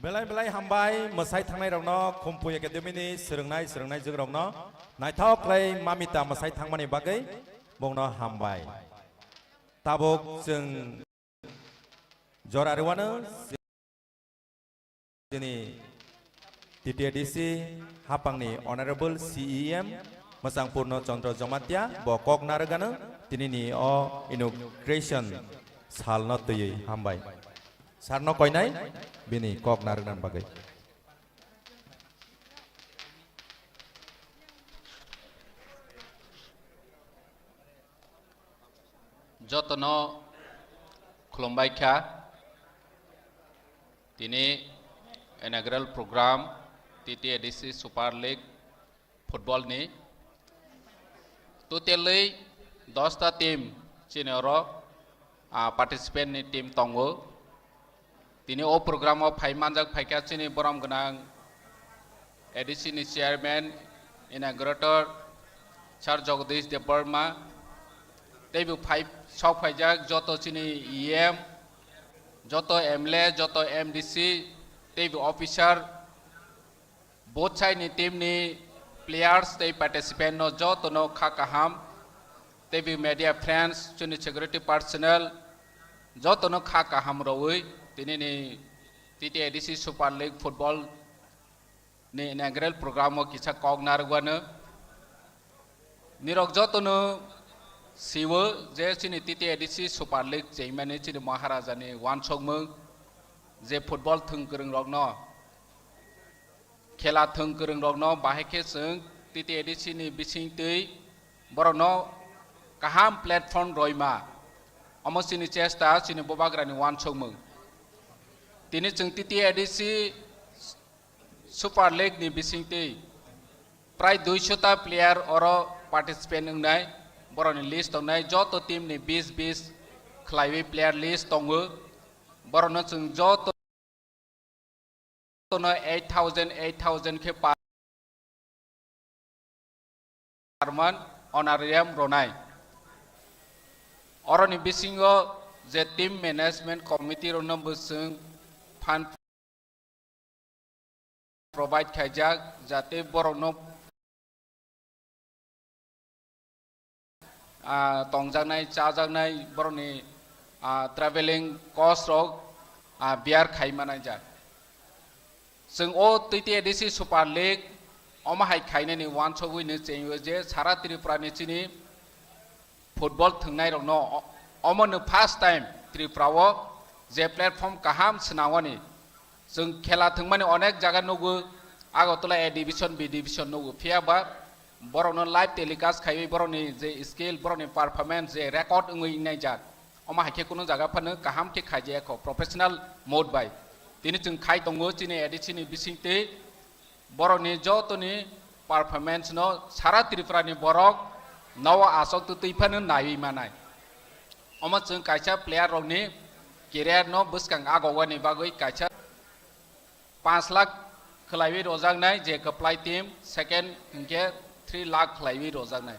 Belai belai hambai mesai thangnai rokno Khumpu Academy serungnai जों rokno naithok klai mamita mesai thangmani bagai bongno hambai tabuk जों joraruano jini TTDC hapangni Honorable CEM Masang Purno Chandra Jamatya bokok naragana tinini o inauguration salno tui hambai sarno koinai bini kok naragan bagai jotono khulumbai kha tini inaugural program TTDC Super League football ni totally 10 team chinero participant ni team tongo tini o program o phai manjak phaika chini boram ganang ADC ni chairman inaugurator Sir Jagdish Devarma tebu phai sok phaijak joto chini EM joto MLA joto MDC tebu officer both side ni team ni players they participant no joto no khakaham tebu media friends chuni security personnel joto no khakaham roi tini ni TTDC Super League football ni inaugural program o kisa kognar gwana nirok joto no siwo je chini TTDC Super League chairman chini Maharaja ni wansokmung je football thung kurung rokno khela thung kurung rokno bahike sung TTDC ni bising tui borono kaham platform roima amo chini chesta chini bobagra ni wansokmung tini chung TTDC Super League ni bising tui prai 200 ta player oro participant ngai boroni list tongnai joto team ni 20 khlaiwi player list tongu borono chung joto no 8000 ke parman honorarium ronai oroni bisingo je team management committee rono busung fund provide khaijak jate borono tongjanai chajanai boroni traveling cost rok biar khaimanai ja जों ओ TTDC Super League अमाहाय खायनायनि वानसगुइनो चेयो जे सारा त्रिपुरानि चिनि football थंनाय रनो अमनो first time त्रिपुराओ जे प्लेटफॉर्म काहाम सनावानि जों खेला थंमानि अनेक जागा नगु Agartala A division B division नगु फियाबा बरनो लाइव टेलिकास्ट खायि बरनि जे स्किल बरनि परफॉर्मेंस जे रेकॉर्ड 응ै नाय जात अमाहाय के कुनु जागा फानो काहाम के खायजेखो प्रोफेशनल मोड बाय tini chung khai tongo chini ADC ni bisingte boroni jotoni performance no sara tripura ni borok nawa asok tu tuiphanu nai manai oma chung kaisa player rok ni career no buskang agawani bagoi kaisa 5 lakh khlaiwi rojak nai je apply team second inke 3 lakh khlaiwi rojak nai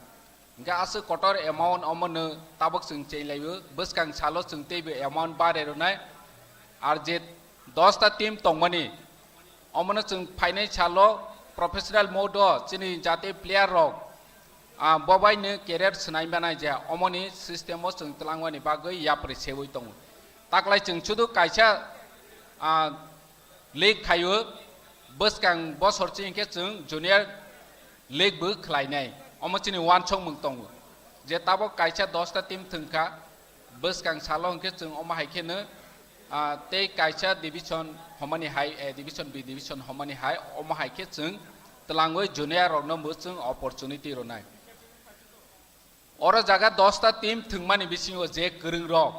inga asu kotor amount omono tabok chung cheilaibu buskang salo chung teibu amount bare ronai ar je 10 ta team tongmani omano chung phainai chalo professional mode chini jate player rok bobai ne career snai banai ja omoni system o chung tlangwani bagoi yapre sewoi tong taklai chung chudu kaisa league khayo buskang bosor chingke chung junior league bu khlainai omo chini wan chong mung tong je tabo kaisa 10 ta team thungka buskang salong ke chung oma haike ne te kaisa division homani high division B division homani high omo haike chung tlangoi junior rok no chung opportunity ronai oro jaga 10 ta team thungmani bisingo je kurung rok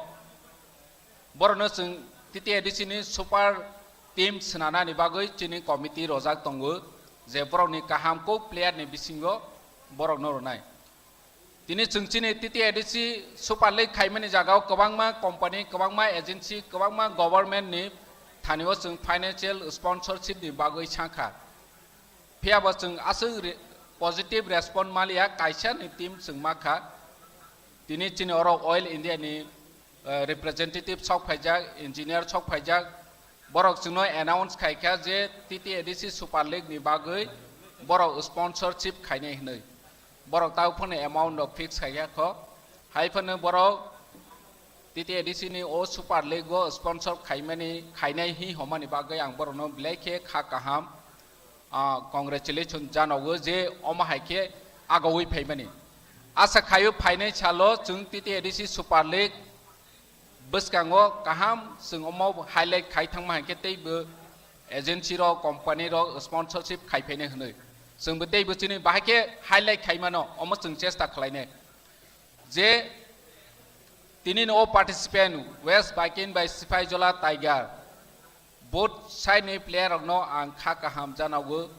borono chung TTDC ni super team snana ni bagoi chini committee rojak tongo je boroni kaham ko player ni bisingo borok no ronai tini chungchini TTDC Super League khaimani jagao kwbangma company kwbangma agency kwbangma government ni thanio chung financial sponsorship ni bagoi sangkha phiaba chung asu positive response malia kaisa ni team chung makha tini chini oro oil India ni representative chok phaijak engineer chok phaijak borok chungno announce khaikha je TTADC Super League ni bagui borok sponsorship khaine hinoi borok tau phone amount of fix khaikha kho hai phone borok TTADC ni o Super League go sponsor khaimani khainai hi homani bagui ang borok no blaike kha kaham congratulations janawo je oma haike agawi phaimani asa khayu phainai chalo chung TTADC Super League buskango kaham sung omo highlight khai thangma haike teibo agency ro company ro sponsorship khai phaine hnoi sung btei buchini bahake highlight khaimano omo sung chesta khlaine je tinin o participant West Biking by Sipaijola Tiger both side ni player no ang kha kaham janawo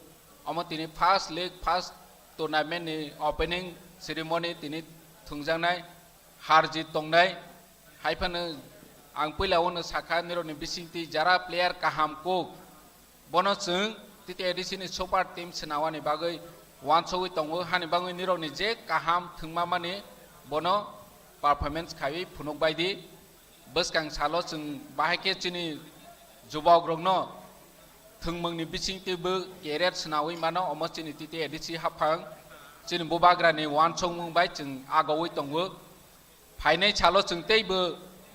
omo tini first league first tournament ni opening ceremony tini thungjangnai harjit tongnai haifano ang puilawno sakha nironi bisingti jara player kaham ko bono chung TTADC ni super team senawani bagoi wansowi tongo hani bangoi nironi je kaham thungmamani bono performance khawi phunuk baidi buskang salo chung bahake chini jubok rogno thungmangni bisingti bu career senawi mano omo chini TTADC hafang chini bubagrani wansong bai chung agawi tongo फाइनाय छालो जों तैबो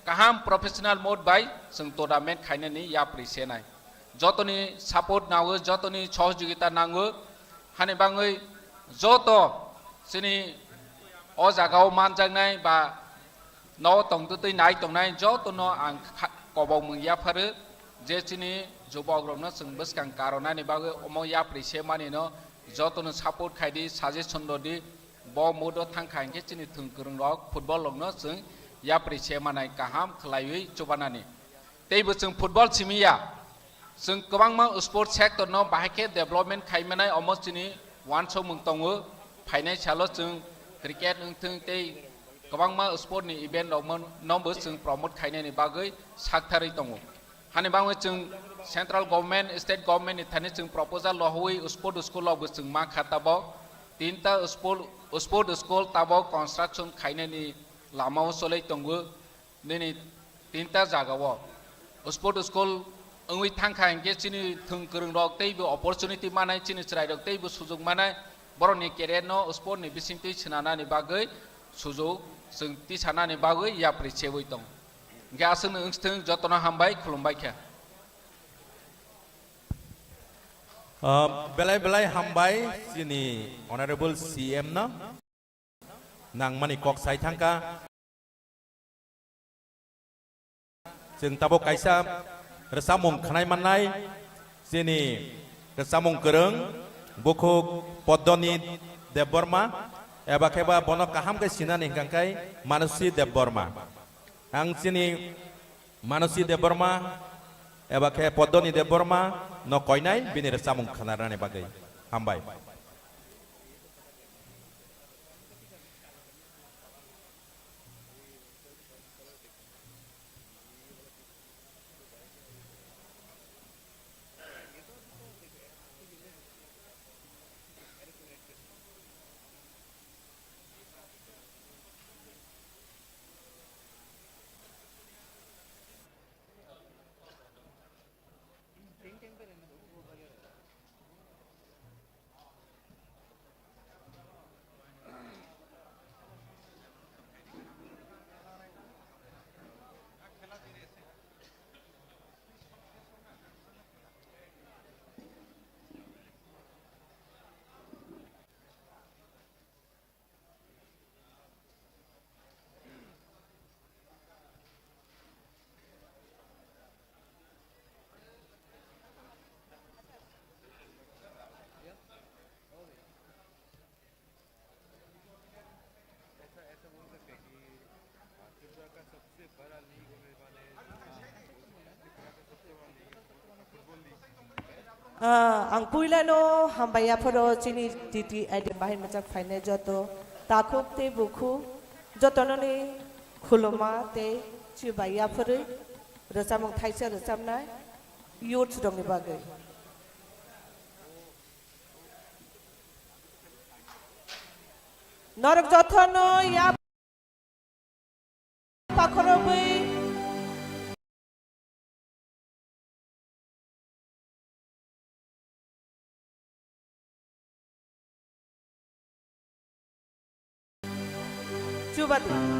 गाहाम professional mode bye जों tournament खायनानै याप्रि सेनाय जतनि support नांगो जतनि सहयोगिता नांगो हानि बाङै जत जोंनि अ जागाव मानजांनाय बा न तंतुतै नाय तंनाय जतनो आं कबाव मोनयाफारो जे जोंनि जुबग्रबनो जों बसकां कारनानि बागै अम याप्रि सेमानि न जतनो सापोर्ट खायदि साजेसन दि bo modo thangkhangke chini thungkurung rok football logno chung yapri semanai kaham khlaiwi chubanani teibo chung football chimiya chung kwbangma sport sector no bahake development khaimanai omo chini wanso mungtongo phainai chalo chung cricket nungthung tei kwbangma sport ni event rokmo nombo chung promote khainani bagoi sakthari tongo hani bangwe chung central government state government ni thani chung proposal lohoi sport school log chung ma khatabo tinta sport school tabo construction khainani lamao solai tongo nini tinta jagawo sport school ongwi thangkha engge chini thungkurung rok teibo opportunity manai chini chrai rok teibo sujog manai boroni career no sport ni bisingti chinanani bagoi sujog sungti sanani bagoi yapri chewoi tong ge asung ungsthung jotona hambai khulumbai kha belai belai hambai sini honorable CM na nang mani kok sai thangka जों tabo kaisa resamung khanai manai sini resamung kereng bukuk Poddoni Deborma eba keba bono kaham ke sinani hingkai Manusi Deborma ang sini Manusi Deborma eba ke Poddoni Deborma no koinai bini resamung khanarane bagai hambai ang puilano hambaya poro chini titi aide bahin macak faine joto takhuk te bukhu jotononi khuloma te chibaya pore rosamung thaisa rosamnai youth dongni bagai norak jotono ya pakhorobai Jubati.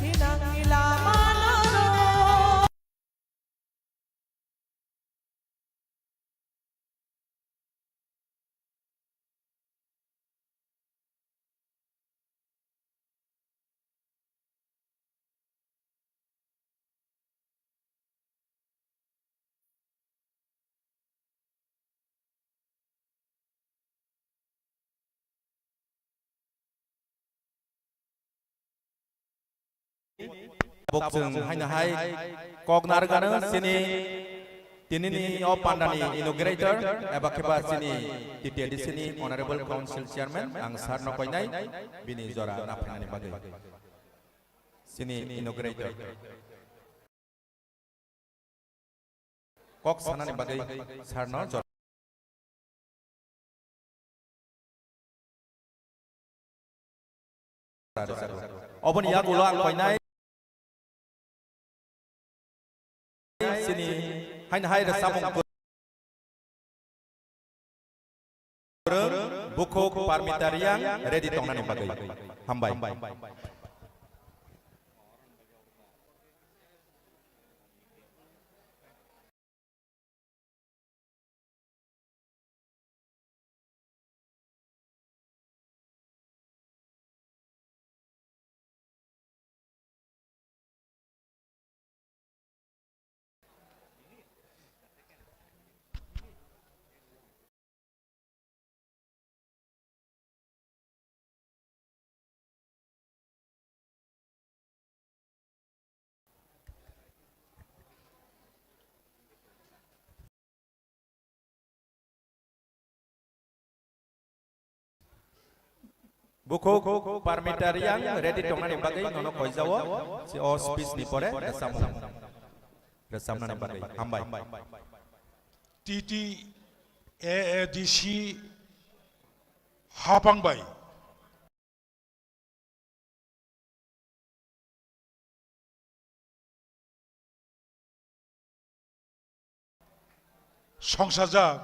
Tinang ila mana tabok jeng haina hai kok nargano sini tinini o pandani inaugurator eba kheba sini titi di sini honorable council chairman ang sarno koinai bini jora naphanani bagai sini inaugurator kok sanani bagai sarno jora obon ya gulo ang koinai sini hain hai da samung bukhok parmitariang ready tongnani bagai hambai bukhok parmitariang ready tongnani bagai nono koijawo si o speech ni pore resamnani bagai hambai titi AADC hapangbai সংসারজাক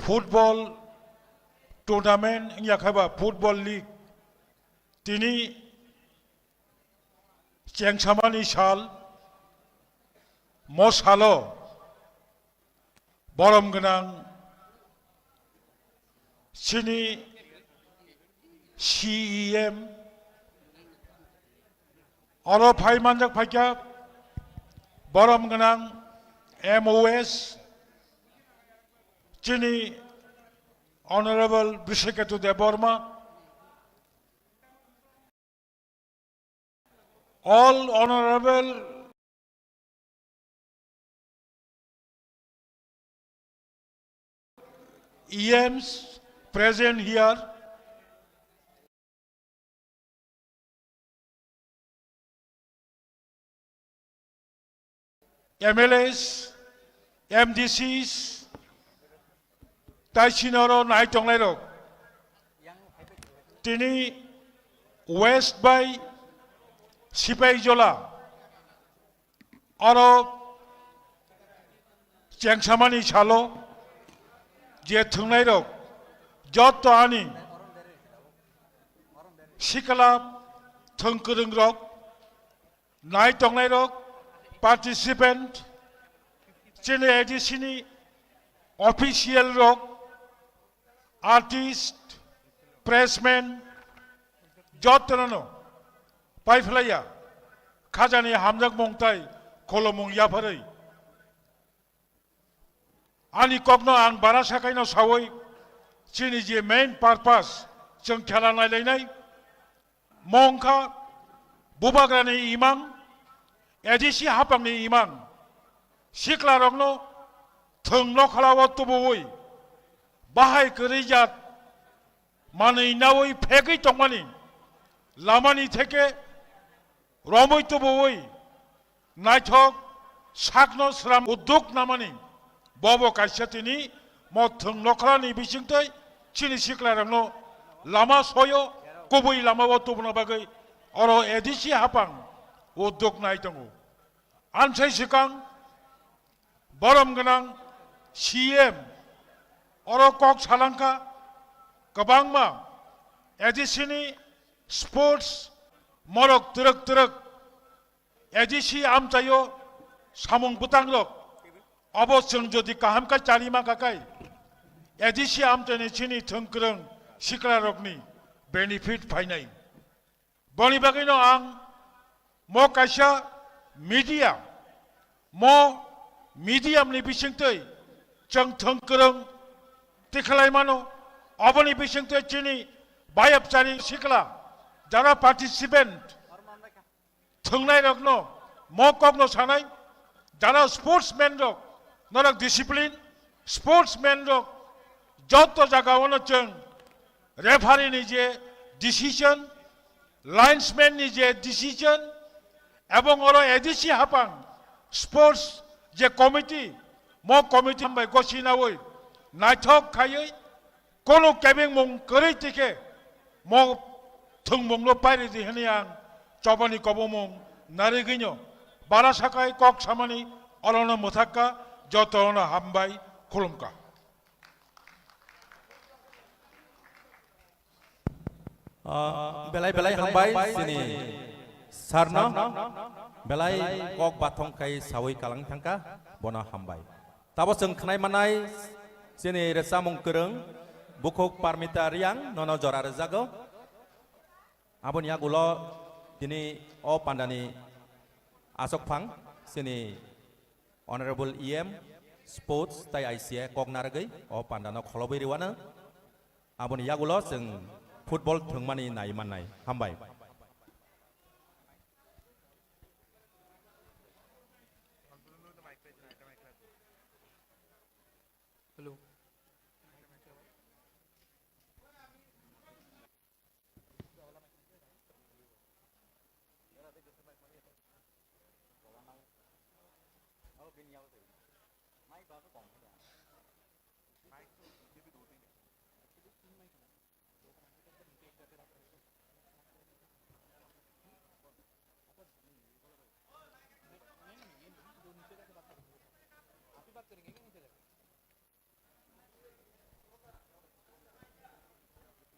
football tournament ইয়াখাবা football league তিনি চেংসামানি সাল মসালো বরম গোনাं সিনি CEM আরো ফাইমানজাক ফাইকা বরম গোনাं MOS Chini Honorable Bishiketu Deborma, all honorable EMs present here, MLAs, MDCs, Taishinoro Naitonglerok, Tini West by Sipai Jola, Oro Chengsamani Chalo, Jetunglerok, Joto Ani, Sikalap, Tungkurungrok, Naitonglerok, participant, Chile Edisini, official rock, artist, pressman, Jotono, Paiflaya, Kajani Hamjak Mongtai, Kolomong Yapari. Ani Kogno and Barasakaino Sawai, Chini main purpose, Chungkalana Lenai, Monka, Bubagrani Imam, Edisi Hapami Imam, Shikla Rogno, Tungno Kalawat to Boy, Bahai Kurijat, Mani Nawi Peggy Tomani, Lamani Teke, Romoy to Boy, Nighthawk, Sakno Sram Uduk Namani, Bobo Kashatini, Motung Nokrani Bishingtai, Chini Shiklarano, Lama Soyo, Kubui Lama Watubunabagai, Oro Edisi Hapang, Uduk Nightangu. Ansai Shikang, Borom Ganang, CM, Oro Kok Salanka, Kabangma, Edisini, Sports, Morok Turuk, Edisi Amtayo, Samung Butangrok, Abosung Jodi Kahamka Charima Kakai, Edisi Amtani Chini Tunkurung, Shikla Rokni, benefit Painai. Bonibagino Ang, Mo Kasha, Media, Mo Medium ni Bishingtoi, Chang Tunkurung, Tikalaimano, অবনি বিশিংতে চিনি বায়াবচারি শিকলা যারা participant থংনাই রকন মকগ্ন সানাই যারা sportsman rock নরক discipline sportsman rock যত জায়গাওনো जों রেফারিনি যে decision লাইন্সম্যাননি যে decision এবং ওরা এডিসি হাপাং স্পোর্টস যে কমিটি ম কমিটি বাই গছিনাওই নাইথক খাयै কোনো কেবিং মং কरै টিকে ম থংমংলো পাইরে দিহনি आं চবানি কবমং নারিগিনো বারা সাকাই কক সামানি অলন মথাক্কা যতনা হামবাই খুলুমকা belai belai hambai sini sarno belai kok bathong kai sawi kalang thangka bona hambai tabo जों khnai manai sini resamung kereng bukhok parmita riang nono jora rejago abon yagulo dini o pandani asok phang sini honorable em sports tai ICA kok nargai o pandano kholobai riwana abon yagulo जों football थंमानि नाय माननाय हामबाय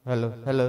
hello hello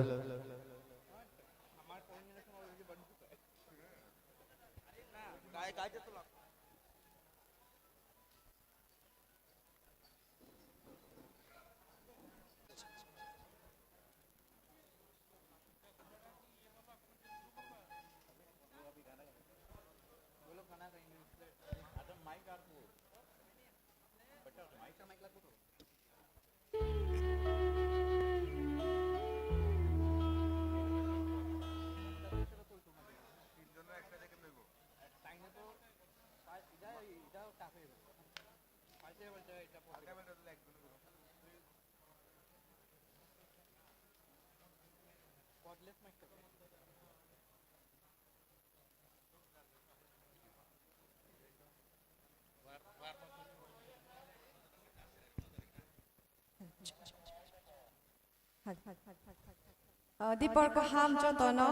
Dipor ko ham contohno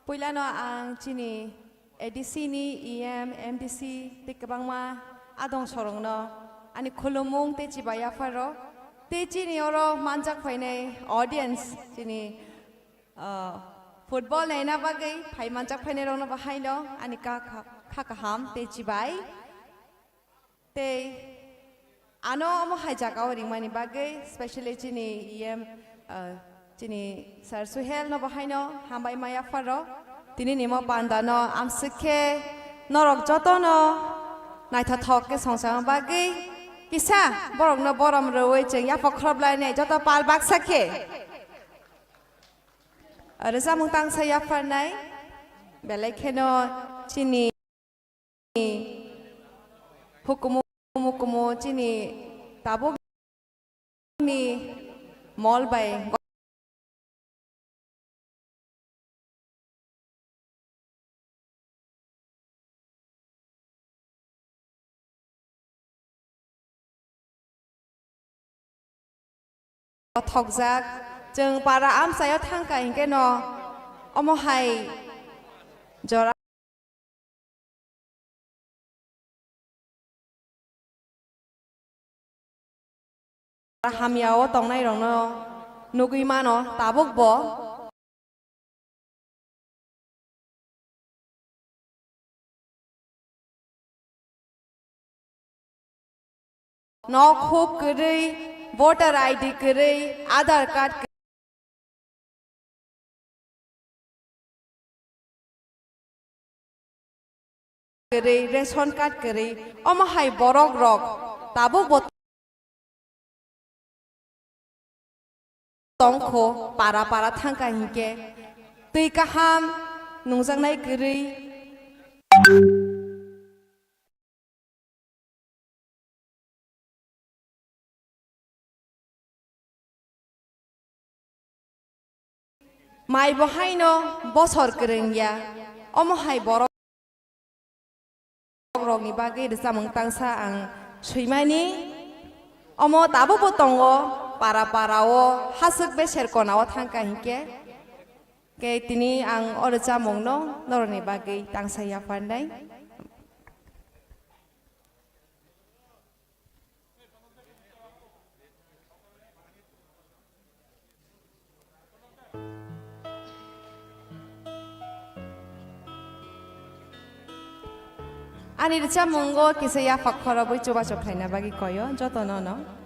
puilano ang chini ADC ni EM MDC tikabangma adong sorongno ani khulumung te chibaya faro te chini oro manjak phaine audience chini football naina bagai phai manjak phaine rongno bahaino ani ka ham te chibai te ano mo haijaka ringmani bagai especially chini EM chini sir suhel no bahaino hambai maya faro tini nimo pandano amsike norok jotono naitha thok ke songsang bagai kisa borok no borom roi cheng ya pokroblai nei joto pal bak sakhe resa mung tang sa ya farnai belai kheno chini hukumu chini tabuk ni mall bai thokjak जों para amsayo thangka hingke no omo hai jora hamiao tongnai rong no nugui mano tabuk bo no khub gurui voter ID gurui Aadhaar card gurui ration card gurui omo hai borok rok tabuk bo tongkho para para thangka hingke tui kaham nungjangnai gori mai bohaino bosor kerengya omohai borok rogni bagui samung tangsa ang suimani omo tabo botongo para parao hasuk beser konao thangka hingke ke tini ang orja mongno noroni bagui tangsa ya pandai ani recha mongo kisaya fakhora boi choba chokhaina bagi koyo joto no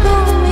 Go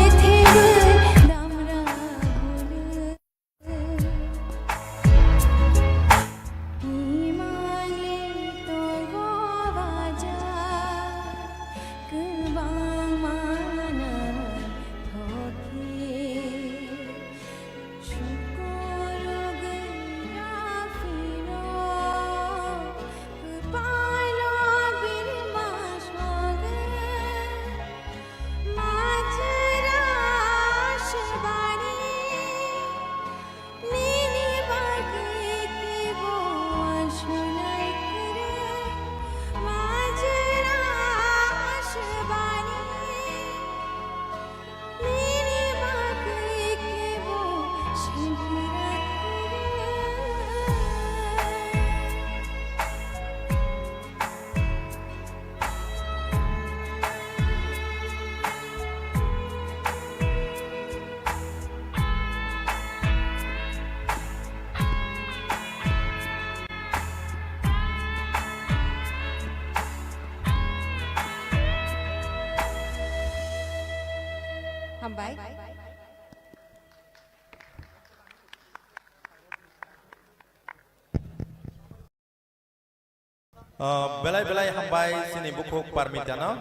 belai belai hambai sini bukuk parmitano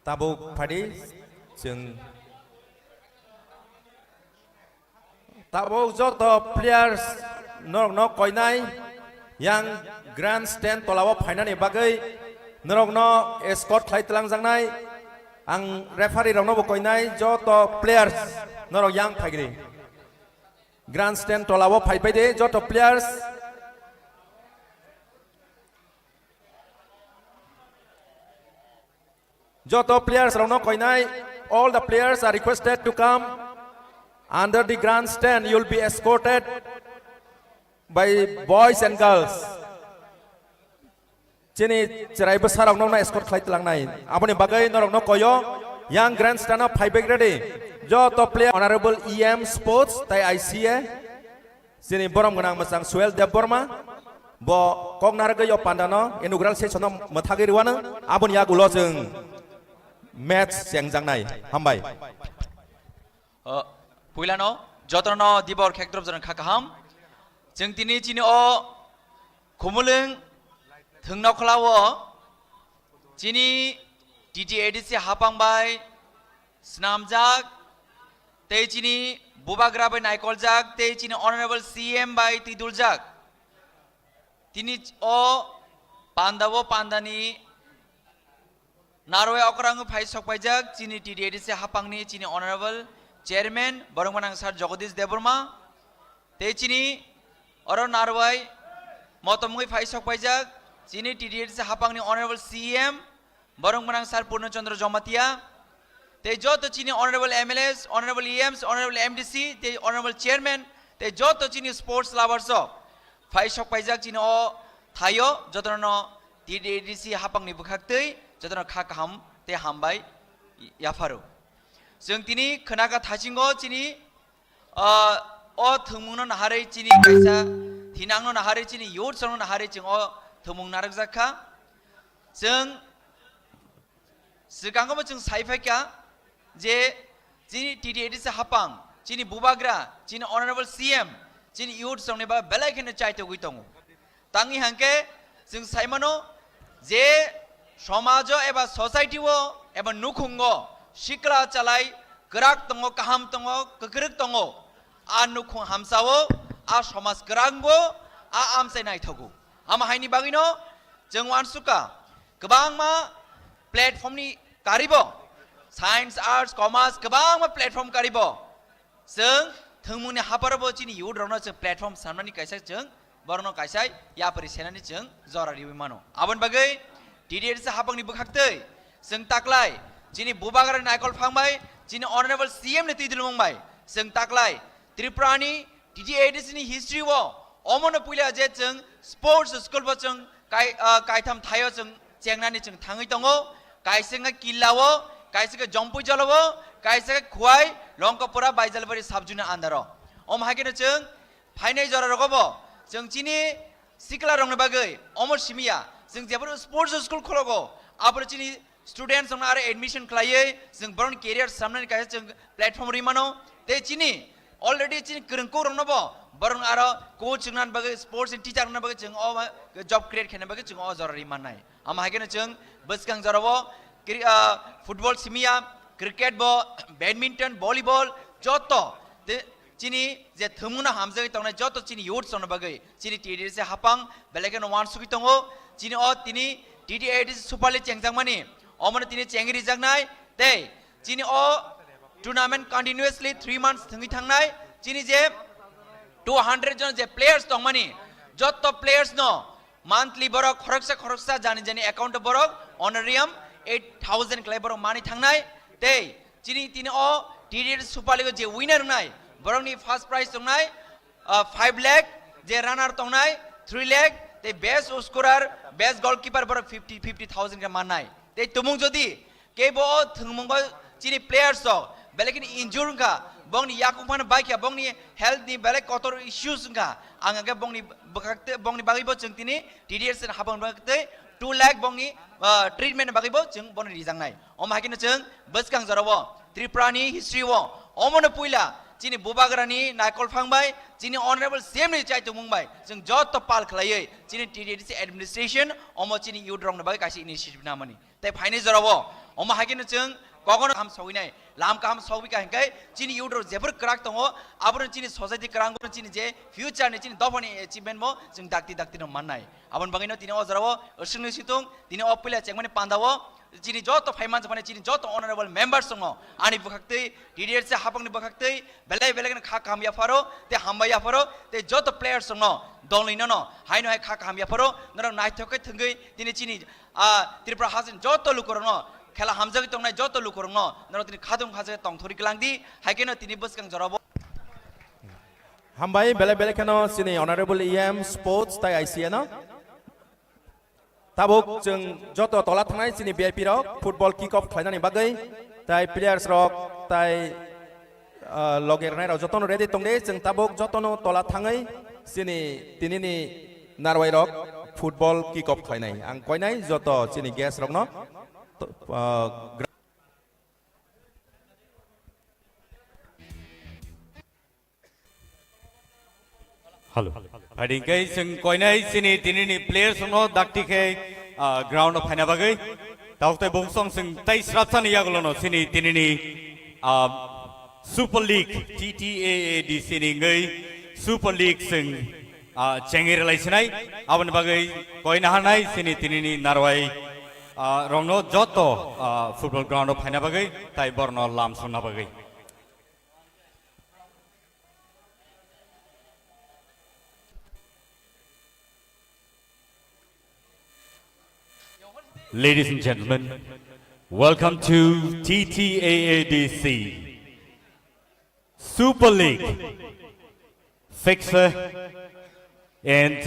tabuk phadi jeung tabuk joto players norok koinai yang grandstand tolawo phainani bagai norok no escort khlai telang jangnai ang referee rokno bo koinai joto players norok yang phaigri grandstand tolawo phaibai de joto players joto players rokno koinai all the players are requested to come under the grandstand. You will be escorted by boys and girls. Chini cerai besar rokno na escort khlai telang nai aboni bagai norok no koyo yang grandstand of phaibai ready joto player honorable EM Sports tai ICA sini borom gonang masang Suel Deborma bo kok narga yo pandano inaugural session mathagi riwana abon ya gulo jeung match sengjang nai hambai puilano jotono dibor khekdrop jan khakaham jeung tini chini o khumulung thungnaw khlawo chini TTADC hapangbai snamjak tei chini bubagra bai naikoljak tei chini honorable CM bai tiduljak tini o pandawo pandani narwe okrang phai sokpaijak chini TTADC hapangni chini honorable chairman borongmanang sar Jagadish Deborma tei chini oro narwai motomui phai sokpaijak chini TTADC hapangni honorable CM borongmanang sar Purnachandra Jomatia tei joto chini honorable MLS honorable EMs honorable MDC tei honorable chairman tei joto chini sports lovers phai sokpaijak chini o thayo jotono TTADC hapangni bukhaktei jotono khakaham te hambai yafaru जों तिनी खोनागा थासिंगो चिनी ओ थुमुंनो नाहारै चिनी कायसा थिनांनो नाहारै चिनी your संनो नाहारै जों ओ थुमुं नारक जाखा जों सिगांगो जों साइफाइका जे चिनी TTADC हापां चिनी बुबाग्रा चिनी ऑनरेबल CM चिनी योर संने बा बेलायखेनो चाइतो गइतंगो तांगि हांके जों साइमानो जे समाज एबा सोसाइटीओ एबा नुखुंगो शिक्रा चलाई गराक तंगो kaham तंगो गगरक तंगो आ नुखु हामसावो आ समाज गरांगो आ आमसाय नायथगो आम हायनि बागिनो जों वानसुका गोबां मा प्लेटफर्मनि कारिबो साइन्स आर्ट्स कमार्स गोबां मा प्लेटफर्म कारिबो जों थंमुनि हाबारबो चिनि युद्रनो जों प्लेटफर्म सामनानि कायसा जों बरनो कायसा यापरि सेनानि जों जरारि विमानो आबन बागै TTADC हाबांनि बखाक्तै जों ताक्लाय चिनी बुबाग्रा नायकल फांबाय चिनी ऑनरेबल CM ने तिदिलमंबाय जों ताक्लाय त्रिपुरानि TTADC नि हिस्ट्री वो अमनो पुइला जे जों स्पोर्ट्स स्कूल बो जों कायथाम थायो जों चेंगनानि जों थाङै दङो कायसेंगा किल्लावो कायसेंगा जम्पु जलवो कायसेंगा खुवाय लंकपुरा बायजलबारि साबजुना आन्दारो अम हागिनो जों फाइनाय जरा रगबो जों चिनी सिकला रंनो बागै अमर सिमिया जों जेबो स्पोर्ट्स स्कूल खोलगो आबर चिनी स्टूडेंट्स जों आरो एडमिशन खालायो जों बरन केरियर सामनानि काय जों प्लेटफर्म रिमानो ते चिनी ऑलरेडी चिनी गोरोंखौ रंनोबो बरन आरो कोच जोंनान बागै स्पोर्ट्स टीचर न बागै जों अ जॉब क्रिएट खालामनो बागै जों अ जरा रिमानाय आम हागेनो जों बसकां जराबो फुटबल सिमिया क्रिकेट बो बैडमिंटन वॉलीबॉल जतो चिनी जे थमुना हामजै तंनाय जतो चिनी युथ सन बागै चिनी TTADC हापां बेलेगन वान सुगि दङो चिनी अ तिनी TTADC सुपारलि चेंगजांमानि अमन तिनी चेंगरि जागनाय ते चिनी अ टूर्नामेंट कंटिन्यूअसली 3 months थंगि थांनाय चिनी जे 200 जन जे प्लेयर्स दंमानि जत प्लेयर्स नो मंथली बरक खरकसा जानि जानि अकाउंट बरक ऑनरेरियम 8000 क्लाय बरक मानि थांनाय ते चिनी तिनी अ TTADC सुपार लीग जे विनर नाय बरकनि फर्स्ट प्राइज दंनाय 5 लाख जे रनर दंनाय 3 लाख ते बेस्ट स्कोरर बेस्ट गोलकीपर बरक 50,000 के माननाय ते तुमुं जदि केबो थंगमंग चिनी प्लेयर्स बेलेगनि इंजुर का बंगनि याकुमान बाइक बंगनि हेल्थ नि बेलेग कतर इश्यूज का आंगे बंगनि बखाक्ते बंगनि बागैबो जों तिनी TTADC हाबां बागै 2 लाख बंगनि ट्रिटमेंट बागैबो जों बन रिजांनाय अम हागिनो जों बसकां जरावो त्रिपुरानि हिस्ट्री वो अमनो पुइला chini bubagrani naikol phangbai chini honorable CM ni chai tu mungbai jeng jot to pal khlaiye chini TDDC administration omo chini yudrong na bagai kaisi initiative namani tai phaine jarabo omo hagin jeng kogono ham sawinai lam kam sawika hengkai chini yudro jebur krak tongo abron chini society krang chini je future ni chini dofani achievement mo jeng dakti no mannai abon bangino tini o jarabo asung ni situng tini opila chengmani pandawo chini joto phaiman japane chini joto honorable members songo ani bukhakte DDR se hapang ni bukhakte belai belai kha kamya faro te hambaya faro te joto players songo donlino no haino hai kha kamya faro nara nai thokai thungai tini chini Tripura hasin joto lukorno khela hamjagi tongnai joto lukorno nara tini khadum khaje tong thori klangdi haikeno tini buskang jarabo Hambai bela bela kano sini honorable EM sports tai ICN tabuk jeng joto tola thangai sini VIP rok football kick off khlainani bagai tai players rok tai loger nai rok jotono ready tongde jeng tabuk jotono tola thangai sini tinini narwai rok football kick off khlainai ang koinai joto sini guest rok no Hello. Hadingkai sing koinai sini tinini players no dakti ke ground of phana bagai taute bongsong sing tai srapsan yaglono sini tinini Super League TTAAD sini ngai Super League sing chengir laisinai aban bagai koina hanai sini tinini narwai rongno joto football ground of phana bagai tai borno lam sona bagai Ladies and gentlemen, welcome to TTAADC Super League fixer, and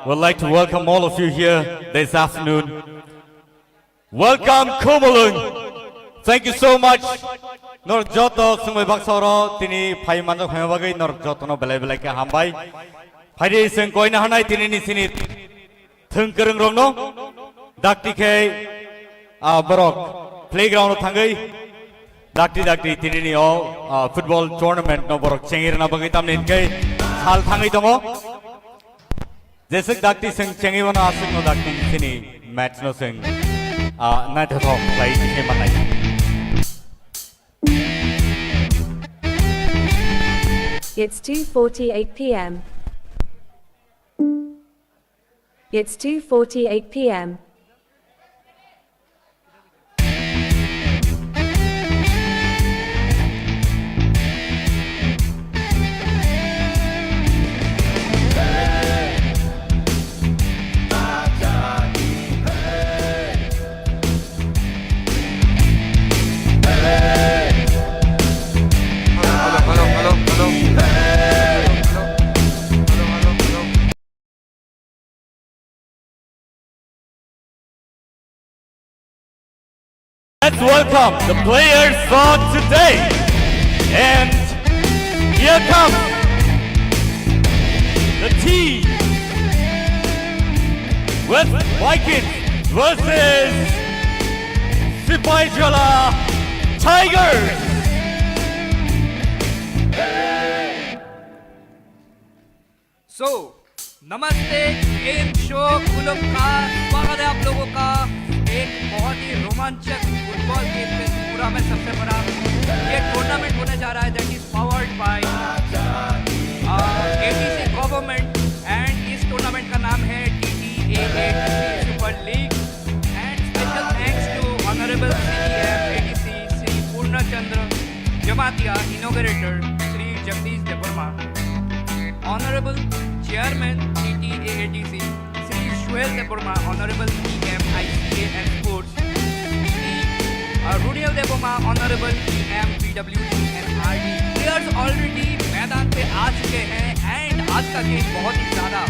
we'd like to welcome all of you here this afternoon. Welcome Kumulung. Thank you so much. Nor joto sumai baksoro tini phai manjak hembagai nor joto no belai belai ke hambai. Phai sing koina hanai tini ni sini thungkereng rongno. Dakti ke borok playground thangai dakti tini ni o football tournament no borok chengir na bagai tamne ke sal thangai tongo jesek dakti sing chengi wana asing no dakti sini match no sing na thok play ke manai It's 2:48 p.m. It's 2:48 p.m. Let's welcome the players for today. And here comes the team West Vikings versus Sipai Jala Tigers. So, नमस्ते game show coulomb का स्वागत है आप लोगों का एक बहुत ही रोमांचक फुटबॉल गेम पे पूरा में सबसे बड़ा ये टूर्नामेंट होने जा रहा है that is powered by ADC government and इस टूर्नामेंट का नाम है TTAADC super league and special thanks to honourable CEM ADC Shri Purnachandra Jamatia inaugurator Shri Jagdish Debbarma honourable chairman TTAADC Shri Suel Deborma, Honorable EM ICA and Sports, Runiel Deborma, Honorable EM PWG and RD. Players already मैदान पे आ चुके हैं and आज का game बहुत ही ज़्यादा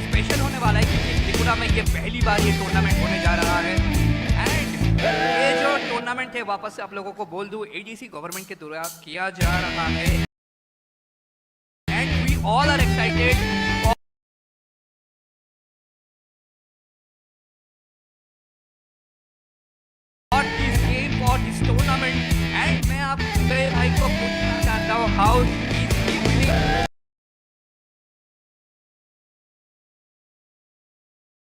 special होने वाला है क्योंकि त्रिपुरा में ये पहली बार ये टूर्नामेंट होने जा रहा है एंड ये जो टूर्नामेंट है वापस से आप लोगों को बोल दूं ADC गवर्नमेंट के द्वारा किया जा रहा है and we all are excited इस टूर्नामेंट एंड मैं आप भाई को पूछना चाहता हूँ हाउ He's winning.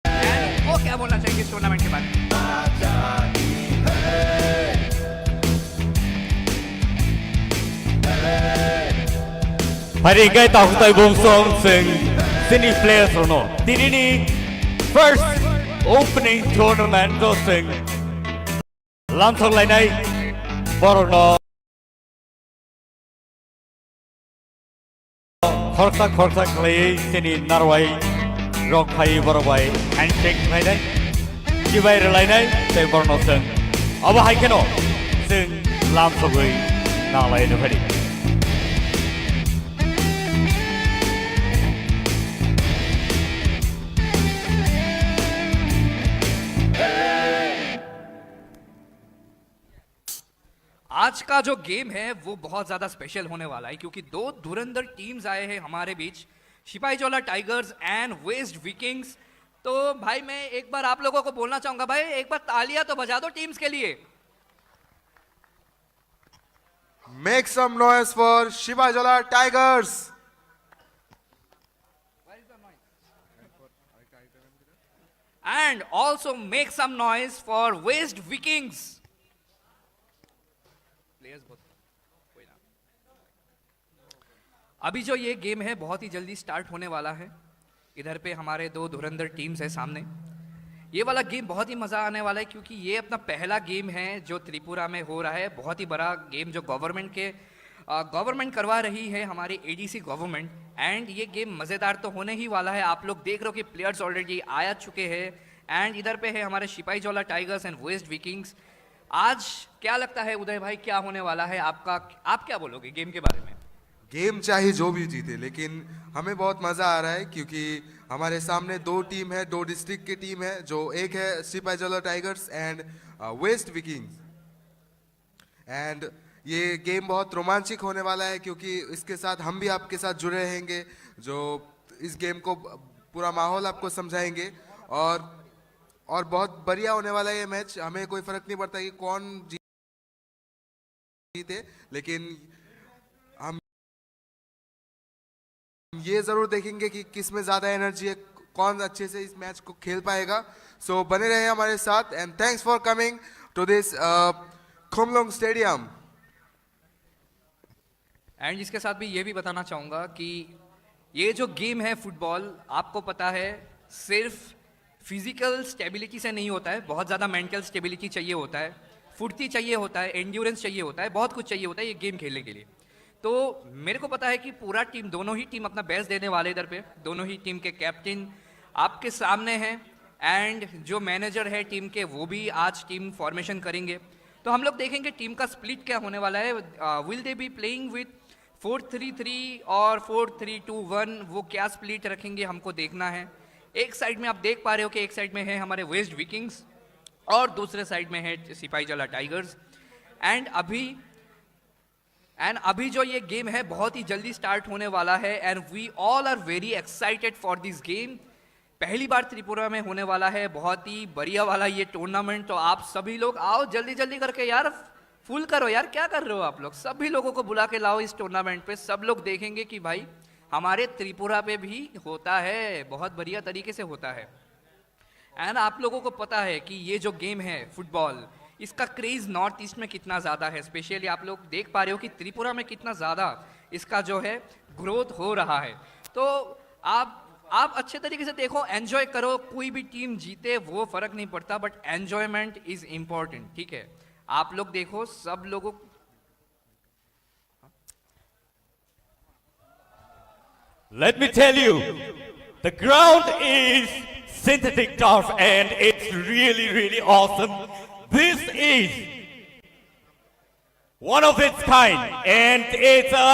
And वो क्या बोलना चाहेंगे इस टूर्नामेंट के बारे में? Hari kay takutai bungsong sing Sydney players rono. Tinini first opening tournament do sing Lamsong lainai borono khorsak lay Sydney narwai rock pai borobai handshake lainai jibai lainai te borono sing aba hai keno sing Lamsong gui na lai no phari. आज का जो game है वो बहुत ज़्यादा special होने वाला है क्योंकि दो धुरंधर टीम्स आए हैं हमारे बीच, Sepahijala tigers and waste Vikings. तो भाई मैं एक बार आप लोगों को बोलना चाहूंगा, भाई एक बार तालियां तो बजा दो टीम्स के लिए। Make some noise for Sipahijola Tigers. And also make some noise for West Vikings. अभी जो ये गेम है बहुत ही जल्दी स्टार्ट होने वाला है। इधर पे हमारे दो धुरंधर टीम्स है सामने। ये वाला गेम बहुत ही मज़ा आने वाला है क्योंकि ये अपना पहला गेम है जो त्रिपुरा में हो रहा है। बहुत ही बड़ा गेम जो गवर्नमेंट करवा रही है, हमारी एडीसी गवर्नमेंट। एंड ये गेम मज़ेदार तो होने ही वाला है। आप लोग देख रहे हो कि प्लेयर्स ऑलरेडी आ चुके हैं। एंड इधर पे है हमारे Sepahijala tigers and waste Vikings. आज क्या लगता है उदय भाई, क्या होने वाला है आप क्या बोलोगे गेम के बारे में? गेम चाहे जो भी जीते, लेकिन हमें बहुत मज़ा आ रहा है क्योंकि हमारे सामने दो टीम है, दो डिस्ट्रिक्ट की टीम है। जो एक है Sepahijala tigers and waste Vikings. And ये गेम बहुत रोमांचक होने वाला है क्योंकि इसके साथ हम भी आपके साथ जुड़े रहेंगे, जो इस गेम को पूरा माहौल आपको समझाएंगे। और बहुत बढ़िया होने वाला है ये मैच। हमें कोई फर्क नहीं पड़ता कि कौन जीते, लेकिन हम ये जरूर देखेंगे कि किस में ज्यादा एनर्जी है, कौन अच्छे से इस मैच को खेल पाएगा। सो बने रहे हमारे साथ and thanks for coming to this Khumulwng stadium. And इसके साथ भी ये भी बताना चाहूँगा कि ये जो गेम है फुटबॉल, आपको पता है सिर्फ फिजिकल स्टेबिलिटी से नहीं होता है, बहुत ज़्यादा मेंटल स्टेबिलिटी चाहिए होता है, फुर्ती चाहिए होता है, एंड्योरेंस चाहिए होता है, बहुत कुछ चाहिए होता है ये गेम खेलने के लिए। तो मेरे को पता है कि पूरा टीम, दोनों ही टीम अपना बेस्ट देने वाले इधर पे। दोनों ही टीम के कैप्टन आपके सामने हैं एंड जो मैनेजर है टीम के वो भी आज टीम फॉर्मेशन करेंगे। तो हम लोग देखेंगे टीम का स्प्लिट क्या होने वाला है। Will they be playing with 4-3-3 और 4-3-2-1, वो क्या स्प्लिट रखेंगे हमको देखना है। एक साइड में आप देख पा रहे हो कि एक साइड में है हमारे वेस्ट विकिंग्स और दूसरे साइड में है सिपाहीजोला टाइगर्स। एंड अभी जो ये गेम है बहुत ही जल्दी स्टार्ट होने वाला है and we all are very excited for this game. पहली बार त्रिपुरा में होने वाला है, बहुत ही बढ़िया वाला ये टूर्नामेंट। तो आप सभी लोग आओ जल्दी जल्दी करके यार, फुल करो यार, क्या कर रहे हो आप लोग? सभी लोगों को बुला के लाओ इस टूर्नामेंट पे। सब लोग देखेंगे कि भाई हमारे त्रिपुरा पे भी होता है, बहुत बढ़िया तरीके से होता है। एंड आप लोगों को पता है कि ये जो गेम है फुटबॉल, इसका क्रेज नॉर्थ ईस्ट में कितना ज़्यादा है। स्पेशली आप लोग देख पा रहे हो कि त्रिपुरा में कितना ज़्यादा इसका जो है ग्रोथ हो रहा है। तो आप अच्छे तरीके से देखो, एंजॉय करो। कोई भी टीम जीते वो फर्क नहीं पड़ता, बट एंजॉयमेंट इज इम्पॉर्टेंट, ठीक है? आप लोग देखो, सब लोगों Let me tell you, the ground is synthetic turf and it's really, really awesome. This is one of its kind and it's a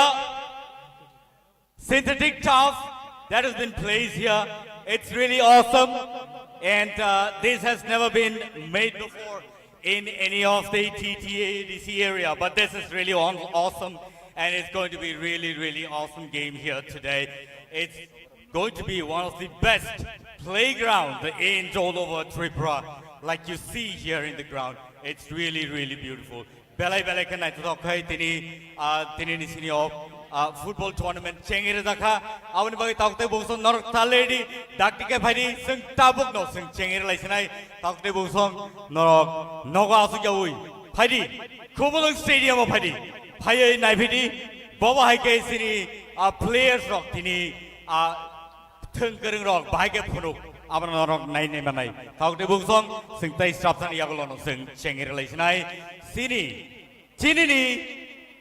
synthetic turf that has been placed here. It's really awesome and this has never been made before in any of the TTADC area, but this is really awesome. And it's going to be really, really awesome game here today. It's going to be one of the best playgrounds in all over Tripura. Like you see here in the ground, it's really, really beautiful. Belai belai kan naito kai tini ni sini football tournament chengir dakha abni bagi takte bungsong nor taledi daktike phadi sing tabuk no sing chengir laisinai takte bungsong norok noga asu jawi phadi Kumulung stadium of phadi phai nai phidi boba haike sini players rock tini thung kereng rock bahage phunuk abang norok nai nai manai takte bungsong sing tai strapsan yagolon sing chengir laisinai sini Chinini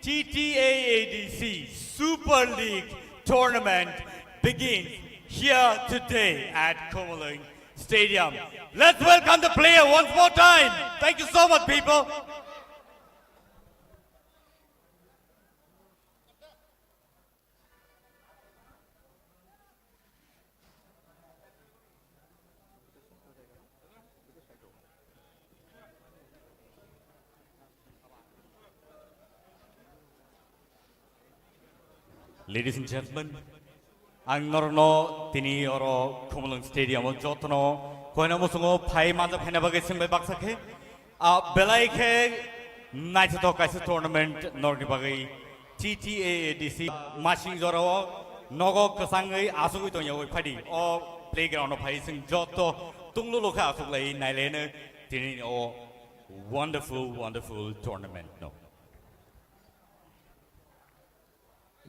TTAADC Super League tournament begins here today at Kumulung Stadium. Let's welcome the player once more time. Thank you so much, people. Ladies and gentlemen, ang norno tini oro Kumulung Stadium on jotno koina musungo phai manja phena bage simbe baksakhe belai khe night to kaise tournament norni bage TTAADC machine joro nogo kasangai asugui to yoi phadi o playground of phai sing joto tunglu lokha asuk lai nailene tini o wonderful tournament no.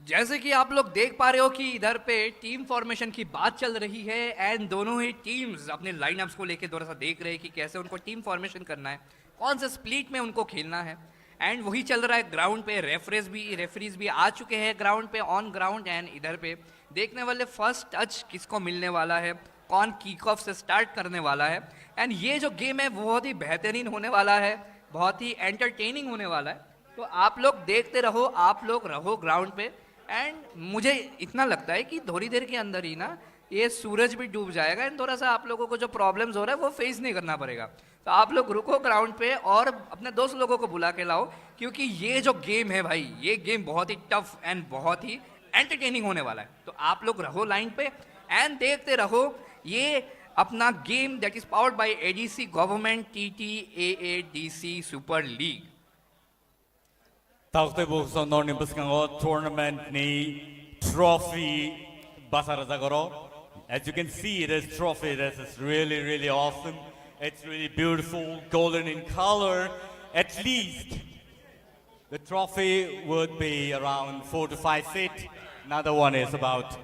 जैसे कि आप लोग देख पा रहे हो कि इधर पे टीम फॉर्मेशन की बात चल रही है एंड दोनों ही टीम्स अपने लाइनअप्स को लेके थोड़ा सा देख रहे हैं कि कैसे उनको टीम फॉर्मेशन करना है, कौन से स्प्लिट में उनको खेलना है एंड वही चल रहा है ग्राउंड पे। रेफरीज भी आ चुके हैं ग्राउंड पे ऑन ग्राउंड एंड इधर पे देखने वाले फर्स्ट टच किसको मिलने वाला है, कौन किक ऑफ से स्टार्ट करने वाला है एंड ये जो गेम है बहुत ही बेहतरीन होने वाला है, बहुत ही एंटरटेनिंग होने वाला है। तो आप लोग देखते रहो, आप लोग रहो ग्राउंड पे एंड मुझे इतना लगता है कि थोड़ी देर के अंदर ही ना ये सूरज भी डूब जाएगा एंड थोड़ा सा आप लोगों को जो प्रॉब्लम्स हो रहा है वो फेस नहीं करना पड़ेगा। तो आप लोग रुको ग्राउंड पे और अपने दोस्त लोगों को बुला के लाओ, क्योंकि ये जो गेम है भाई, ये गेम बहुत ही टफ एंड बहुत ही एंटरटेनिंग होने वाला है। तो आप लोग रहो लाइन पे एंड देखते रहो ये अपना game that is powered bye ADC government TTAADC super league. Takte bukso norni buskango tournament ni trophy basara zagoro. As you can see, this trophy, this is really awesome. It's really beautiful, golden in color. At least the trophy would be around 4 to 5 feet. Another one is about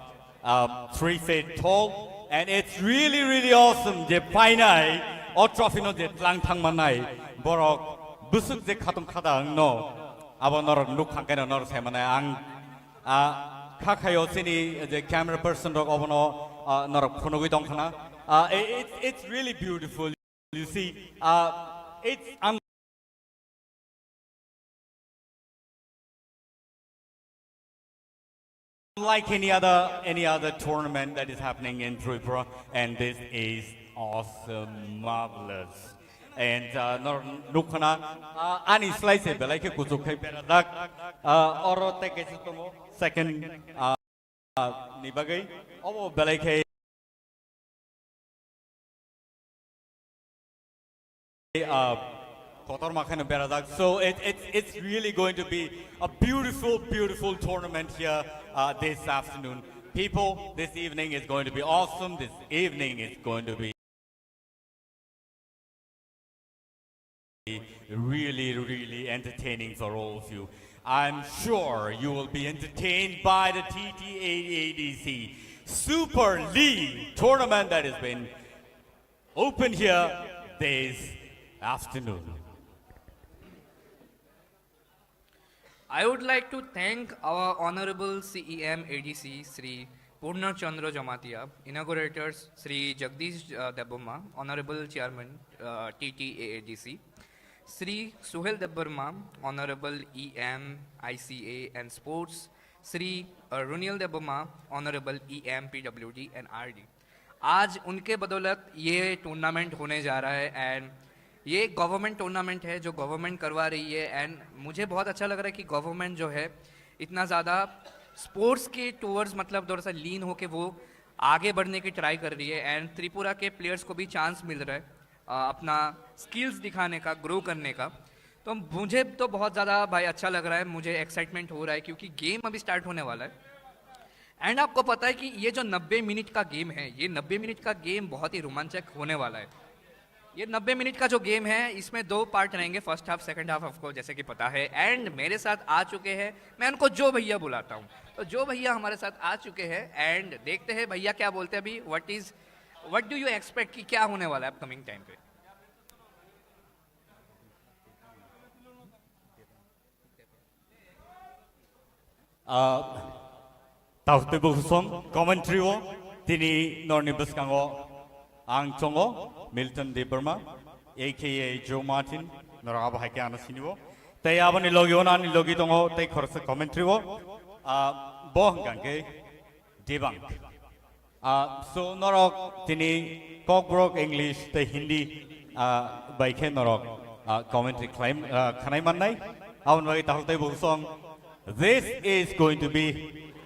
3 feet tall, and it's really awesome. Je painai or trophy no je tlang thang manai borok busuk je khatum khadang no. Abo nor nukhang kena nor semana ang khakhayo sini the camera person rok obono nor phonogui dongkhana it's really beautiful. You see it's unlike any other tournament that is happening in Tripura, and this is awesome, marvelous. And nukhana ani slice belai ke kuzukai beradak oro te ke tomo second ni bagai obo belai ke kotor makhane beradak. So it's really going to be a beautiful tournament here this afternoon. People, this evening is going to be awesome. This evening is going to be really entertaining for all of you. I'm sure you will be entertained by the TTAADC Super League tournament that has been opened here this afternoon. I would like to thank our Honorable CEM ADC Sri Purna Chandra Jamatia, inaugurators Sri Jagdish Debbarma, Honorable Chairman TTAADC, Sri Suhel Debbarma, Honorable EM, ICA and Sports, Sri Runil Debbarma, Honorable EM, PWD and RD. आज उनके बदौलत ये tournament होने जा रहा है and ये government tournament है जो गवर्नमेंट करवा रही है एंड मुझे बहुत अच्छा लग रहा है कि गवर्नमेंट जो है इतना ज़्यादा स्पोर्ट्स के टूवर्ड्स मतलब थोड़ा सा लीन होके वो आगे बढ़ने की ट्राई कर रही है एंड त्रिपुरा के प्लेयर्स को भी चांस मिल रहा है अपना स्किल्स दिखाने का, ग्रो करने का। तो मुझे तो बहुत ज़्यादा भाई अच्छा लग रहा है, मुझे एक्साइटमेंट हो रहा है क्योंकि गेम अभी स्टार्ट होने वाला है। एंड आपको पता है कि ये जो 90 मिनट का गेम है, ये 90 मिनट का गेम बहुत ही रोमांचक होने वाला है। ये 90 मिनट का जो गेम है इसमें 2 पार्ट रहेंगे, फर्स्ट हाफ सेकंड हाफ, आपको जैसे कि पता है। एंड मेरे साथ आ चुके हैं, मैं उनको जो भैया बुलाता हूँ, तो जो भैया हमारे साथ आ चुके हैं एंड देखते हैं भैया क्या बोलते हैं अभी। व्हाट डू यू एक्सपेक्ट कि क्या होने वाला है अपकमिंग टाइम पे? Taute Busong, commentary wo, Tini Norni Buskango, Ang Chongo, Milton De Burma, aka Joe Martin, Noraba Hakiana Sinio. They have any logiona and logitongo, take her commentary wo, Bohanganke, Debank. So Norok, Tini, Cockbrook English, the Hindi, by Ken Norok, commentary claim, Kanaimanai, Aunway Taute Busong. This is going to be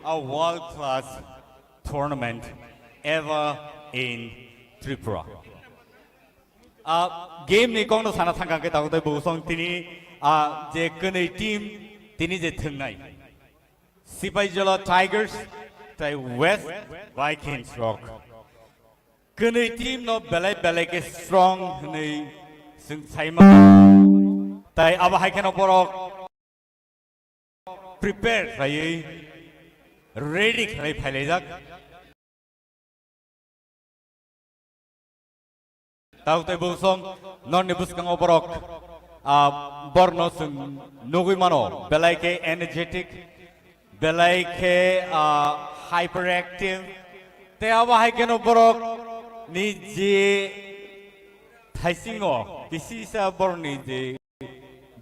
a world-class tournament ever in Tripura. Game ni kong no sana thangka ke tahu tu busong tini je kene team tini je thengai. Sipaijola Tigers, tai West Vikings rock. Kene team no belai ke strong ni sing saima. Tai abahai ke no porok. Prepare rayi ready rayi phailejak taute busong non buskang oborok borno sung nugui mano belaike energetic belaike hyperactive te abahai keno borok ni je thaisingo kisi sa borni je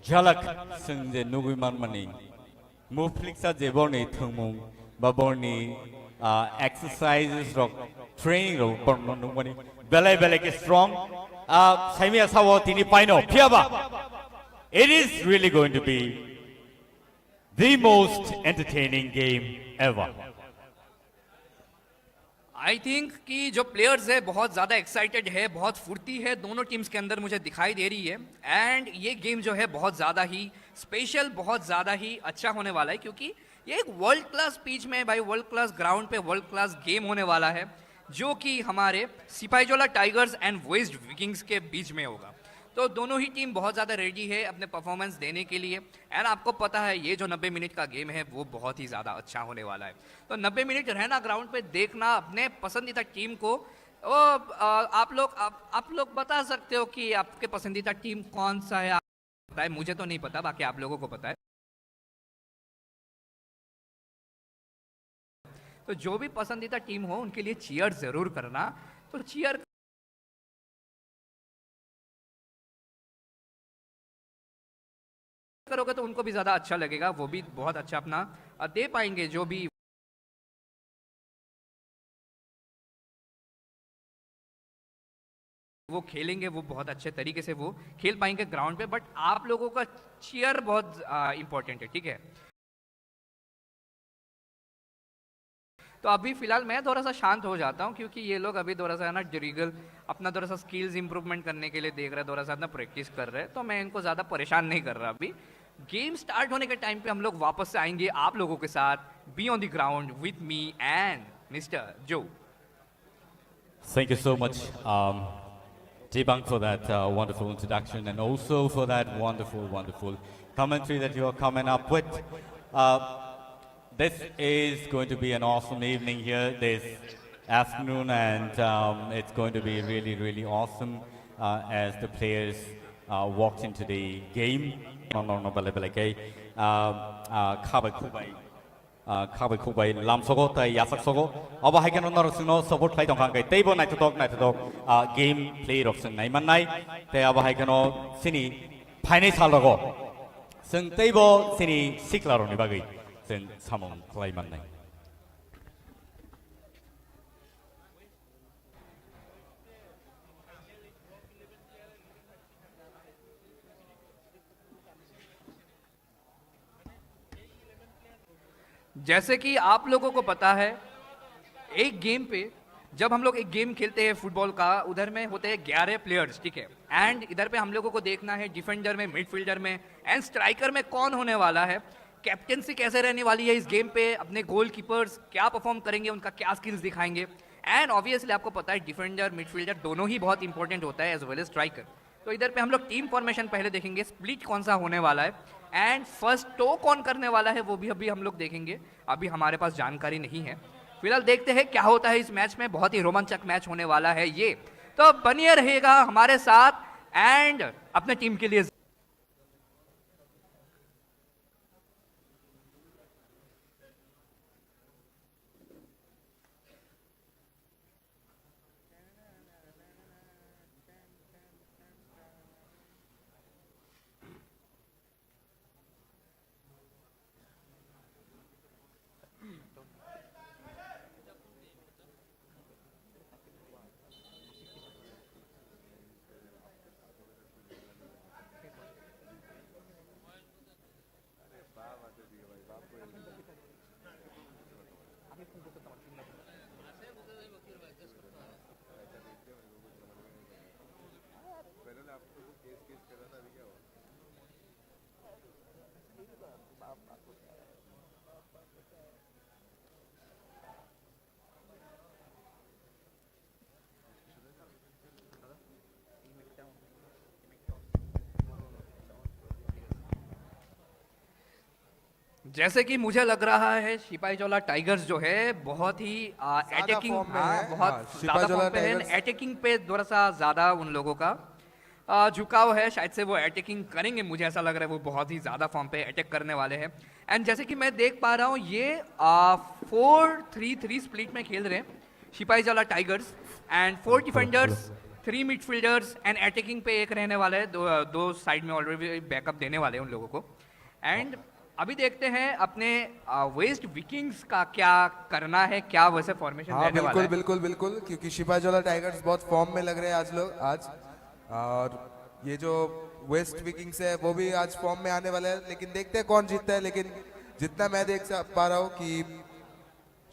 jhalak sung je nugui man mani Muflixa Jeborni Tumung, Baborni exercises rock training rock Bornoni, Bele Belek strong, Samia Sawatini Pino, Piaba. It is really going to be the most entertaining game ever. I think कि जो players है बहुत ज़्यादा excited है, बहुत फुर्ती है दोनों टीम्स के अंदर मुझे दिखाई दे रही है। एंड ये गेम जो है बहुत ज़्यादा ही स्पेशल, बहुत ज़्यादा ही अच्छा होने वाला है क्योंकि ये एक वर्ल्ड क्लास पिच में भाई, वर्ल्ड क्लास ग्राउंड पे वर्ल्ड क्लास गेम होने वाला है जो कि हमारे Sepahijala tigers and waste Vikings के बीच में होगा। तो दोनों ही टीम बहुत ज़्यादा रेडी है अपने परफॉर्मेंस देने के लिए। एंड आपको पता है ये जो 90 मिनट का गेम है वो बहुत ही ज़्यादा अच्छा होने वाला है। तो 90 मिनट रहना ग्राउंड पे, देखना अपने पसंदीदा टीम को। आप लोग बता सकते हो कि आपके पसंदीदा टीम कौन सा है? पता है, मुझे तो नहीं पता, बाकी आप लोगों को पता है। तो जो भी पसंदीदा टीम हो उनके लिए चीयर ज़रूर करना। तो चीयर करोगे तो उनको भी ज़्यादा अच्छा लगेगा, वो भी बहुत अच्छा अपना दे पाएंगे। जो भी वो खेलेंगे वो बहुत अच्छे तरीके से वो खेल पाएंगे ग्राउंड पे। बट आप लोगों का चीयर बहुत इंपॉर्टेंट है, ठीक है? तो अभी फिलहाल मैं थोड़ा सा शांत हो जाता हूँ क्योंकि ये लोग अभी थोड़ा सा है ना ड्रिगल अपना थोड़ा सा स्किल्स इंप्रूवमेंट करने के लिए देख रहे हैं, थोड़ा सा अपना प्रैक्टिस कर रहे हैं। तो मैं इनको ज़्यादा परेशान नहीं कर रहा। अभी गेम स्टार्ट होने के टाइम पे हम लोग वापस से आएंगे आप लोगों के साथ, be on the ground with me and mister जो। Thank you so much, Jibang, for that wonderful introduction and also for that wonderful commentary that you are coming up with. This is going to be an awesome evening here this afternoon, and it's going to be really awesome as the players walked into the game. Kabai kubai lam sogo tai yasak sogo aba haikan onor sino support khai tong kai teibo nai to game play rok sing nai man nai te aba haikan sini phainai salogo sing teibo sini siklaro ni bagai sing samong klai man nai। जैसे कि आप लोगों को पता है एक game पे जब हम लोग एक गेम खेलते हैं फुटबॉल का, उधर में होते हैं 11 प्लेयर्स, ठीक है, एंड इधर पे हम लोगों को देखना है डिफेंडर में, मिडफील्डर में एंड स्ट्राइकर में कौन होने वाला है, कैप्टेंसी कैसे रहने वाली है इस गेम पे, अपने गोल कीपर्स क्या परफॉर्म करेंगे, उनका क्या स्किल्स दिखाएंगे, एंड ऑब्वियसली आपको पता है डिफेंडर मिडफील्डर दोनों ही बहुत इंपॉर्टेंट होता है एज वेल एज स्ट्राइकर। तो इधर पे हम लोग टीम फॉर्मेशन पहले देखेंगे, स्प्लिट कौन सा होने वाला है एंड फर्स्ट टो कौन करने वाला है वो भी अभी हम लोग देखेंगे, अभी हमारे पास जानकारी नहीं है। फिलहाल देखते हैं क्या होता है इस मैच में, बहुत ही रोमांचक मैच होने वाला है ये, तो बनिए रहेगा हमारे साथ एंड अपने टीम के लिए। जैसे कि मुझे लग रहा है सिपाहीजोला टाइगर्स जो है बहुत ही अटैकिंग, form में है। बहुत हाँ, ज्यादा सिपाहीजोला फॉर्म पे है, टाइगर्स। अटैकिंग पे थोड़ा सा ज्यादा उन लोगों का झुकाव है, शायद से वो अटैकिंग करेंगे, मुझे ऐसा लग रहा है वो बहुत ही ज्यादा फॉर्म पे अटैक करने वाले हैं। एंड जैसे कि मैं देख पा रहा हूँ ये 4-3-3 स्प्लिट में खेल रहे हैं Sipahijala tigers and 4 defenders, 3 midfielders and attacking पे एक रहने वाला है, दो साइड में ऑलरेडी बैकअप देने वाले हैं उन लोगों को। एंड अभी देखते हैं अपने वेस्ट विकिंग्स का क्या करना है, क्या वैसे फॉर्मेशन हाँ रहने वाला बिल्कुल है। बिल्कुल बिल्कुल, क्योंकि सिपाहीजोला टाइगर्स बहुत फॉर्म में लग रहे हैं आज, और ये जो वेस्ट विकिंग्स है वो भी आज फॉर्म में आने वाले हैं, लेकिन देखते हैं कौन जीतता है। लेकिन जितना मैं देख पा रहा हूँ कि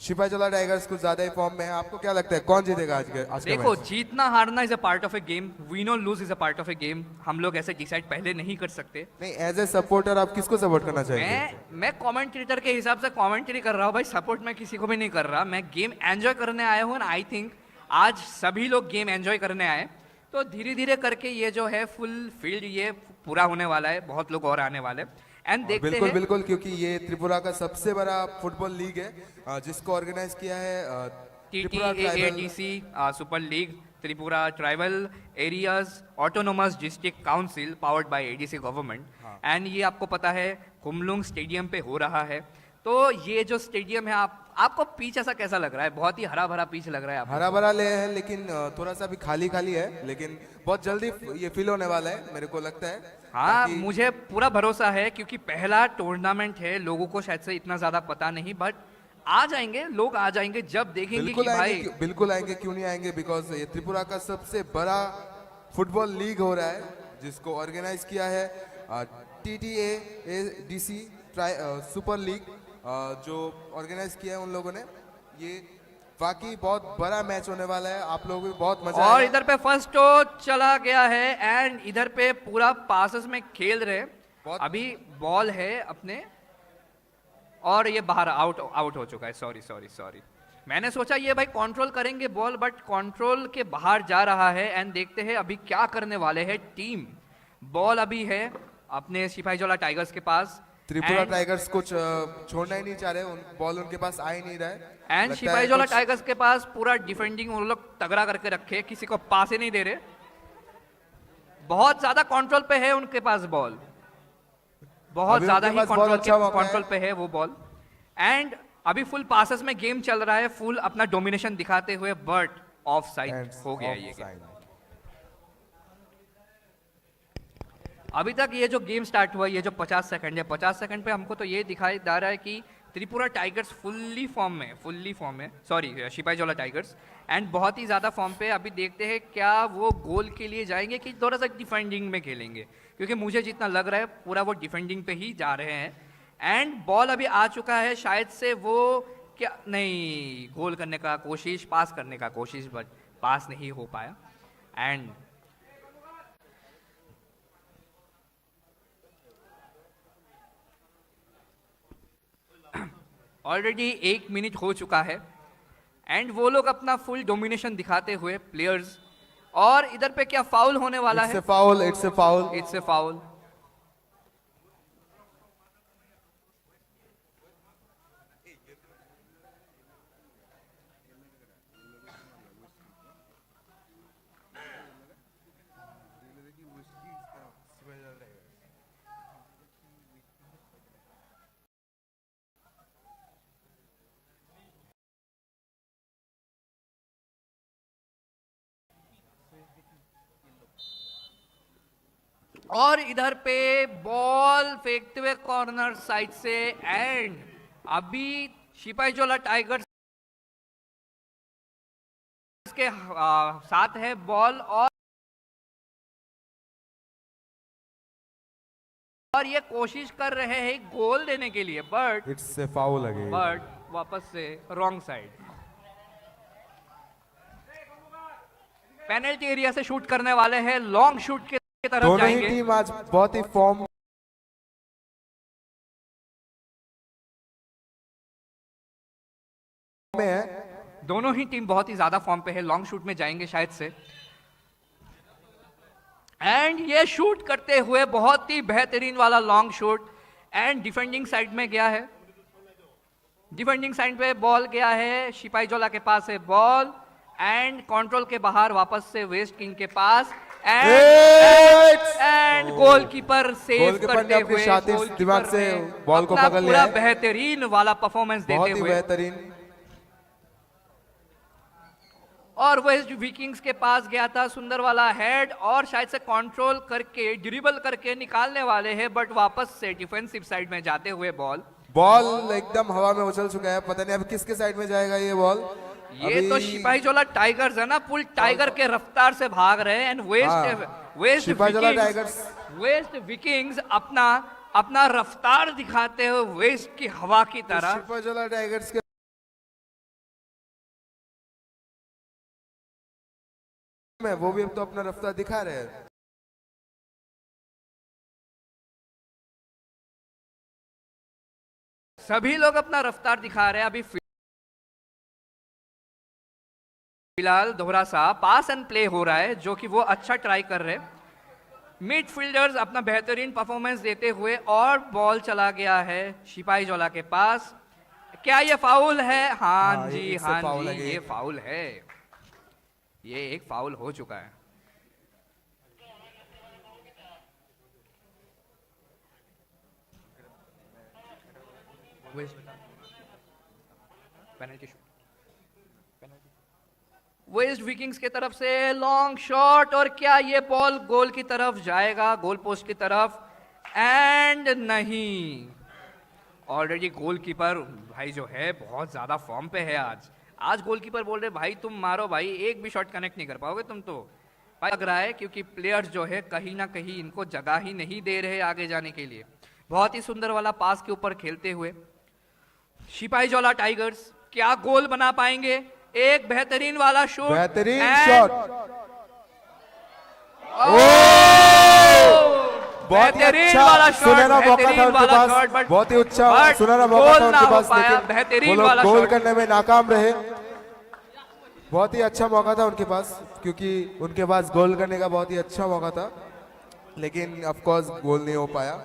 सिपाहीजोला टाइगर्स कुछ ज्यादा ही फॉर्म में है। आपको क्या लगता है कौन जीतेगा आज का देखो, मैच? जीतना हारना is a part of a game, win और lose is a part of a game, हम लोग ऐसे डिसाइड पहले नहीं कर सकते। नहीं, एज ए सपोर्टर आप किसको सपोर्ट करना चाहेंगे? मैं कमेंटेटर के हिसाब से कमेंट्री कर रहा हूँ भाई, सपोर्ट मैं किसी को भी नहीं कर रहा, मैं गेम एंजॉय करने आया हूँ। आई थिंक आज सभी लोग गेम एंजॉय करने आए, तो धीरे धीरे करके ये जो है फुल फील्ड ये पूरा होने वाला है, बहुत लोग और आने वाले एंड देखते बिल्कुल हैं। बिल्कुल, क्योंकि ये त्रिपुरा का सबसे बड़ा फुटबॉल लीग है जिसको ऑर्गेनाइज किया है Tripura tribal TTAADC super league, Tripura tribal areas autonomous district council powered by ADC government. And ये आपको पता है कुमलुंग स्टेडियम पे हो रहा है। तो ये जो स्टेडियम है, आपको पिच ऐसा कैसा लग रहा है? बहुत ही हरा भरा पिच लग रहा है आपको? हरा भरा ले है, लेकिन थोड़ा सा भी खाली खाली है, लेकिन बहुत जल्दी ये फील होने वाला है मेरे को लगता है। हाँ, ताकि- मुझे पूरा भरोसा है, क्योंकि पहला टूर्नामेंट है, लोगों को शायद से इतना ज्यादा पता नहीं, बट आ जाएंगे लोग, आ जाएंगे जब देखेंगे बिल्कुल कि भाई आएंगे, बिल्कुल आएंगे, क्यों नहीं आएंगे? बिकॉज ये त्रिपुरा का सबसे बड़ा फुटबॉल लीग हो रहा है जिसको ऑर्गेनाइज किया है TTAADC सुपर लीग, जो ऑर्गेनाइज किया है उन लोगों ने। ये वाकई बहुत बड़ा मैच होने वाला है, आप लोगों को भी बहुत मजा और आएगा। इधर पे फर्स्ट टो चला गया है एंड इधर पे पूरा पासेस में खेल रहे, अभी बॉल है अपने और ये बाहर आउट हो चुका है। सॉरी, मैंने सोचा ये भाई कंट्रोल करेंगे बॉल, बट कंट्रोल के बाहर जा रहा है। एंड देखते हैं अभी क्या करने वाले हैं टीम। बॉल अभी है अपने सिपाहीजोला टाइगर्स के पास, त्रिपुरा टाइगर्स कुछ छोड़ना ही नहीं चाह रहे, बॉल उनके पास आ ही नहीं रहा है। एंड लगता है सिपाहीजोला कुछ- टाइगर्स के पास पूरा डिफेंडिंग वो लोग तगड़ा करके रखे, किसी को पास ही नहीं दे रहे, बहुत ज्यादा कंट्रोल पे है उनके पास बॉल, बहुत अभी ज्यादा उनके ही पास बहुत अच्छा मौका है। कंट्रोल पे है वो बॉल। एंड अभी फुल पासेस में गेम चल रहा है, फुल अपना डोमिनेशन दिखाते हुए, बट ऑफ साइड And हो गया ये offside. गेम। अभी तक ये जो गेम स्टार्ट हुआ, ये जो 50 सेकंड है, 50 सेकंड पे हमको तो ये दिखाई दे रहा है कि त्रिपुरा टाइगर्स फुल्ली फॉर्म में, सॉरी सिपाहीजोला टाइगर्स, एंड बहुत ही ज़्यादा फॉर्म पे। अभी देखते हैं क्या वो गोल के लिए जाएंगे कि थोड़ा सा डिफेंडिंग में खेलेंगे, क्योंकि मुझे जितना लग रहा है पूरा वो डिफेंडिंग पे ही जा रहे हैं। एंड बॉल अभी आ चुका है, शायद से वो क्या नहीं, गोल करने का कोशिश, पास करने का कोशिश, बट पास नहीं हो पाया। एंड ऑलरेडी 1 मिनट हो चुका है एंड वो लोग अपना फुल डोमिनेशन दिखाते हुए प्लेयर्स, और इधर पे क्या फाउल होने वाला है? It's a foul. It's a foul. It's a foul. और इधर पे बॉल फेंकते हुए कॉर्नर साइड से, एंड अभी सिपाहीजोला टाइगर्स के साथ है बॉल, और ये कोशिश कर रहे हैं गोल देने के लिए, but It's a foul again. वापस से रॉन्ग साइड। पेनल्टी एरिया से शूट करने वाले हैं, लॉन्ग शूट के तरफ दोनों ही जाएंगे। टीम आज बहुत ही फॉर्म में है। दोनों ही टीम बहुत ही ज्यादा फॉर्म पे है, लॉन्ग शूट में जाएंगे शायद से। एंड ये शूट करते हुए बहुत ही बेहतरीन वाला long shoot, and defending side में गया है, डिफेंडिंग साइड पे बॉल गया है, सिपाहीजोला के पास है बॉल, एंड कंट्रोल के बाहर वापस से वेस्ट किंग के पास, एंड गोलकीपर सेव गोलकीपर ने करते अपने हुए, शातिश गोलकीपर दिमाग से ने बॉल को अपना पकड़ लिया पूरा है। बेहतरीन वाला परफॉर्मेंस बहुत देते ही हुए, बेहतरीन। और वेस्ट विकिंग्स के पास गया था, सुंदर वाला हेड, और शायद से कंट्रोल करके ड्रिबल करके निकालने वाले हैं, बट वापस से डिफेंसिव साइड में जाते हुए बॉल एकदम हवा में उछल चुका है, पता नहीं अब किसके साइड में जाएगा ये बॉल। ये तो सिपाहीजोला टाइगर्स है ना, फुल टाइगर के रफ्तार से भाग रहे हैं, and Sepahijala tigers waste Vikings अपना रफ्तार दिखाते हुए वेस्ट की हवा की तरह। सिपाहीजोला टाइगर्स के में वो भी अब तो अपना रफ्तार दिखा रहे हैं। सभी लोग अपना रफ्तार दिखा रहे हैं। अभी फिलहाल दोहरा सा पास एंड प्ले हो रहा है, जो कि वो अच्छा ट्राई कर रहे हैं। मिडफील्डर्स अपना बेहतरीन परफॉर्मेंस देते हुए, और बॉल चला गया है सिपाहीजोला के पास। क्या ये फाउल है? हाँ जी, हाँ जी, ये फाउल है, ये एक फाउल हो चुका है। पेनल्टी शॉट, वेस्ट विकिंग्स के तरफ से लॉन्ग शॉट, और क्या ये बॉल गोल की तरफ जाएगा, गोल पोस्ट की तरफ? एंड नहीं, ऑलरेडी गोलकीपर भाई जो है बहुत ज्यादा फॉर्म पे है आज गोलकीपर बोल रहे भाई तुम मारो भाई, एक भी शॉट कनेक्ट नहीं कर पाओगे तुम तो भाई, लग रहा है क्योंकि प्लेयर्स जो है कहीं ना कहीं इनको जगह ही नहीं दे रहे आगे जाने के लिए। बहुत ही सुंदर वाला पास के ऊपर खेलते हुए सिपाहीजोला टाइगर्स क्या गोल बना पाएंगे? एक बेहतरीन वाला शॉट, बेहतरीन शॉट, बहुत ही अच्छा सुनहरा मौका था उनके पास, बहुत ही अच्छा सुनहरा मौका था उनके पास, लेकिन वो लोग गोल करने में नाकाम रहे। बहुत ही अच्छा मौका था उनके पास, क्योंकि उनके पास गोल करने का बहुत ही अच्छा मौका था, लेकिन ऑफ कोर्स गोल नहीं हो पाया।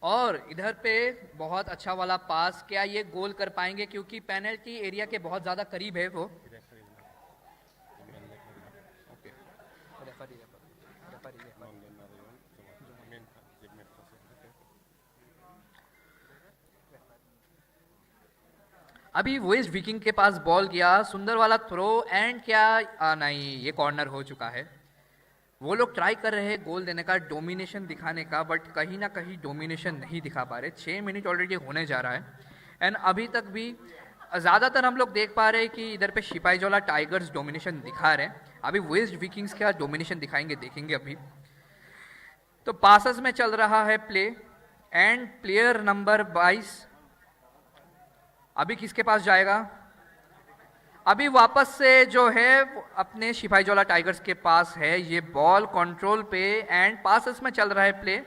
और इधर पे बहुत अच्छा वाला पास, क्या ये गोल कर पाएंगे? क्योंकि पेनल्टी एरिया के बहुत ज्यादा करीब है वो। अभी वेस्ट विकिंग के पास बॉल गया, सुंदर वाला थ्रो, एंड क्या नहीं, ये कॉर्नर हो चुका है। वो लोग ट्राई कर रहे हैं गोल देने का, डोमिनेशन दिखाने का, बट कहीं ना कहीं डोमिनेशन नहीं दिखा पा रहे। 6 मिनट ऑलरेडी होने जा रहा है एंड अभी तक भी ज़्यादातर हम लोग देख पा रहे हैं कि इधर पे सिपाहीजोला टाइगर्स डोमिनेशन दिखा रहे हैं। अभी वेस्ट विकिंग्स का डोमिनेशन दिखाएंगे, देखेंगे अभी। तो पासेस में चल रहा है प्ले एंड प्लेयर नंबर 22 अभी किसके पास जाएगा? अभी वापस से जो है अपने सिपाहीजोला टाइगर्स के पास है ये बॉल कंट्रोल पे एंड पासेस में चल रहा है प्ले।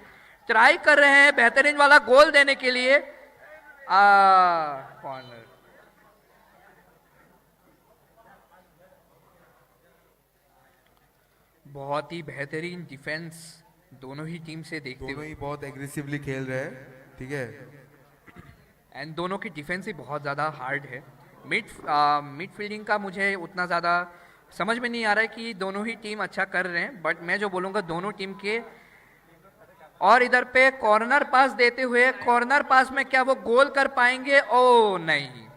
ट्राई कर रहे हैं बेहतरीन वाला गोल देने के लिए। कॉर्नर। बहुत ही बेहतरीन डिफेंस दोनों ही टीम से देखते दोनों हुए, ही बहुत एग्रेसिवली खेल रहे हैं, ठीक है। एंड दोनों की डिफेंस ही बहुत ज़्यादा हार्ड है। मिड फील्डिंग का मुझे उतना ज़्यादा समझ में नहीं आ रहा है कि दोनों ही टीम अच्छा कर रहे हैं, बट मैं जो बोलूँगा दोनों टीम के। और इधर पे कॉर्नर पास देते हुए, कॉर्नर पास में क्या वो गोल कर पाएंगे? ओ नहीं।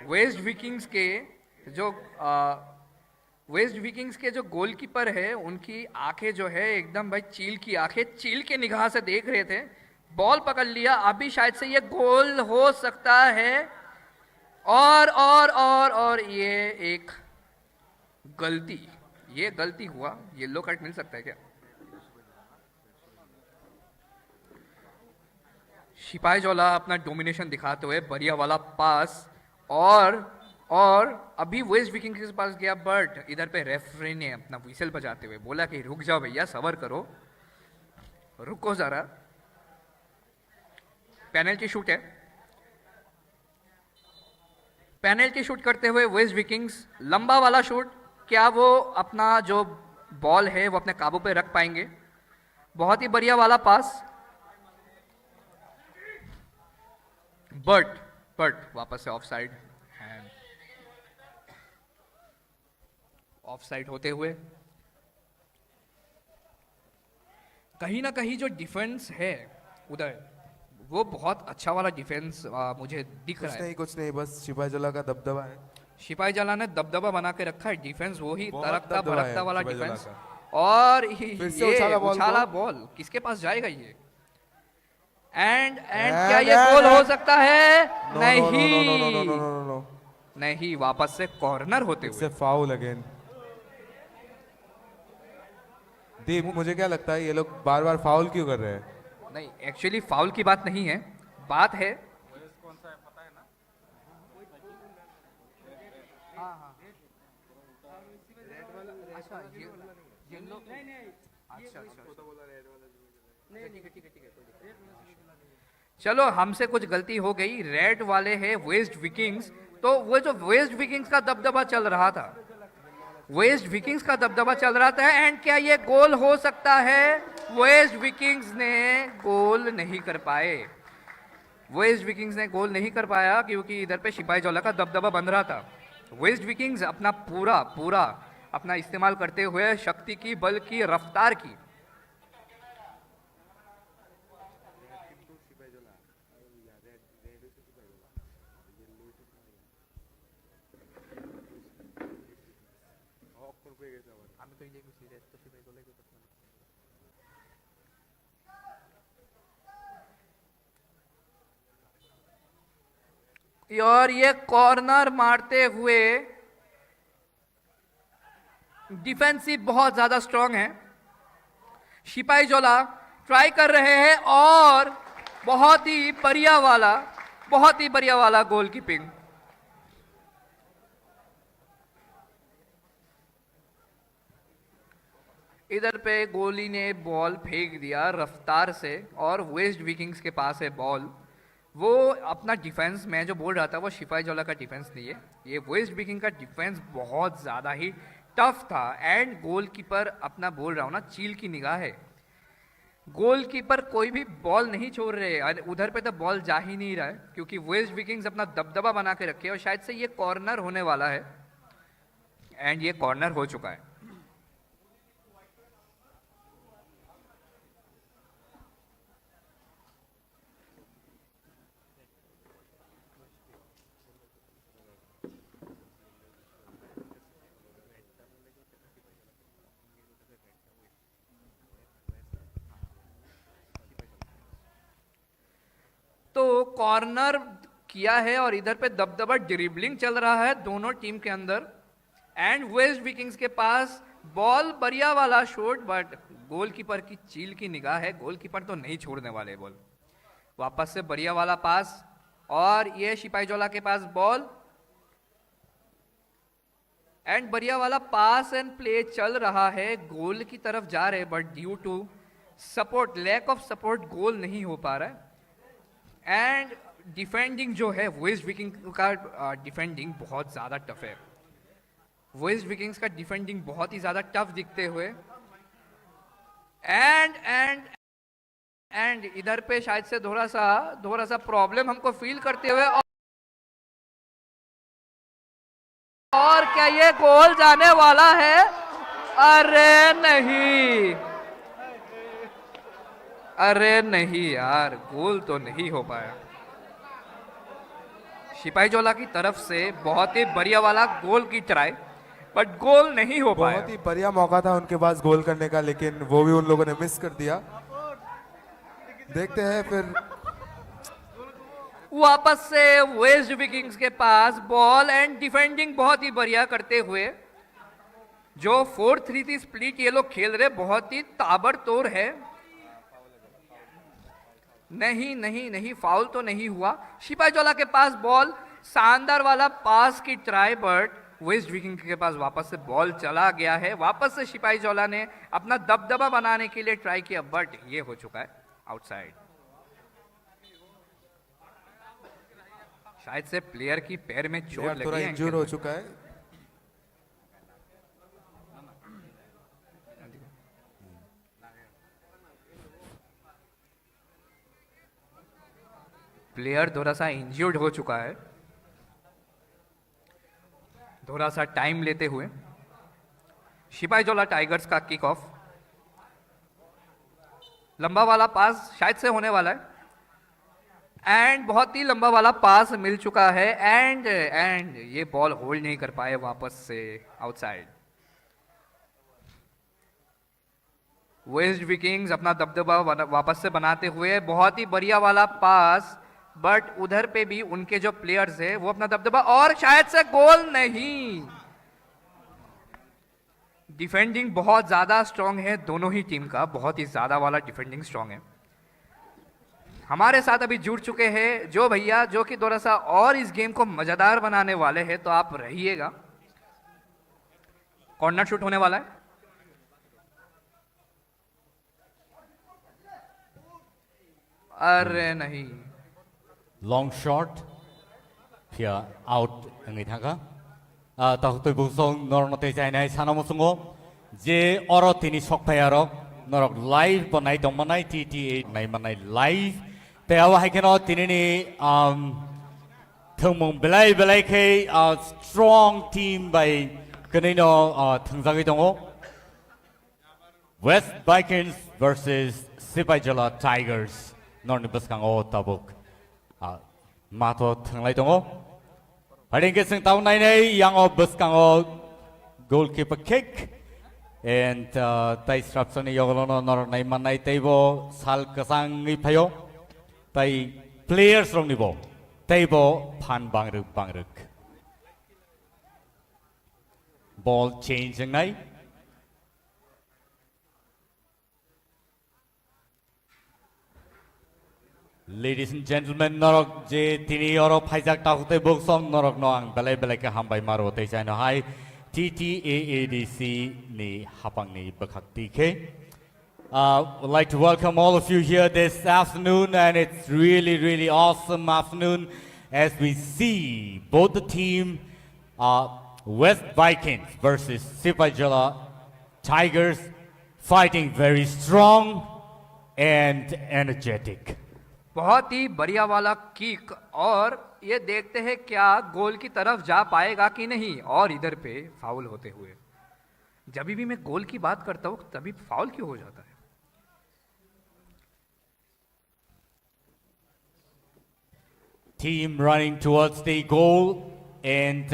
वेस्ट विकिंग्स के जो गोलकीपर है उनकी आंखें जो है एकदम भाई चील की आंखें, चील के निगाह से देख रहे थे। बॉल पकड़ लिया, अभी शायद से ये गोल हो सकता है। और ये एक गलती, ये गलती हुआ। येलो कार्ड मिल सकता है क्या? सिपाहीजोला अपना डोमिनेशन दिखाते हुए बढ़िया वाला पास और अभी वेस्ट विकिंग के पास गया, बट इधर पे रेफरी ने अपना व्हिसल बजाते हुए बोला कि रुक जाओ भैया, सबर करो, रुको जरा। पेनल्टी शूट है। पेनल्टी शूट करते हुए वेस्ट विकिंग्स, लंबा वाला शूट, क्या वो अपना जो बॉल है वो अपने काबू पे रख पाएंगे? बहुत ही बढ़िया वाला पास, बट वापस से ऑफ साइड होते हुए कहीं ना कहीं जो डिफेंस है उधर वो बहुत अच्छा वाला डिफेंस मुझे दिख रहा है। कुछ नहीं, बस सिपाहीजोला का दबदबा है। सिपाहीजोला ने दबदबा बना के रखा है, डिफेंस वो ही बहुत तरकता दबदबा भड़कता है वाला सिपाहीजोला डिफेंस। का। और फिर से ये उछाला बॉल उछाला को। बॉल किसके पास जाएगा ये? एंड क्या ये गोल हो सकता है? नहीं, नहीं, वापस से कॉर्नर होते हुए फाउल अगेन। दीप, मुझे क्या लगता है ये लोग बार बार फाउल क्यों कर रहे हैं? नहीं, एक्चुअली फाउल की बात नहीं है, बात है चलो हमसे कुछ गलती हो गई। रेड वाले हैं वेस्ट विकिंग्स, तो वो जो वेस्ट विकिंग्स का दबदबा चल रहा था, वेस्ट विकिंग्स का दबदबा चल रहा था एंड क्या ये गोल हो सकता है? वेस्ट विकिंग्स ने गोल नहीं कर पाए। वेस्ट विकिंग्स ने गोल नहीं कर पाया क्योंकि इधर पे सिपाहीजोला का दबदबा बन रहा था। वेस्ट विकिंग्स अपना पूरा अपना इस्तेमाल करते हुए शक्ति की, बल की, रफ्तार की और ये कॉर्नर मारते हुए डिफेंसिव बहुत ज्यादा स्ट्रांग है। सिपाहीजोला ट्राई कर रहे हैं और बहुत ही बढ़िया वाला गोलकीपिंग। इधर पे गोली ने बॉल फेंक दिया रफ्तार से और वेस्ट विकिंग्स के पास है बॉल। वो अपना डिफेंस, मैं जो बोल रहा था वो सिपाहीजोला का डिफेंस नहीं है, ये वेस्ट विकिंग का डिफेंस बहुत ज़्यादा ही टफ था। एंड गोलकीपर अपना बोल रहा हूँ ना, चील की निगाह है। गोलकीपर कोई भी बॉल नहीं छोड़ रहे, उधर पे तो बॉल जा ही नहीं रहा है क्योंकि वेस्ट विकिंग्स अपना दबदबा बना के रखे और शायद से ये कॉर्नर होने वाला है एंड ये कॉर्नर हो चुका है। तो कॉर्नर किया है और इधर पे दबदबा ड्रिबलिंग चल रहा है दोनों टीम के अंदर। एंड वेस्ट विकिंग्स के पास बॉल बढ़िया वाला शॉट, बट गोलकीपर की चील की निगाह है, गोलकीपर तो नहीं छोड़ने वाले बॉल। वापस से बढ़िया वाला पास और ये सिपाहीजोला के पास बॉल एंड बढ़िया वाला पास एंड प्ले चल रहा है, गोल की तरफ जा रहे, but due to support, lack of support goal नहीं हो पा रहा है। एंड डिफेंडिंग जो है वेस्ट विकिंग का डिफेंडिंग बहुत ज़्यादा टफ है। वेस्ट विकिंग्स का डिफेंडिंग बहुत ही ज़्यादा टफ दिखते हुए एंड इधर पे शायद से थोड़ा सा प्रॉब्लम हमको फील करते हुए, और क्या ये गोल जाने वाला है? अरे नहीं, अरे नहीं यार, गोल तो नहीं हो पाया। सिपाहीजोला की तरफ से बहुत ही बढ़िया वाला गोल की ट्राई, बट गोल नहीं हो पाया। बहुत ही बढ़िया मौका था उनके पास गोल करने का, लेकिन वो भी उन लोगों ने मिस कर दिया। देखते हैं फिर वापस से वेस्ट विकिंग्स के पास बॉल एंड डिफेंडिंग बहुत ही बढ़िया करते हुए। जो 4-3 स्प्लिट ये लोग खेल रहे बहुत ही ताबड़तोड़ है। नहीं नहीं नहीं, फाउल तो नहीं हुआ। सिपाहीजोला के पास बॉल, शानदार वाला पास की ट्राई, बट वेस्ट विकिंग के पास वापस से बॉल चला गया है। वापस से सिपाहीजोला ने अपना दबदबा बनाने के लिए ट्राई किया, बट ये हो चुका है आउटसाइड। शायद से प्लेयर की पैर में चोट लगी थोड़ा है, इंजूर हो चुका है। प्लेयर थोड़ा सा इंजर्ड हो चुका है। थोड़ा सा टाइम लेते हुए सिपाहीजोला टाइगर्स का किक ऑफ, लंबा वाला पास शायद से होने वाला है एंड बहुत ही लंबा वाला पास मिल चुका है एंड ये बॉल होल्ड नहीं कर पाए, वापस से आउटसाइड। वेस्ट विकिंग्स अपना दबदबा वापस से बनाते हुए, बहुत ही बढ़िया वाला पास, बट उधर पे भी उनके जो प्लेयर्स है वो अपना दबदबा, और शायद से गोल नहीं। डिफेंडिंग बहुत ज्यादा स्ट्रांग है दोनों ही टीम का, बहुत ही ज्यादा वाला डिफेंडिंग स्ट्रांग है। हमारे साथ अभी जुड़ चुके हैं जो भैया, जो कि थोड़ा सा और इस गेम को मजेदार बनाने वाले हैं, तो आप रहिएगा। कॉर्नर शूट होने वाला है। अरे नहीं, long shot pia out ngai thanga ta hutoi busong nornote chainai sanamusungo je oro tini sokpai arok norok live banai dongmanai TTA nai manai live te awa haikeno tinini thungmung belai ke strong team by kanino thungzagi dongo West Vikings versus Sipaijala Tigers norni baskango tabuk mato thanglai dongo haring ke sing taw nai nei yang of baskango goalkeeper kick and tai instruction yogolono nor nai manai taibo sal kasang ngi phayo tai players rong nibo taibo phan bangruk ball changing nai Ladies and gentlemen, norok je tini oro phaijak ta hute boksong norok no ang belai ke hambai maro te chaino hai TTAADC ni hapang ni bakhakti ke. Would like to welcome all of you here this afternoon, and it's really awesome afternoon as we see both the team West Vikings versus Sipaijala Tigers fighting very strong and energetic. बहुत ही बढ़िया वाला kick, और ये देखते हैं क्या गोल की तरफ जा पाएगा कि नहीं। और इधर पे फाउल होते हुए, जब भी मैं गोल की बात करता हूँ तभी फाउल क्यों हो जाता है? Team running towards the goal, and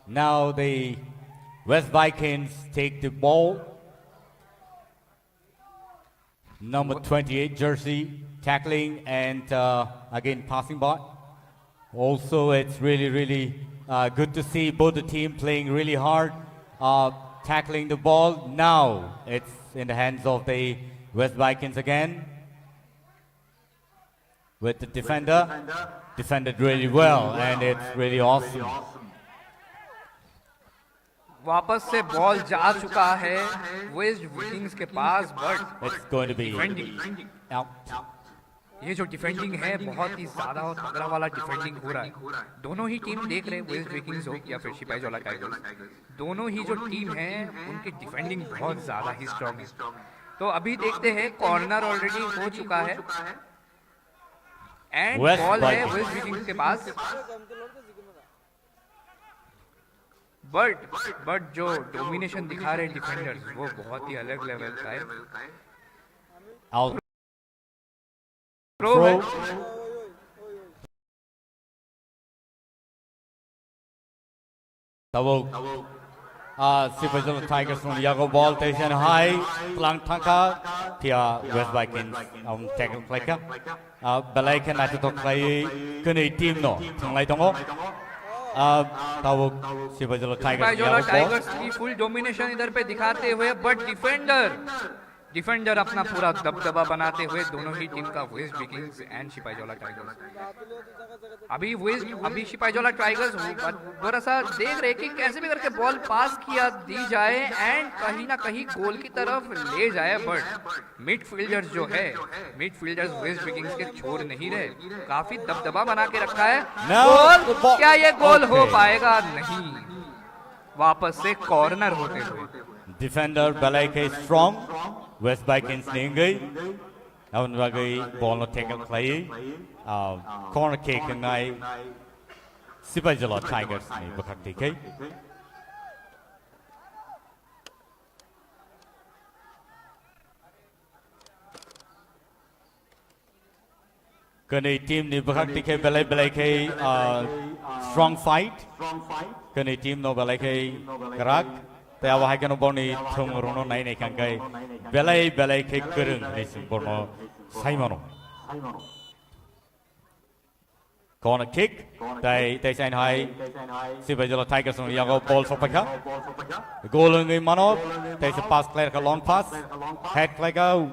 now the West Vikings take the ball. Number 28 jersey, tackling and again passing by. Also, it's really good to see both the team playing really hard, tackling the ball. Now it's in the hands of the West Vikings again. With the defender, defended really well, and it's really awesome. वापस से ball जा चुका है West Vikings के पास, but It's going to be defending, out. ये जो defending है बहुत ही ज्यादा और तगड़ा वाला डिफेंडिंग हो रहा है। दोनों ही टीम देख रहे हैं, वेस्ट विकिंग्स हो या फिर सिपाहीजोला टाइगर्स, दोनों ही जो टीम है उनकी डिफेंडिंग बहुत ज्यादा ही स्ट्रांग है। तो अभी देखते हैं, कॉर्नर ऑलरेडी हो चुका है एंड West बॉल है Vikings. वेस्ट विकिंग्स के पास। बट जो डोमिनेशन दिखा रहे डिफेंडर्स वो बहुत ही अलग लेवल का है। Out. Throw Throw. है, Double. Sipajola Tigers from Yago ball station high. Plang Tanka. Pia West Vikings. Tackle player. Balai kan atu tok play. Kene team no. Tanglai tongo. Double. Sipajola Tigers from Sepahijala Yago ball. Tigers की full domination इधर पे दिखाते हुए, but defender अपना पूरा दबदबा बनाते हुए दोनों ही टीम का, waste Vikings and Sepahijala tigers. अभी सिपाहीजोला टाइगर्स थोड़ा सा देख रहे कि कैसे भी करके बॉल पास किया दी जाए एंड कहीं ना कहीं गोल की तरफ ले जाए, बट मिडफील्डर्स जो है, मिडफील्डर्स वेस्ट विकिंग्स के छोड़ नहीं रहे, काफी दबदबा बना के रखा है। No, the गोल, ball- क्या ये गोल हो Okay. पाएगा? नहीं, वापस से कॉर्नर होते हुए। Defender Balai K strong. West Vikings ningai. Aun bagai ball no tackle play. Corner kick ngai. Sipajola Tigers ni bakakti kai. Kani team ni bakakti kai Balai K strong fight. Kani team no Balai K karak. Te awahai kano boni thung rono nai nei kangkai. Balai K kereng ni simbono saimano. Corner kick. They sign high. Sipajola Tigers on Yago ball for Paka. Goal in mano. They a pass clear ka long pass. Head like out.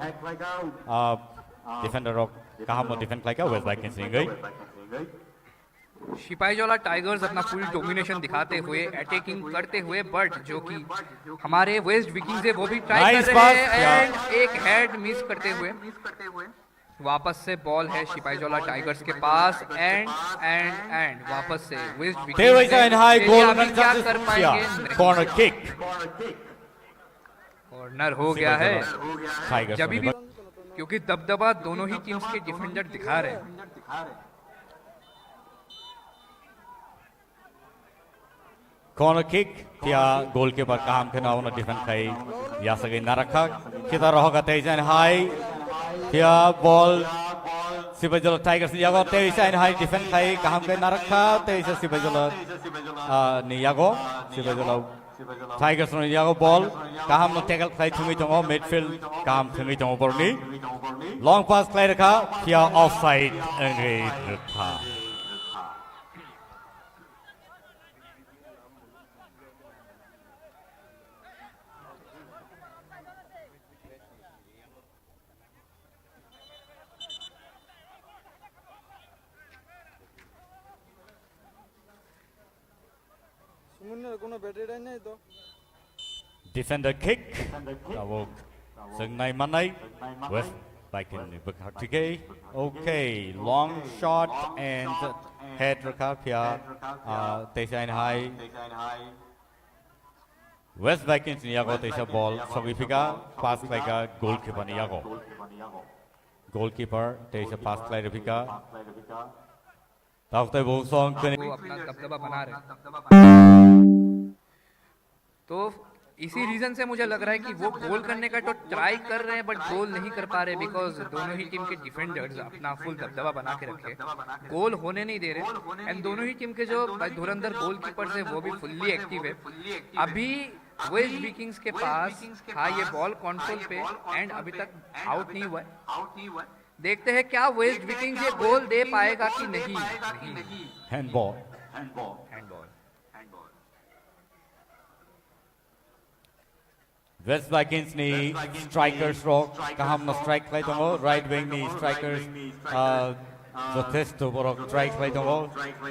Defender of Kahamo defend like a West Vikings ningai. Sipahijala tigers अपना full domination दिखाते हुए, attacking करते हुए, but जो कि हमारे waste Vikings है वो भी ट्राई Nice कर रहे pass, हैं एंड एक हेड मिस करते हुए वापस से बॉल है सिपाहीजोला टाइगर्स के पास एंड वापस से west They were in high vikings goal अभी क्या कर पाएंगे? and corner kick. कॉर्नर हो गया है Tigers जब on भी, क्योंकि दबदबा दोनों ही टीम्स के डिफेंडर दिखा रहे हैं। Corner kick. Pia goalkeeper Kaham kena una defend kai. Yasagi naraka. Kita rohoga Tejan high. Pia ball. Sipajola Tigers Yago Tejan high defend kai. Kaham kena naraka. Tejan Sipajola Niyago. Sipajola Tigers on Yago ball. Kaham no tackle kai thungi tongo midfield. Kaham thungi tongo porni. Long pass play raka. Pia offside. Engage raka. Defender kick. Tawag Sengnai Manai. West Viking Bakaktige. Okay, long shot and head Rakapia. Tesain high. West Vikings Niago Tesa ball. Sogifika. Pass like a goalkeeper Niago. Goalkeeper Tesa pass like Rafika. Dr. Bolsong वो अपना दबदबा बना रहे हैं। तो इसी reason से मुझे लग रहा है कि वो गोल करने का तो ट्राई कर रहे हैं बट गोल नहीं कर पा रहे, बिकॉज दोनों ही टीम के डिफेंडर्स अपना फुल दबदबा बना के रखे, गोल होने नहीं दे रहे। एंड दोनों ही टीम के जो धुरंधर गोलकीपर्स है वो भी फुल्ली एक्टिव है। अभी वेस्ट विकिंग्स के पास था ये बॉल कंट्रोल पे एंड अभी तक आउट नहीं हुआ है। देखते हैं क्या वेस्ट विकिंग्स ये गोल दे पाएगा कि नहीं। Handball. Handball West Vikings ni strikers rock kaham na strike play tongo right wing ni strikers jothesto borok strike play tongo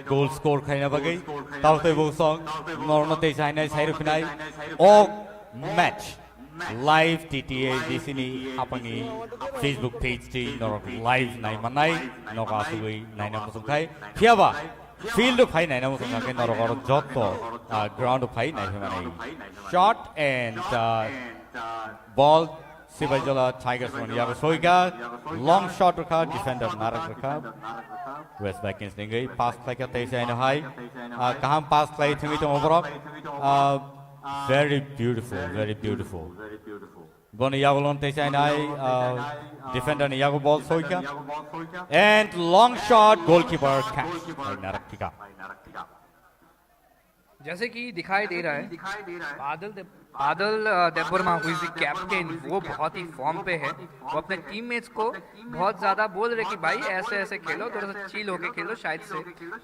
goal score khaina bagai taute bo song norno te chainai sairu pinai o match live TTA disini apani Facebook page ti norok live nai manai noka sugui nai na musungkai khiaba field phai nai na musungkai norok jotto ground phai nai manai shot and ball Sibajola Tigers on Yago Soiga long shot rakha defender narak rakha West Vikings ningai pass play ka te sai no hai kaham pass play thimi to overall very beautiful Bon Yago lon te sai nai defender ni Yago ball Soiga and long shot goalkeeper catch narak tika जैसे कि दिखाई दे रहा है बादल Debbarma who is the captain वो बहुत ही form पे है। वो अपने टीममेट्स को बहुत ज्यादा बोल रहे कि भाई ऐसे ऐसे खेलो, थोड़ा सा चिल होके खेलो। शायद से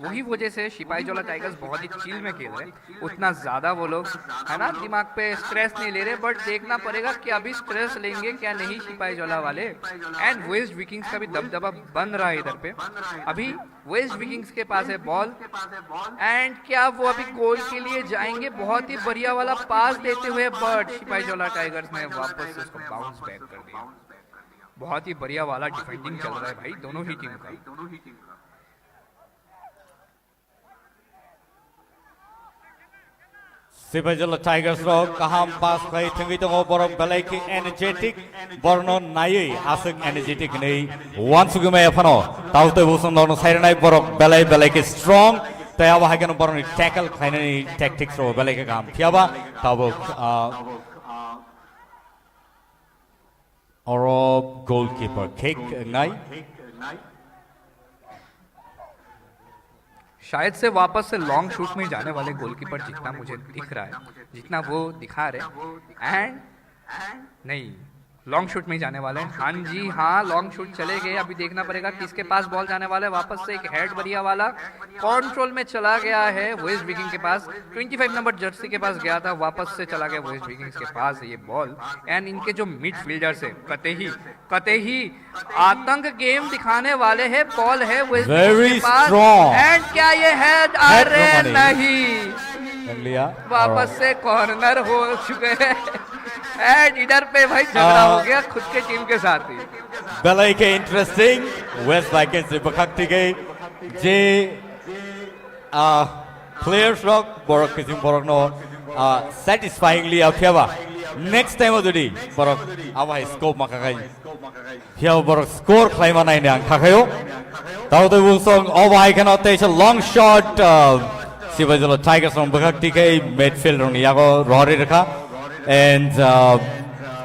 वही वजह से सिपाहीजोला टाइगर्स बहुत ही चिल में खेल रहे हैं। उतना ज्यादा वो लोग है ना दिमाग पे स्ट्रेस नहीं ले रहे, बट देखना पड़ेगा कि अभी स्ट्रेस लेंगे क्या नहीं सिपाहीजोला वाले। एंड वेस्ट विकिंग्स का भी दबदबा बन रहा है इधर पे। अभी वेस्ट विकिंग्स के पास है बॉल एंड क्या वो अभी गोल के लिए जाएंगे। बहुत ही बढ़िया वाला पास देते हुए बट सिपाहीजोला टाइगर्स ने वापस से उसको बाउंस बैक कर दिया। बहुत ही बढ़िया वाला डिफेंडिंग चल रहा है भाई दोनों ही टीम का। Sibajola Tigers ro kaham pass play thingi to borok belai ki energetic borno nai asuk energetic nei once gume afano taute busun dorno side nai borok belai ki strong taya ba hagen borno tackle khaina ni tactics ro belai ka kam thiaba tabo oro goalkeeper kick nai शायद से वापस से long shoot में जाने वाले goalkeeper जितना मुझे दिख रहा है, जितना वो दिखा रहे एंड नहीं लॉन्ग शूट में जाने वाले हैं। हाँ जी हाँ, लॉन्ग शूट चले गए। अभी देखना पड़ेगा किसके पास बॉल जाने वाला है। वापस से एक हेड बढ़िया वाला कंट्रोल में चला गया है वेस्ट विकिंग के पास। 25 नंबर जर्सी के पास गया था, वापस से चला गया वेस्ट विकिंग्स के पास ये बॉल। एंड इनके जो मिडफील्डर्स है कते ही आतंक गेम दिखाने वाले हैं। बॉल है वेस्ट विकिंग्स के पास एंड क्या ये हेड अरे नहीं, वापस से कॉर्नर हो चुके हैं। एंड इधर पे भाई झगड़ा हो गया खुद के टीम के साथ ही। belai ke interesting West Vikings se bakhakti gei je players rock borok kisim borok no satisfyingly akheba next time odudi borok abai scope makakai hiao borok score khlaima nai ne angkhayo taude busong abai cannot take a long shot Sibajola Tigers from bakhakti gei midfield rong yago rohri rakha and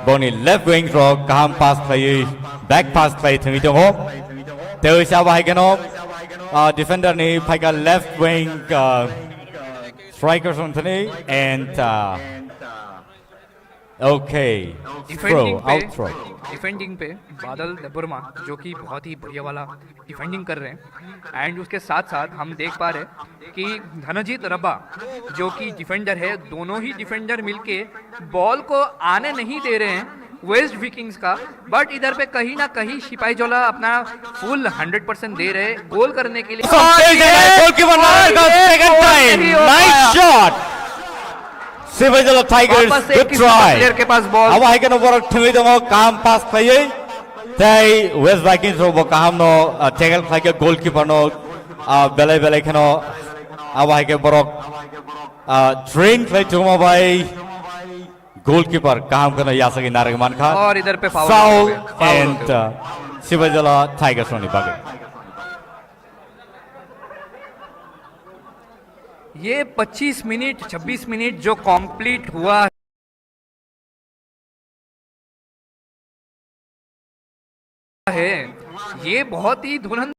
Boni left wing rock kaham pass play back pass play thimi to ho teu sa ba gano defender ni phaika left wing strikers on thani and okay throw out throw defending पे बादल देबबर्मा जो कि बहुत ही बढ़िया वाला defending कर रहे हैं। एंड उसके साथ साथ हम देख पा रहे हैं कि धनजीत रब्बा जो कि डिफेंडर है, दोनों ही डिफेंडर मिलके बॉल को आने नहीं दे रहे हैं वेस्ट विकिंग्स का। बट इधर पे कहीं ना कहीं सिपाहीजोला अपना फुल 100% दे रहे गोल करने के लिए। Sibajola Tigers good try player के पास बॉल अब हाइकन ओवर थुई दंगो काम पास play tai West Vikings ro kaham no tackle khai ke goalkeeper no belai khano अब हाइके borok train play tuma bai goalkeeper काम करना यासकी नारगमान खा और इधर पे foul and Sibajola Tigers ro ni bagai ये 25 मिनट 26 मिनट जो कंप्लीट हुआ है, ये बहुत ही धुरंधर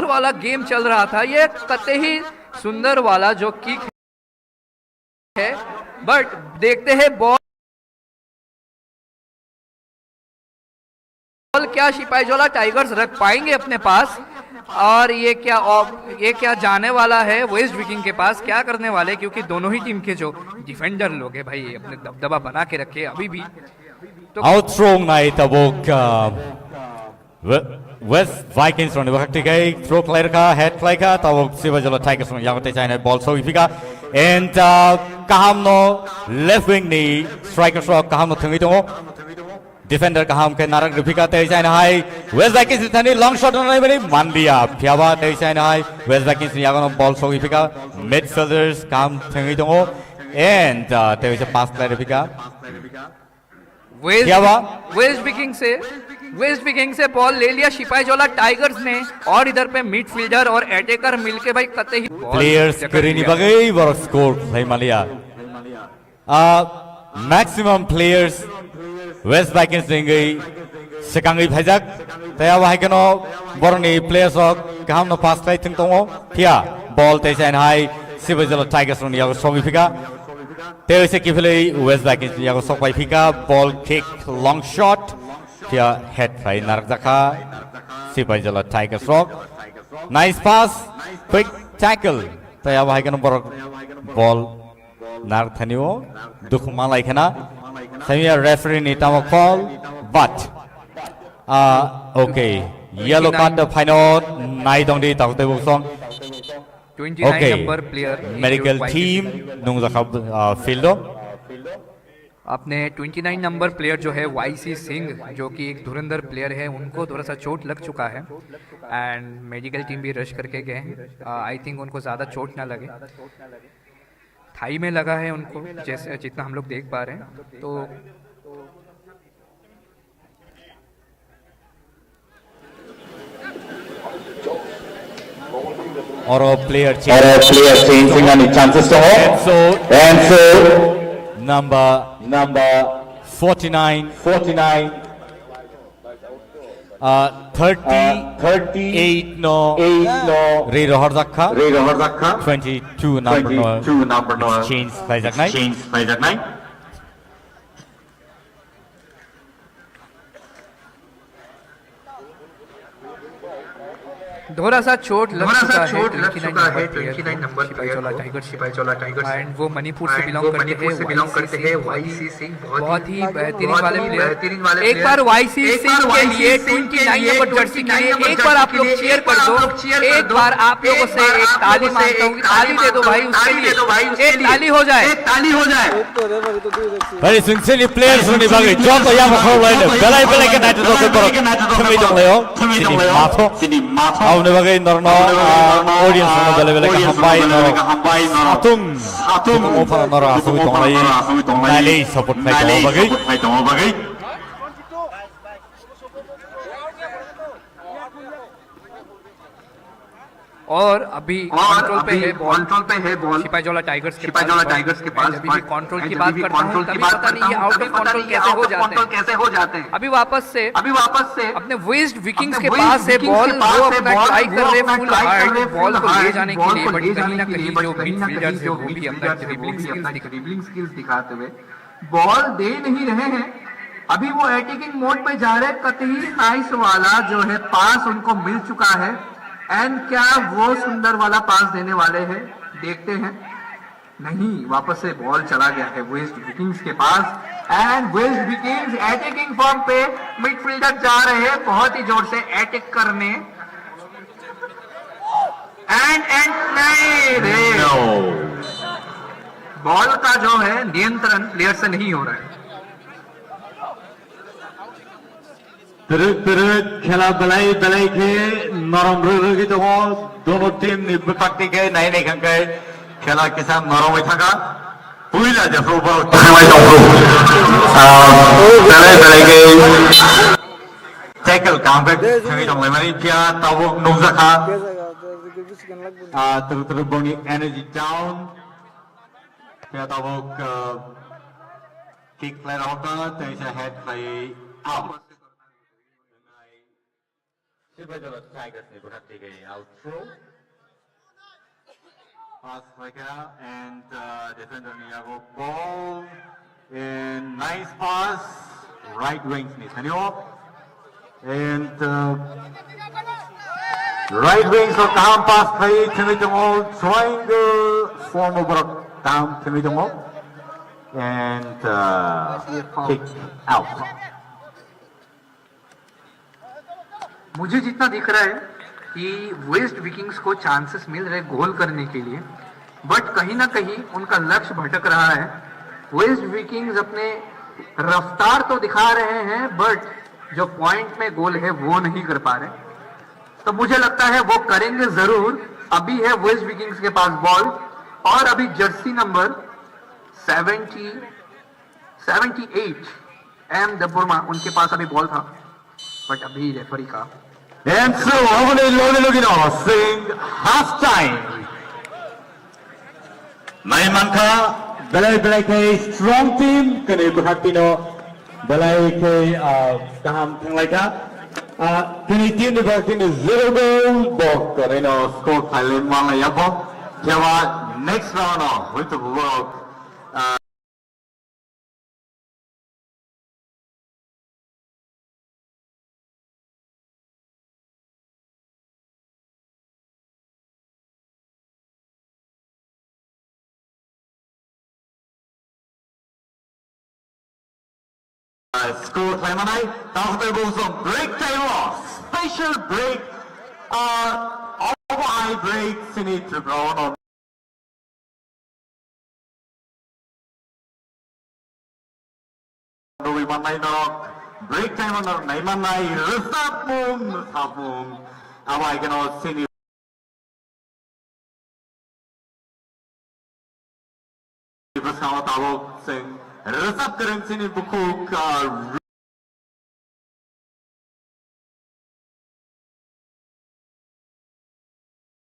वाला गेम चल रहा था। ये कते ही सुंदर वाला जो किक है बट देखते हैं बॉल क्या सिपाहीजोला टाइगर्स रख पाएंगे अपने पास, और ये क्या जाने वाला है वेस्ट विकिंग के पास, क्या करने वाले, क्योंकि दोनों ही टीम के जो डिफेंडर लोग हैं भाई अपने दबदबा बना के रखे अभी भी। तो Outthrow này tabok West Vikings from the Baktikai, throw player ka, head play ka, tabok Sivajola Tigers from Yamate China ball so ifika. And Kahamno left wing ni striker rock Kahamno Tungito. Defender Kaham ke Narak Rupika Te China High. West Vikings is a long shot on everybody. Mandia, Piava Te China High. West Vikings Yagono ball so ifika. Midfielders Kaham Tungito. And there is a pass play Rupika. West viking से ball ले लिया Sepahijala tigers ने, और इधर पे midfielder और attacker मिलके भाई कतई प्लेयर्स करीनी बगई बर score play malia. Maximum players West Vikings dengai sekangai bhajak taya wahikano borni players ok kaham no pass play tung tongo pia ball te chain high Sivajola Tigers on yago songi fika. There is a kifley West Vikings yago sok by fika, ball kick long shot pia head by Narakzaka Sivajola Tigers rock. Nice pass, quick tackle taya wahikano ball Narthanio Dukhmalai kana. Samia referee ni tamo call, but okay, yellow card the final nai dong di tak tebuk song. 29 Okay, number player medical team nung zakab fieldo. अपने 29 number player जो है YC Singh, जो कि एक धुरंधर player है, उनको थोड़ा सा चोट लग चुका है एंड मेडिकल टीम भी रश करके गए हैं। आई थिंक उनको ज़्यादा चोट ना लगे, थाई में लगा है उनको, जैसे जितना हम लोग देख पा रहे हैं। तो Or a player changing any chances to hold. And so number 49 38 no Re Rohardakha 22 number no exchange by Jaknai. थोड़ा सा चोट लग चुका है 29 number player Sepahijala tigers and वो मणिपुर से बिलोंग करते हैं वाईसी सिंह, बहुत ही बेहतरीन वाले प्लेयर। एक बार वाईसी सिंह के लिए 29 नंबर जर्सी के लिए एक बार आप लोग चीयर कर दो, एक बार आप लोगों से एक ताली मांगता हूँ, ताली दे दो भाई उसके लिए, एक ताली हो जाए। Very sincerely players from the Bagi, John the Yamaha, Belay can I do the Mato. Ang nabagay norno audience no bele kahambay no atung mo para nora afu itong nalay support na itong bagay. और अभी control पे है ball Sepahijala tigers के पास। अभी भी control की बात करता हूं, तभी पता नहीं ये आउट ऑफ कंट्रोल कैसे हो जाते हैं। अभी वापस से अपने वेस्ट विकिंग्स के पास है बॉल, वो अपना ट्राई कर रहे फुल हार्ड बॉल को ले जाने के लिए, बट कहीं ना कहीं जो मिडफील्डर्स है वो भी अपना ड्रिबलिंग स्किल्स दिखाते हुए बॉल दे नहीं रहे हैं। अभी वो अटैकिंग मोड पे जा रहे, कतई नाइस वाला जो है पास उनको मिल चुका है एंड क्या वो सुंदर वाला पास देने वाले हैं, देखते हैं। नहीं, वापस से बॉल चला गया है वेस्ट विकिंग्स के पास and waste Vikings attacking form पे, मिडफील्डर जा रहे हैं बहुत ही जोर से अटैक करने एंड नहीं रे, बॉल का जो है नियंत्रण प्लेयर से नहीं हो रहा है। खेला बलाई के नरम रुगी तो दोनों टीम नि विपक्ति के नहीं खंगे खेला के साथ नरम में थका पुइला जफरो पर बलाई के टैकल कामबैक थंगी दं लेमानि पिया ताबो नौजाखा तरु बंनि एनर्जी डाउन पिया Tabo kick play out Teja head play out. Sivajola Tigers ni berhenti ke outthrow. pass mereka and defender Niago ball and nice pass right wing ni Sanyo and right wing so down pass play Timidong triangle form over down Timidong and kick out. मुझे जितना दिख रहा है कि waste Vikings को chances मिल रहे गोल करने के लिए, बट कहीं ना कहीं उनका लक्ष्य भटक रहा है। वेस्ट विकिंग्स अपने रफ्तार तो दिखा रहे हैं बट जो पॉइंट में गोल है वो नहीं कर पा रहे, तो मुझे लगता है वो करेंगे जरूर। अभी है वेस्ट विकिंग्स के पास बॉल और अभी जर्सी नंबर 78 एम दबुर्मा उनके पास अभी बॉल था, बट अभी रेफरी का And so, hopefully, looking on, saying half time. Manka, Belay kay strong team, kani Buhatino, Belay kay kaham thing like that. Kani team ni Buhatino 0 goal, bok karino score Thailand wang la yapo. Kaya next round on, with the world. Score time on after goes on break time off. Special break, over break, Sini Tribron on. Break time on Naimanai, Resapung, Awai cannot Sini. Bersama Tawok sing. Resap keren sini buku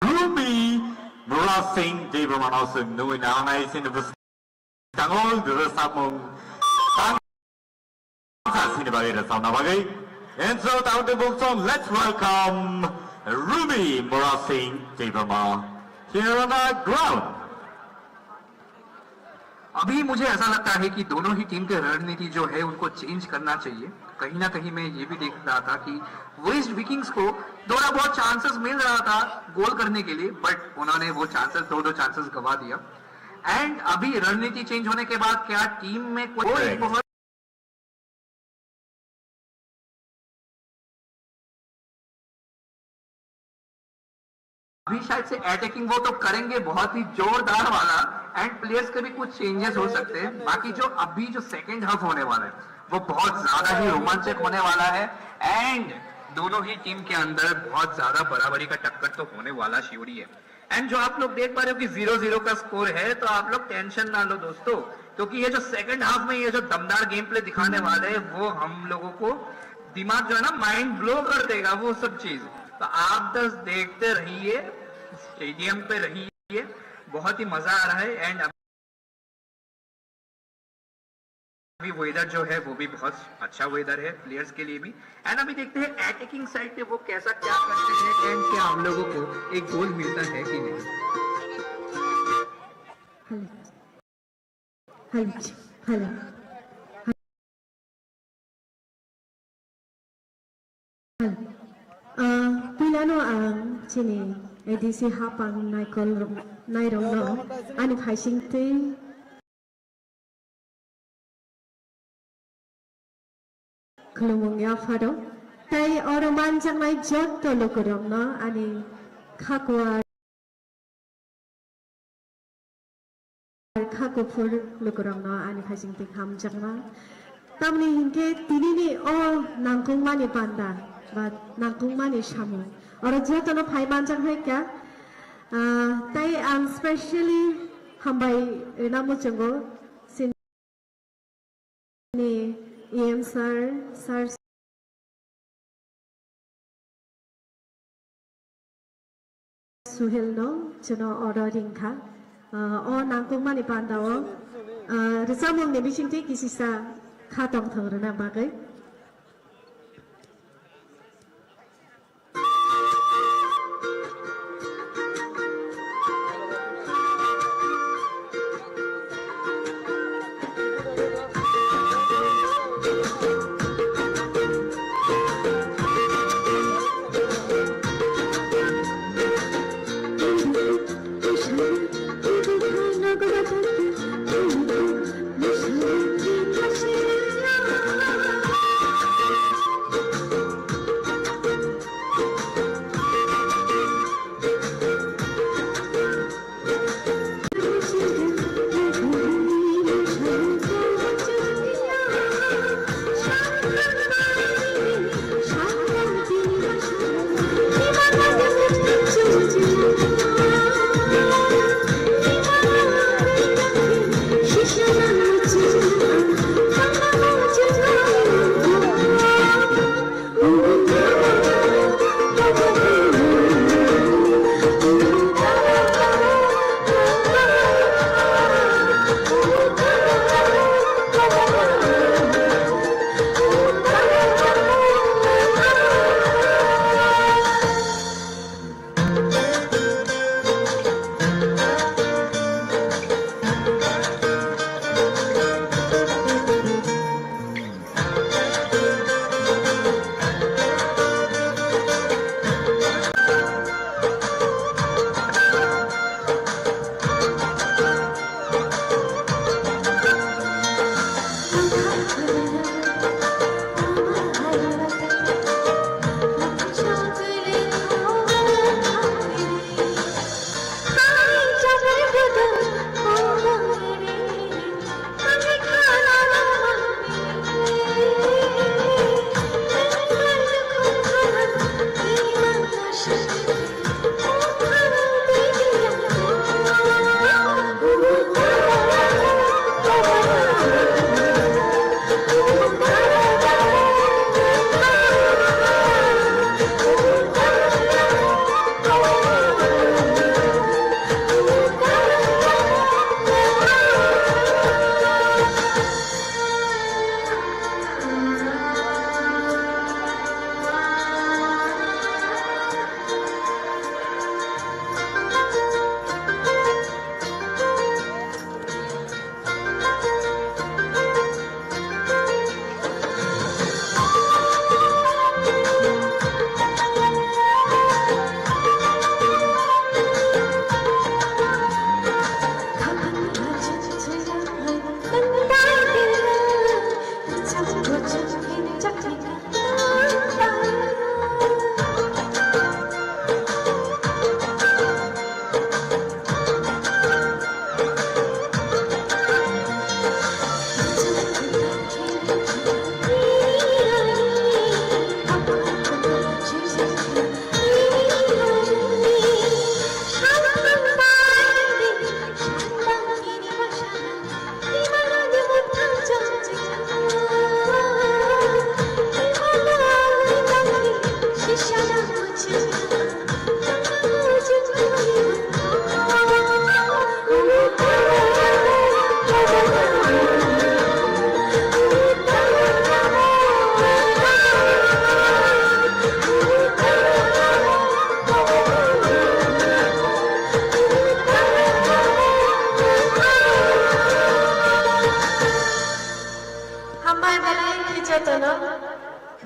Ruby Merasing di Bermanasung Nui Nanai sini Tangol Resap mong sini bagi resap na bagi. And so down the book song, let's welcome Ruby Merasing di Berma here on the ground. अभी मुझे ऐसा लगता है कि दोनों ही team के रणनीति जो है उनको चेंज करना चाहिए। कहीं ना कहीं मैं ये भी देख रहा था कि वेस्ट विकिंग्स को थोड़ा बहुत चांसेस मिल रहा था गोल करने के लिए, बट उन्होंने वो चांसेस दो चांसेस गवा दिया। एंड अभी रणनीति चेंज होने के बाद क्या टीम में कोई बहुत अभी शायद से अटैकिंग वो तो करेंगे बहुत ही जोरदार वाला, एंड प्लेयर्स के भी कुछ चेंजेस हो सकते हैं। बाकी जो अभी जो सेकंड हाफ होने वाला है वो बहुत ज्यादा ही रोमांचक होने वाला है, एंड दोनों ही टीम के अंदर बहुत ज्यादा बराबरी का टक्कर तो होने वाला श्योरी है। एंड जो आप लोग देख पा रहे हो कि 0-0 का स्कोर है, तो आप लोग टेंशन ना लो दोस्तों, क्योंकि ये जो सेकंड हाफ में ये जो दमदार गेम प्ले दिखाने वाले हैं वो हम लोगों को दिमाग जो है ना माइंड ब्लो कर देगा वो सब चीज। तो आप बस देखते रहिए, स्टेडियम पे रहिए, बहुत ही मजा आ रहा है। एंड अभी वेदर जो है वो भी बहुत अच्छा वेदर है प्लेयर्स के लिए भी। एंड अभी देखते हैं अटैकिंग साइड पे वो कैसा क्या करते हैं, एंड क्या हम लोगों को एक गोल मिलता है कि नहीं। Hello. Pilano ang sini edisi hapang nairong no ani phasing te klumong ya fado tai oroman jang nai jot to lokorong no ani khakwa khakopur lokorong no ani phasing te kham jang na tamni hingke tinini o nangkong mani panda và nàng cũng mani shamu और जो तो ना भाई बांचक है क्या ताई specially हम भाई नामो चंगो सिनी EM sir सुहेल नो चनो ordering का और nàng cũng mani panda ओ रिसामों ने बिचिंग ते किसी सा खातों थोड़ा ना बागे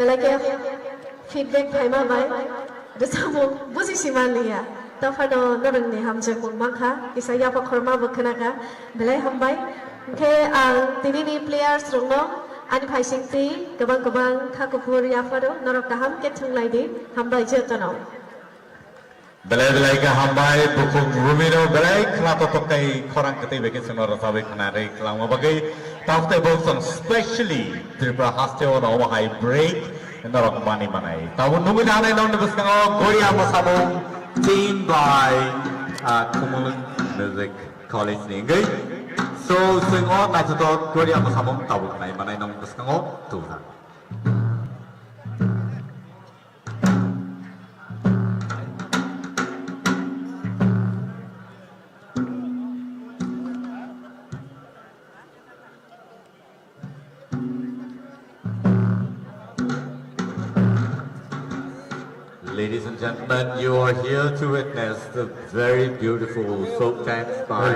belakang feedback paima bai resamung busi simania tafano norang ni hamjak mangka isaya pakorma bukanaka belai hambai ke ang tinini players rongno ani paising ti gabang khakupur yafado norok kaham ke thunglai di hambai jetono Belai ke hambai bukum rumino belai kelapa pakai korang kete bikin senor sabi kenari kelama bagai tahu te bosan specially Tripura Hasteo no high break norok mani manai tahu nunggu dana non nebus kengo Goria Masabong team by Kumulun Music College ningai so sengo najuto Goria Masabong tahu kenai manai non nebus kengo tuh. Ladies and gentlemen, you are here to witness the very beautiful folk dance by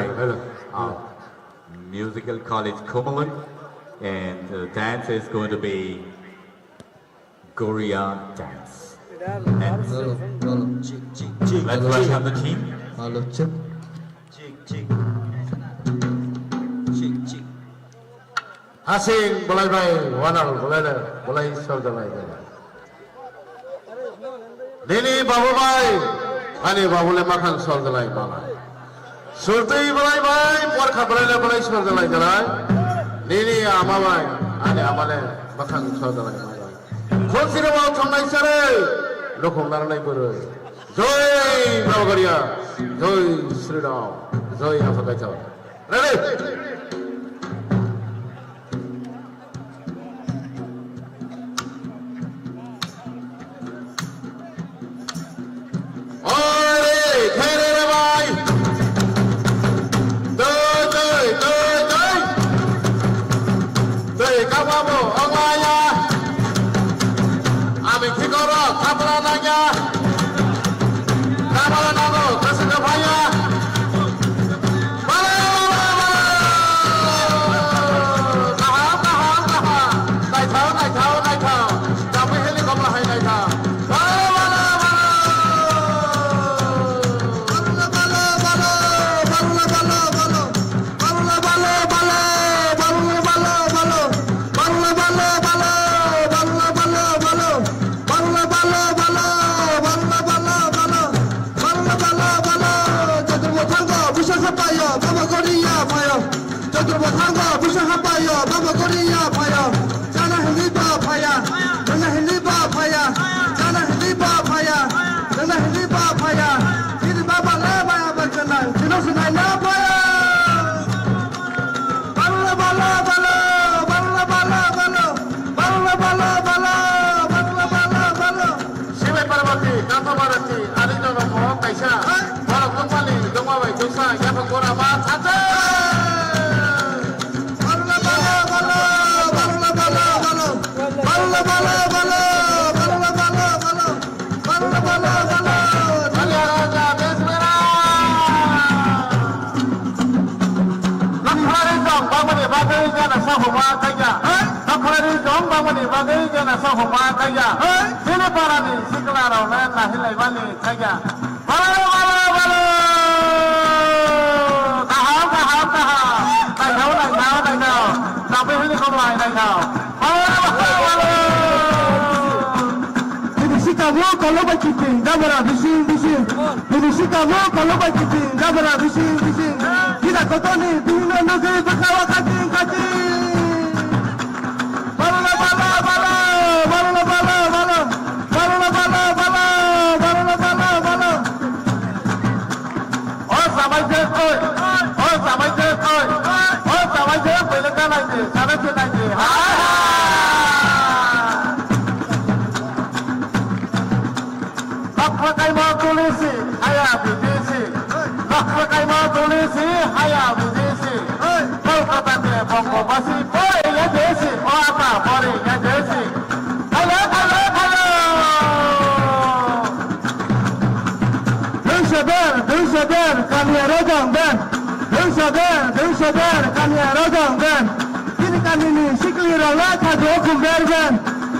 Musical College Kumulun, and the dance is going to be Goria dance. And let's welcome the team. Asing boleh bay, wanal boleh sordalai. Dini babu bay, ani babu le makan sordalai balai. Surti boleh bay, porkha boleh sordalai balai. Dini ama bay, ani amale makan sordalai balai. Khonsiro bau thongnai sare, lokhong narnai buroi. Joy Babu Goria, Joy Sri Ram, Joy Hafakacha. Ready?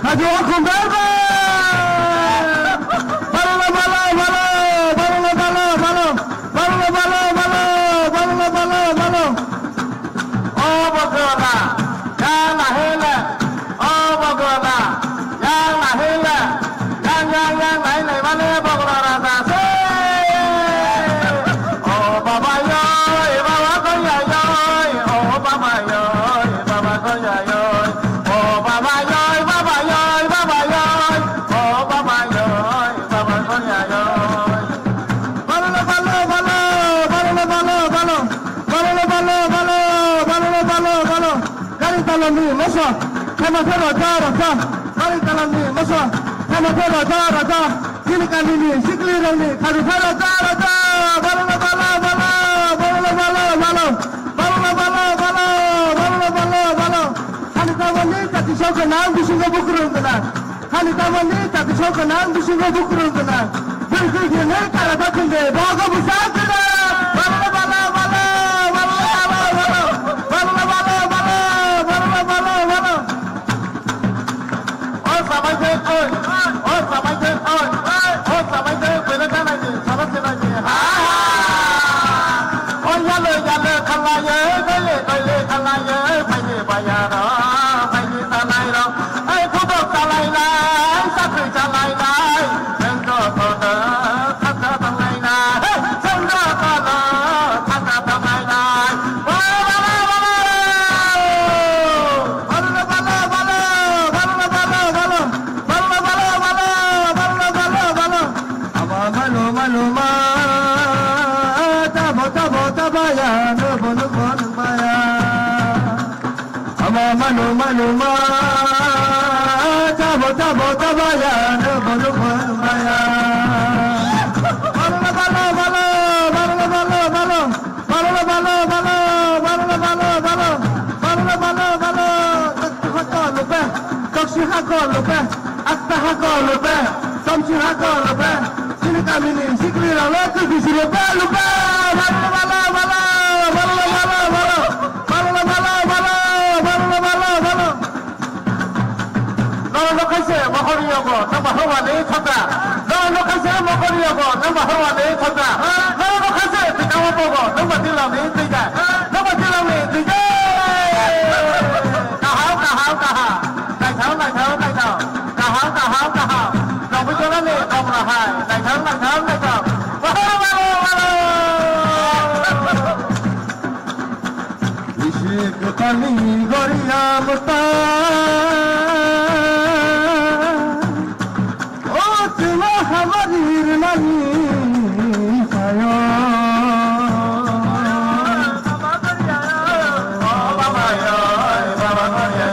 Haju aku berbe. Balo balo balo balo balo balo balo balo balo balo balo balo. Oh bagola, yang lahirnya. Oh bagola, yang lahirnya. Yang lahirnya mana bagola rasa se. Oh baba yo, baba koya yo. Oh baba yo, baba koya yo. Oh baba yo, baba yo, baba yo. Oh baba yo, baba koya yo. Balo balo balo balo balo balo balo balo balo balo balo balo. Kali talam ni masuk, sama sama raja. Kali talam ni masuk, sama sama raja. Kini kali ni sikli ni, kali sama raja. Balo balo balo balo balo balo balo balo balo balo balo balo. Kali talam ni tak disok kenang disungai bukurung kenang. Kali talam ni tak disok kenang disungai bukurung kenang. Berikut ini kalau tak kende, bawa besar kenang. Balo balo balo balo balo balo balo balo balo balo balo. Oh sampai je, oh sampai je, oh sampai je, benar kan lagi, salah lagi. Oh ya le kalau ye, kalau ye, pergi bayar, pergi tanai ro, kubur tanai lai, sakri tanai lai, sengko kota, kata tanai lai, sengko kota, kata tanai lai. Manu manu ma, tabo tabo tabaya, bolu bolu maya. Balo balo balo balo balo balo balo balo balo balo balo balo balo balo balo. Hakka lupa, kaksi hakka lupa, akta hakka lupa, samsi hakka lupa. Sini kami ni sikli lalu kisi lupa lupa. Balo balo balo balo balo balo balo balo balo. Kalau kasi makoriyo ko, nama hawa ni kata. Kalau kasi makoriyo ko, nama hawa ni kata. Kalau kasi tikawa ko, nama tilam ni tiga. Nama tilam ni tiga. Kahau. Nai thau. Kahau. Kau bicara ni kau merahai. Nai thau. Balo. Isi kekali goria muta. Hamadir nani sayo. Oh baba yo, baba yo.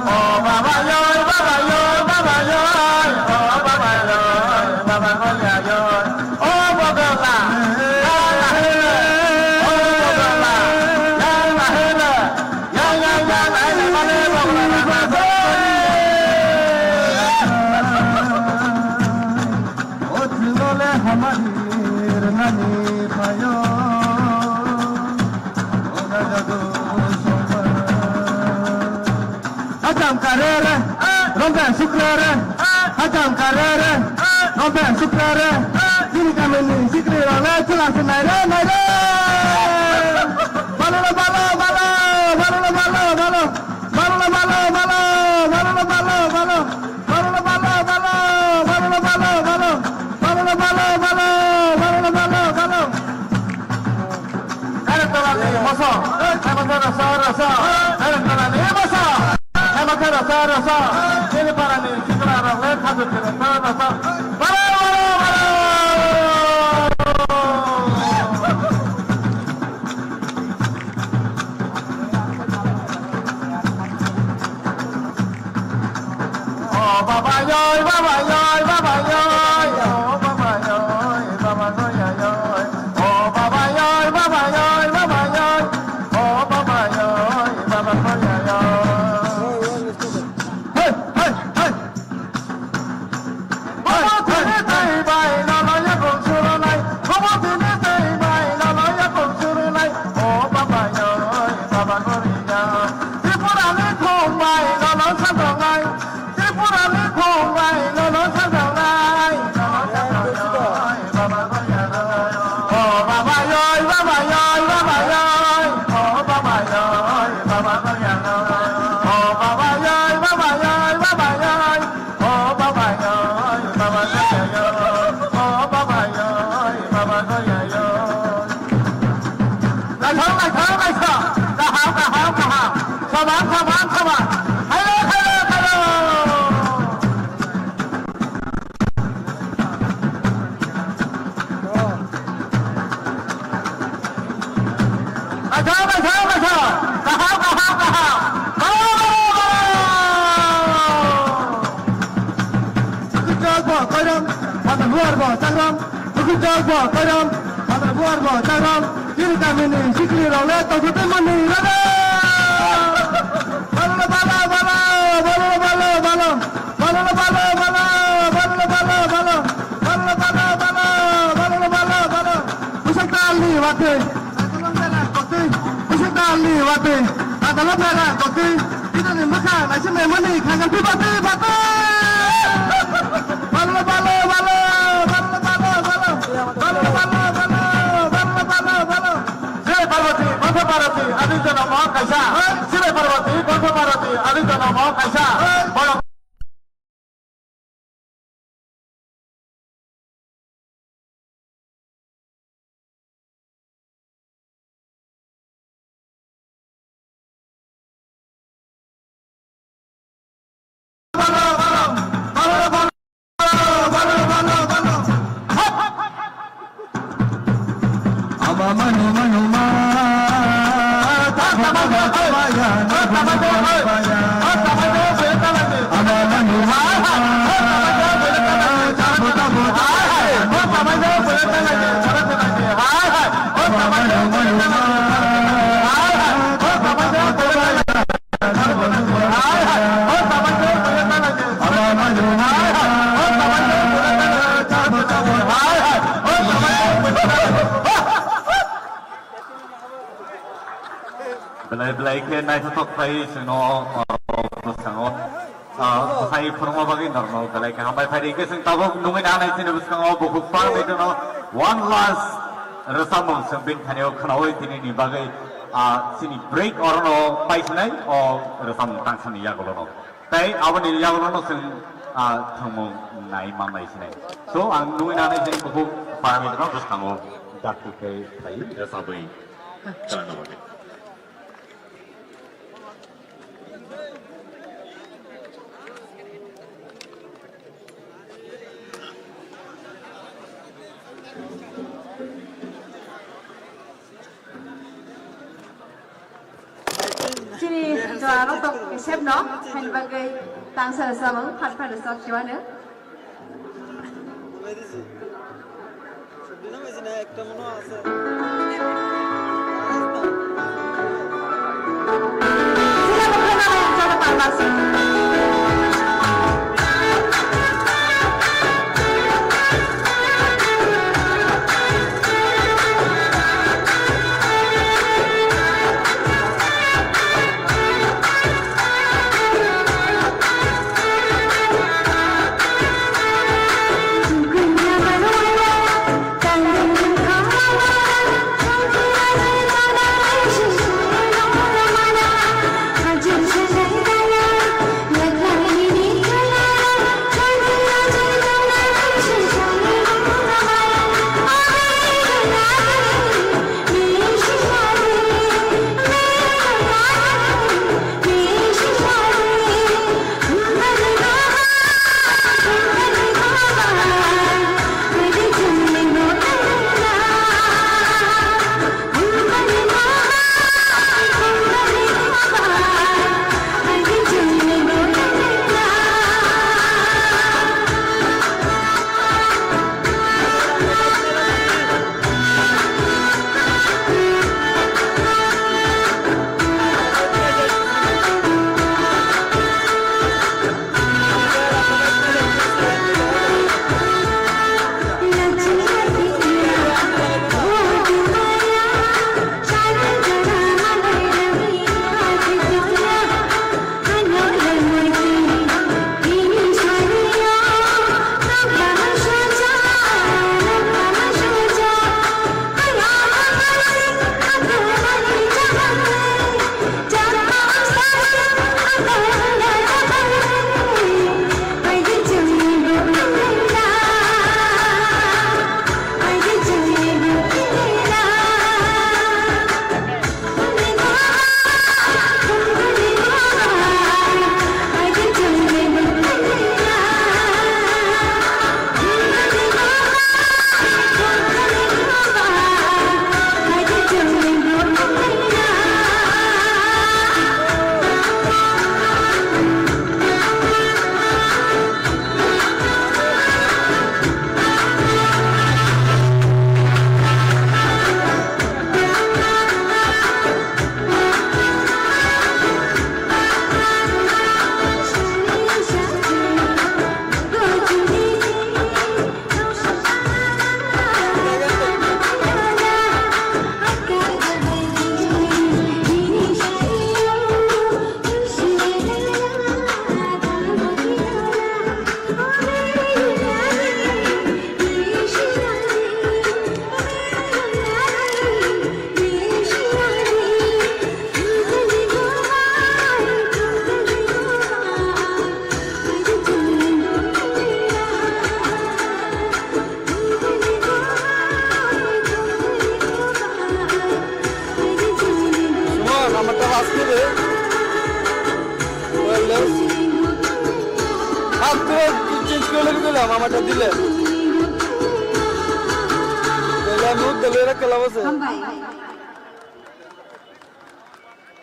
Oh baba yo, baba yo, baba yo. Oh baba yo, baba yo. Oh bogola, yang lahirnya. Oh bogola, yang lahirnya. Yang lahirnya mana bogola. Hamadir nani payo, oda jago soba. Hajam karere, rompe sukrere. Hajam karere, rompe sukrere. Sini kami ni sikri role jelas naire. Balo. Rasa. Ini para ni kita orang lihat habis rasa. Balo. Oh baba yo. Oh baba yo. Baba yo. Oh baba yo. Tripura belai ke nai tu tok pai seno sango sai forma bagi normal belai ke hambai pai ke sing tabo nungai na nai sini sango buku par itu no one last resamong sembin kanyo kanawai tini ni bagai sini break orang no pai sinai o resam tang sini ya kalau no tai awan ini ya kalau no sing thamu nai mamai sinai so ang nungai na nai sini buku par itu no sango dakku ke pai resambai jalan no Sini doa untuk siap no, hanya bagai tangsa sama, pada sok siapa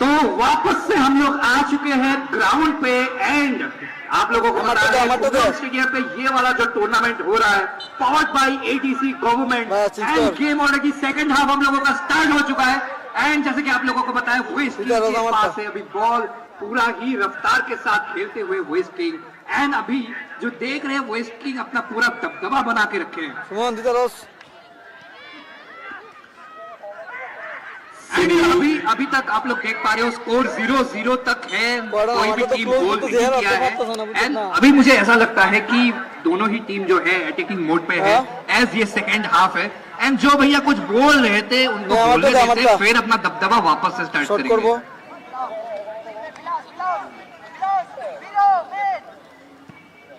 तो वापस से हम लोग आ चुके हैं ground पे and आप लोगों को पता है फुटबॉल स्टेडियम पे ये वाला जो टूर्नामेंट हो रहा है powered by ATC government and game already second half हम लोगों का स्टार्ट हो चुका है एंड जैसे कि आप लोगों को पता है वेस्ट किंग के पास है अभी बॉल पूरा ही रफ्तार के साथ खेलते हुए वेस्ट किंग एंड अभी जो देख रहे हैं वेस्ट किंग अपना पूरा दबदबा बना के रखे हैं अभी तक आप लोग देख पा रहे हो स्कोर 0-0 तक है कोई भी टीम गोल नहीं किया है एंड अभी मुझे ऐसा लगता है कि दोनों ही टीम जो है अटैकिंग मोड पे है एज ये सेकंड हाफ है एंड जो भैया कुछ बोल रहे थे उनको बोलने देते फिर अपना दबदबा वापस से स्टार्ट करेंगे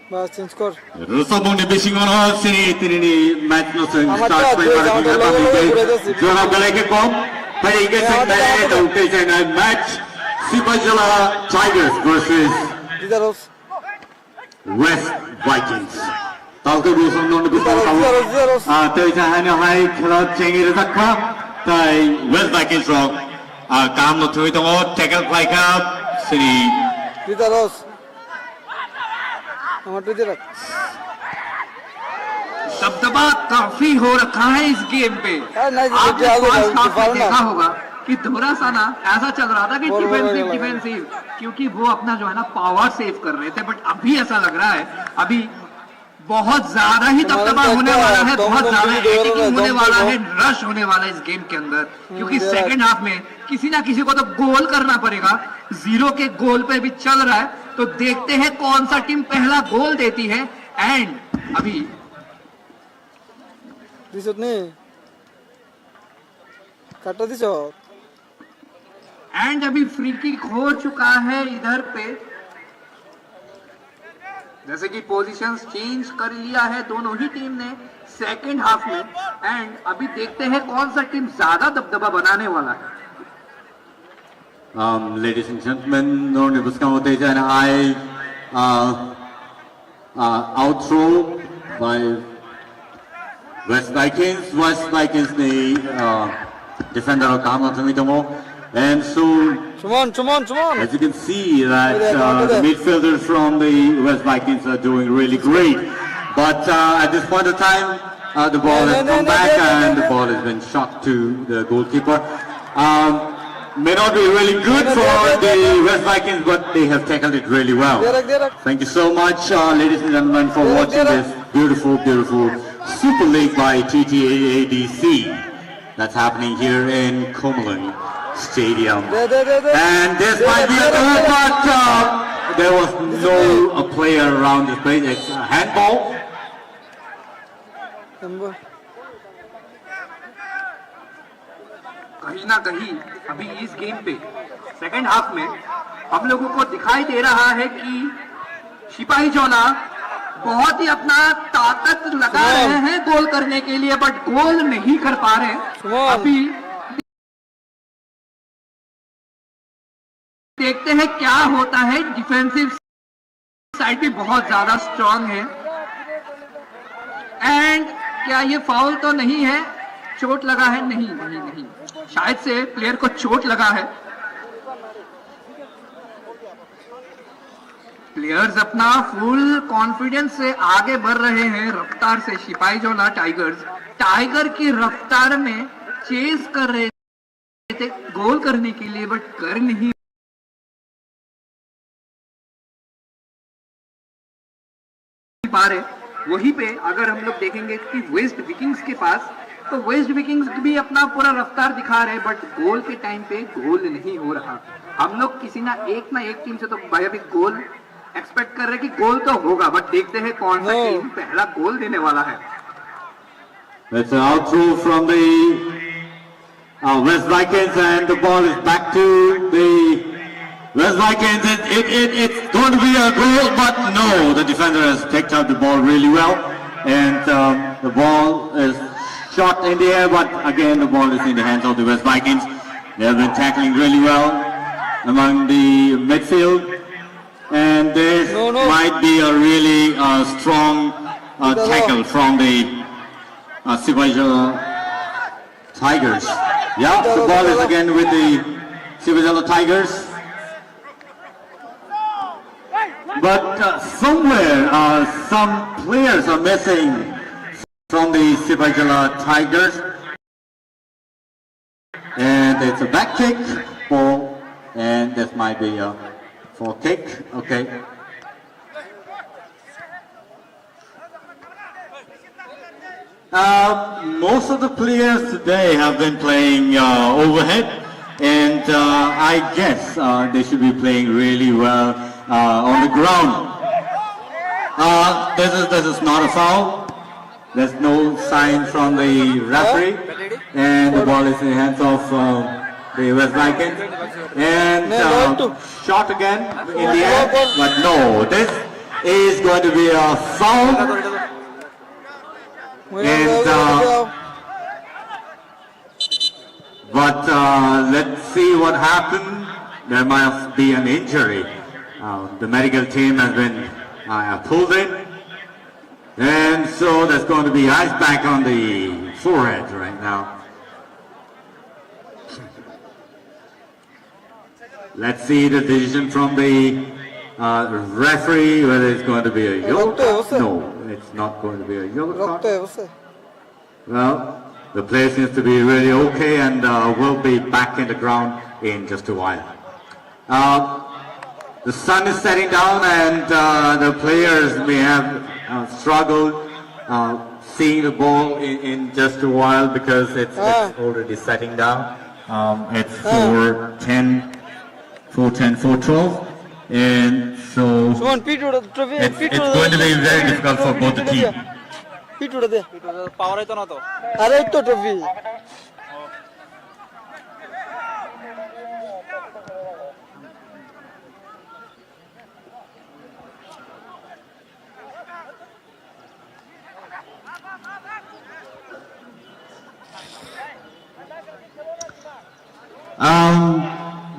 Rusabong ni Bisingono sini tinini match no sing start play para kita kami Jora Galake kom pada ike segmen untuk segmen match Sipajala Tigers versus West Vikings. Tahu ke Rusabong ni Bisingono tahu hanya hai kelab cengi rezakha tai West Vikings rong kam no thui tongo tackle play kap sini. दबदबा काफी हो रखा है इस game पे आपने first half में देखा होगा कि थोड़ा सा ना ऐसा चल रहा था कि डिफेंसिव क्योंकि वो अपना जो है ना पावर सेव कर रहे थे बट अभी ऐसा लग रहा है अभी बहुत ज्यादा ही दबदबा होने वाला है बहुत ज्यादा अटैकिंग होने वाला है रश होने वाला है इस गेम के अंदर क्योंकि सेकंड हाफ में किसी ना किसी को तो गोल करना पड़ेगा 0 के गोल पे भी चल रहा है तो देखते हैं कौन सा टीम पहला गोल देती है एंड अभी एंड अभी फ्री किक हो चुका है इधर पे जैसे कि पोजीशंस चेंज कर लिया है दोनों ही टीम ने सेकंड हाफ में एंड अभी देखते हैं कौन सा टीम ज्यादा दबदबा बनाने वाला है Ladies and gentlemen, Norne Buskamotej and outro by West Vikings. West Vikings the defender of Kamla Tomitomo. And so, as you can see that the midfielders from the West Vikings are doing really great. But at this point of time, the ball has come back and the ball has been shot to the goalkeeper. May not be really good for the West Vikings, but they have tackled it really well. Thank you so much, ladies and gentlemen, for watching this beautiful, beautiful Super League by TTAADC that's happening here in Kumulun Stadium. And this might be a goal, but there was no player around this place. It's a handball. कहीं ना कहीं अभी इस game पे second half में हम लोगों को दिखाई दे रहा है कि सिपाही जोना बहुत ही अपना ताकत लगा रहे हैं गोल करने के लिए बट गोल नहीं कर पा रहे अभी देखते हैं क्या होता है डिफेंसिव साइड भी बहुत ज्यादा स्ट्रांग है एंड क्या ये फाउल तो नहीं है चोट लगा है नहीं शायद से प्लेयर को चोट लगा है प्लेयर्स अपना फुल कॉन्फिडेंस से आगे बढ़ रहे हैं रफ्तार से सिपाही जोला टाइगर की रफ्तार में चेस कर रहे थे गोल करने के लिए बट कर नहीं पा रहे वहीं पे अगर हम लोग देखेंगे कि वेस्ट विकिंग्स के पास तो वेस्ट विकिंग्स भी अपना पूरा रफ्तार दिखा रहे बट गोल के टाइम पे गोल नहीं हो रहा हम लोग किसी ना एक टीम से तो भाई अभी गोल एक्सपेक्ट कर रहे कि गोल तो होगा बट देखते हैं कौन सा टीम पहला गोल देने वाला है It's an outthrow from the West Vikings and the ball is back to the West Vikings. It's going to be a goal, but no, the defender has picked up the ball really well and the ball is shot in the air, but again the ball is in the hands of the West Vikings. They have been tackling really well among the midfield, and this might be a really strong tackle from the Sipajala Tigers. Yeah, the ball is again with the Sipajala Tigers. But somewhere some players are missing from the Sipajala Tigers. And it's a back kick, ball, and this might be a full kick. Okay. Most of the players today have been playing overhead, and I guess they should be playing really well on the ground. This is not a foul. There's no sign from the referee, and the ball is in the hands of the West Vikings. And shot again in the air, but no, this is going to be a foul. And but let's see what happened. There must be an injury. The medical team has been pulled in. And so there's going to be ice back on the forehead right now. Let's see the decision from the referee, whether it's going to be a yellow card. No, it's not going to be a yellow card. Well, the player seems to be really okay, and will be back in the ground in just a while. The sun is setting down, and the players may have struggled seeing the ball in just a while because it's already setting down. It's 4:10, 4:12, and so it's going to be very difficult for both the teams.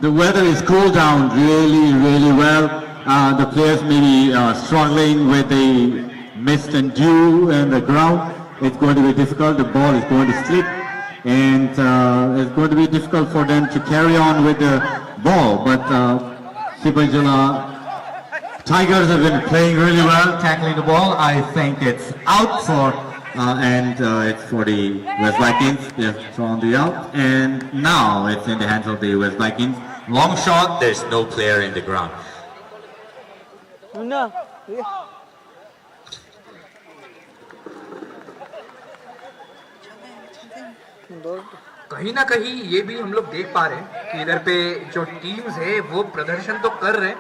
The weather is cooled down really well. The players may be struggling with the mist and dew and the ground. It's going to be difficult. The ball is going to slip, and it's going to be difficult for them to carry on with the ball. But Sipajala Tigers have been playing really well, tackling the ball. I think it's out for and it's for the West Vikings. They've thrown the out, and now it's in the hands of the West Vikings. Long shot, there's no player in the ground. कहीं ना कहीं ये भी हम लोग देख पा रहे हैं कि इधर पे जो टीम्स है वो प्रदर्शन तो कर रहे हैं,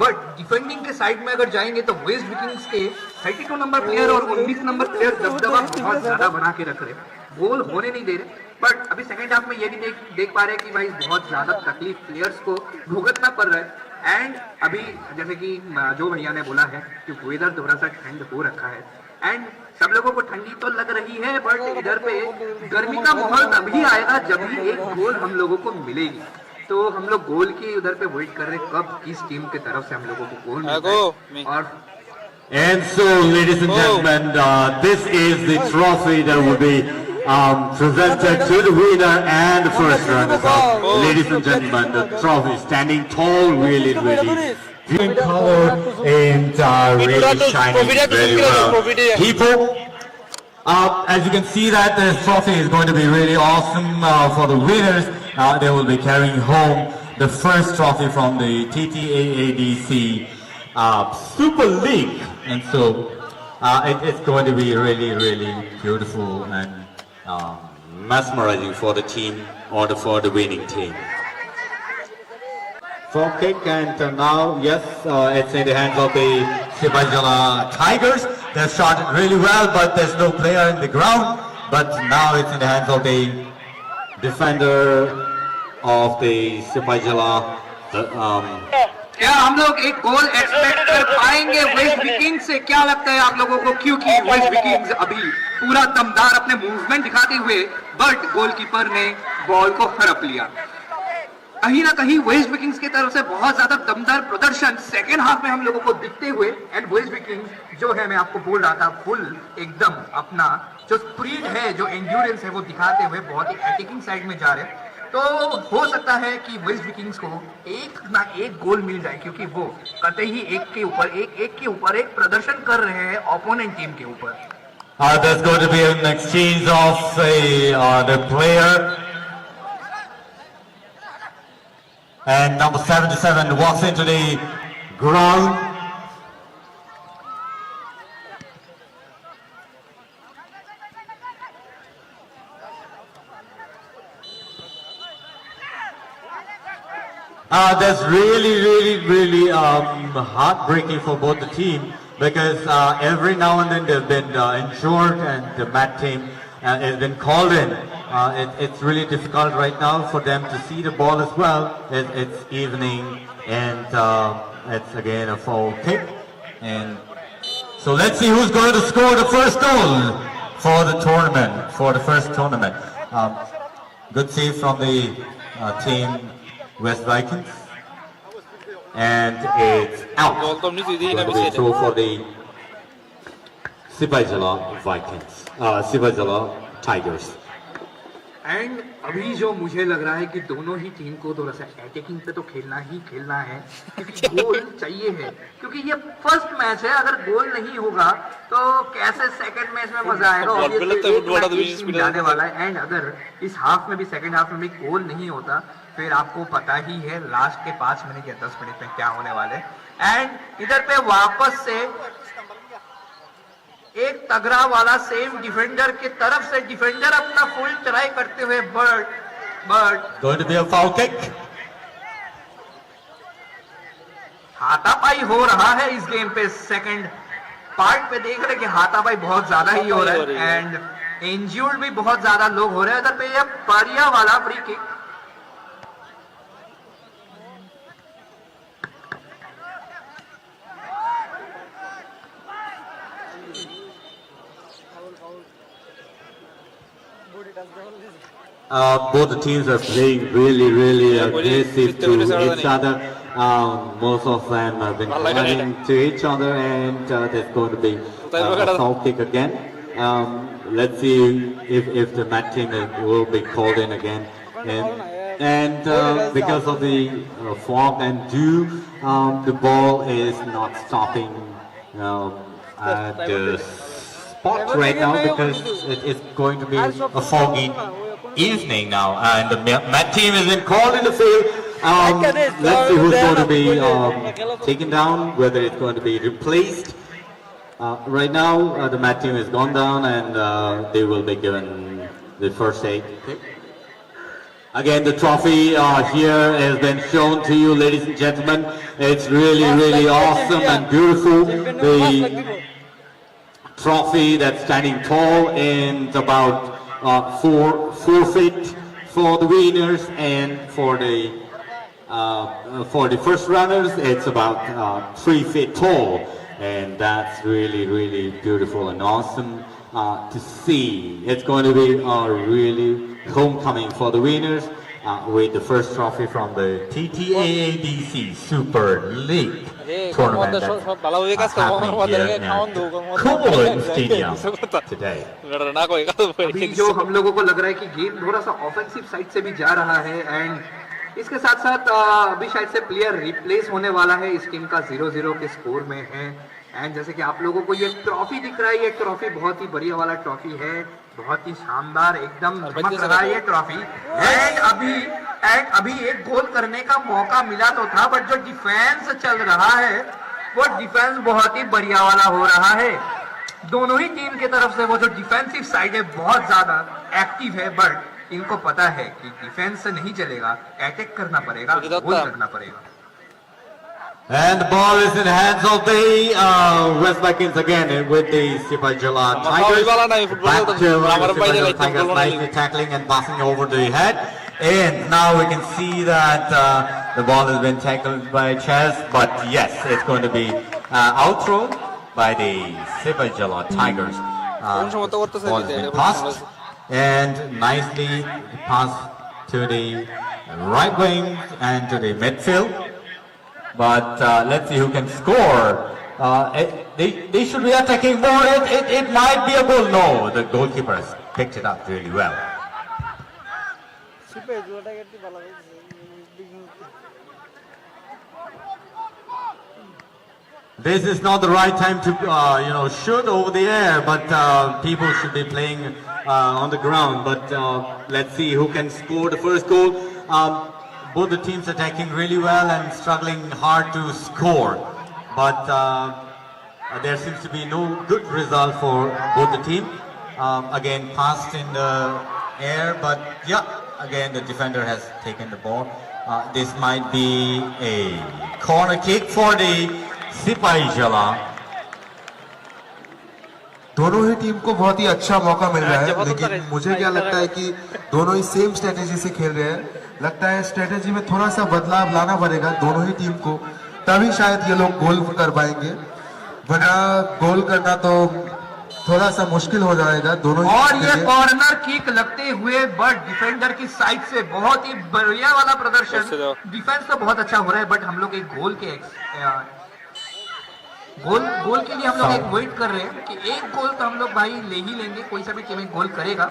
बट डिफेंडिंग के साइड में अगर जाएंगे तो वेस्ट विकिंग्स के 32 नंबर प्लेयर और 19 नंबर प्लेयर दबदबा बहुत ज्यादा बना के रख रहे, गोल होने नहीं दे रहे। बट अभी सेकंड हाफ में ये भी देख पा रहे हैं कि भाई बहुत ज्यादा तकलीफ प्लेयर्स को भुगतना पड़ रहा है। एंड अभी जैसे कि जो भैया ने बोला है कि वेदर थोड़ा सा ठंड हो रखा है, एंड सब लोगों को ठंडी तो लग रही है, बट इधर पे गर्मी का माहौल तभी आएगा जब भी एक गोल हम लोगों को मिलेगी। तो हम लोग गोल की उधर पे वेट कर रहे हैं कब किस टीम की तरफ से हम लोगों को गोल मिले। और And so, ladies and gentlemen, this is the trophy that will be presented to the winner and the first runners-up. Ladies and gentlemen, the trophy is standing tall, really in color and really shining very well. People, as you can see that the trophy is going to be really awesome for the winners. They will be carrying home the first trophy from the TTAADC Super League, and so it's going to be really beautiful and mesmerizing for the team or for the winning team. Front kick, and now yes, it's in the hands of the Sipajala Tigers. They've shot really well, but there's no player in the ground. But now it's in the hands of the defender of the Sipajala. क्या हम लोग एक गोल expect कर पाएंगे waste Vikings से? क्या लगता है आप लोगों को? क्योंकि वेस्ट विकिंग्स अभी पूरा दमदार अपने मूवमेंट दिखाते हुए, बट गोलकीपर ने बॉल को हड़प लिया। कहीं ना कहीं वेस्ट विकिंग्स की तरफ से बहुत ज्यादा दमदार प्रदर्शन सेकेंड हाफ में हम लोगों को दिखते हुए, एंड वेस्ट विकिंग्स जो है, मैं आपको बोल रहा था, फुल एकदम अपना जो स्प्रीड है, जो एंड्योरेंस है, वो दिखाते हुए बहुत ही अटैकिंग साइड में जा रहे हैं। तो हो सकता है कि वेस्ट विकिंग्स को एक ना एक गोल मिल जाए, क्योंकि वो कतई एक के ऊपर एक प्रदर्शन कर रहे हैं ओपोनेंट टीम के ऊपर। There's going to be an exchange of the player. And number 77 walks into the ground. That's really heartbreaking for both the team, because every now and then they've been injured and the mat team has been called in. It's really difficult right now for them to see the ball as well. It's evening, and it's again a foul kick. And so let's see who's going to score the first goal for the tournament, for the first tournament. Good save from the team West Vikings. And it's out. Going to be throw for the Sipaijala Vikings, Sipaijala Tigers. And अभी जो मुझे लग रहा है कि दोनों ही team को थोड़ा सा अटैकिंग पे तो खेलना है, क्योंकि गोल चाहिए है, क्योंकि ये फर्स्ट मैच है। अगर गोल नहीं होगा तो कैसे सेकंड मैच में मजा आएगा? ऑब्वियसली जाने वाला है। एंड अगर इस हाफ में भी, सेकंड हाफ में भी गोल नहीं होता, फिर आपको पता ही है लास्ट के 5 मिनट या 10 मिनट में क्या होने वाले। एंड इधर पे वापस से एक तगड़ा वाला सेम डिफेंडर की तरफ से डिफेंडर अपना फुल ट्राई करते हुए bird Going to be a foul kick. हाथापाई हो रहा है इस गेम पे। सेकंड पार्ट पे देख रहे कि हाथापाई बहुत ज्यादा ही हो रहा है, एंड इंज्यूर्ड भी बहुत ज्यादा लोग हो रहे हैं। इधर पे ये पारिया वाला free kick, Both the teams are playing really aggressive to each other. Most of them have been running to each other, and there's going to be a foul kick again. Let's see if the mat team will be called in again. And because of the fog and dew, the ball is not stopping at the spot right now, because it's going to be a foggy evening now, and the mat team has been called in the field. Let's see who's going to be taken down, whether it's going to be replaced. Right now, the mat team has gone down, and they will be given the first aid. Again, the trophy here has been shown to you, ladies and gentlemen. It's really awesome and beautiful. The trophy that's standing tall, and about 4 feet for the winners, and for the first runners it's about 3 feet tall, and that's really beautiful and awesome to see. It's going to be a really homecoming for the winners with the first trophy from the TTAADC Super League tournament that's happening here at Kumulun Stadium today. अभी जो हम लोगों को लग रहा है कि game थोड़ा सा ऑफेंसिव साइड से भी जा रहा है, एंड इसके साथ साथ अभी शायद से प्लेयर रिप्लेस होने वाला है। इस टीम का 0-0 के स्कोर में है, एंड जैसे कि आप लोगों को ये ट्रॉफी दिख रहा है, ये ट्रॉफी बहुत ही बढ़िया वाला ट्रॉफी है, बहुत ही शानदार एकदम चमक रहा है ये ट्रॉफी। एंड अभी एक गोल करने का मौका मिला तो था, बट जो डिफेंस चल रहा है वो डिफेंस बहुत ही बढ़िया वाला हो रहा है। दोनों ही टीम की तरफ से वो जो डिफेंसिव साइड है बहुत ज्यादा एक्टिव है, बट इनको पता है कि डिफेंस से नहीं चलेगा, अटैक करना पड़ेगा, गोल करना पड़ेगा। And the ball is in the hands of the West Vikings again with the Sipaijala Tigers. Back to Sipaijala Tigers, nicely tackling and passing over the head. And now we can see that the ball has been tackled by Chess, but yes, it's going to be outthrown by the Sipaijala Tigers. Ball has been passed and nicely passed to the right wing and to the midfield. But let's see who can score. They should be attacking more. It might be a goal. No, the goalkeeper has picked it up really well. This is not the right time to shoot over the air, but people should be playing on the ground. But let's see who can score the first goal. Both the teams attacking really well and struggling hard to score, but there seems to be no good result for both the team. Again, passed in the air, but yeah, again the defender has taken the ball. This might be a corner kick for the सिपाही जला. दोनों ही team को बहुत ही अच्छा मौका मिल रहा है, लेकिन मुझे क्या लगता है कि दोनों ही सेम स्ट्रेटेजी से खेल रहे हैं. लगता है स्ट्रेटेजी में थोड़ा सा बदलाव लाना पड़ेगा दोनों ही टीम को, तभी शायद ये लोग गोल कर पाएंगे, वरना गोल करना तो थोड़ा सा मुश्किल हो जाएगा दोनों ही. और ये कॉर्नर किक लगते हुए बट डिफेंडर की साइड से बहुत ही बढ़िया वाला प्रदर्शन. डिफेंस तो बहुत अच्छा हो रहा है, बट हम लोग एक गोल के लिए हम लोग एक वेट कर रहे हैं कि एक गोल तो हम लोग भाई ले ही लेंगे, कोई सा भी टीम एक गोल करेगा.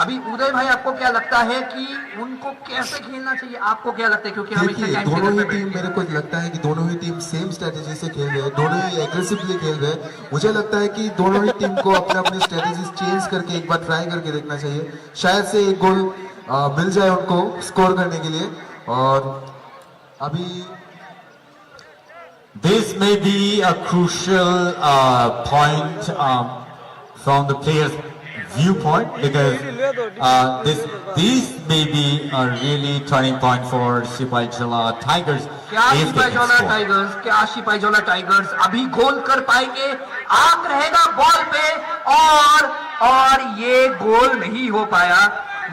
अभी उदय भाई आपको क्या लगता है कि उनको कैसे खेलना चाहिए, आपको क्या लगता है, क्योंकि हम देखिए दोनों ही टीम, मेरे को लगता है कि दोनों ही टीम सेम स्ट्रेटेजी से खेल रहे हैं, दोनों ही एग्रेसिवली खेल रहे हैं. मुझे लगता है कि दोनों ही टीम को अपने अपनी स्ट्रेटेजी चेंज करके एक बार ट्राई करके देखना चाहिए. शायद से एक गोल मिल जाए उनको स्कोर करने के लिए. और अभी This may be a crucial point from the players' viewpoint, because this may be a really turning point for Sipai Jala Tigers. क्या सिपाही जोला टाइगर्स अभी गोल कर पाएंगे? आंख रहेगा बॉल पे और ये गोल नहीं हो पाया.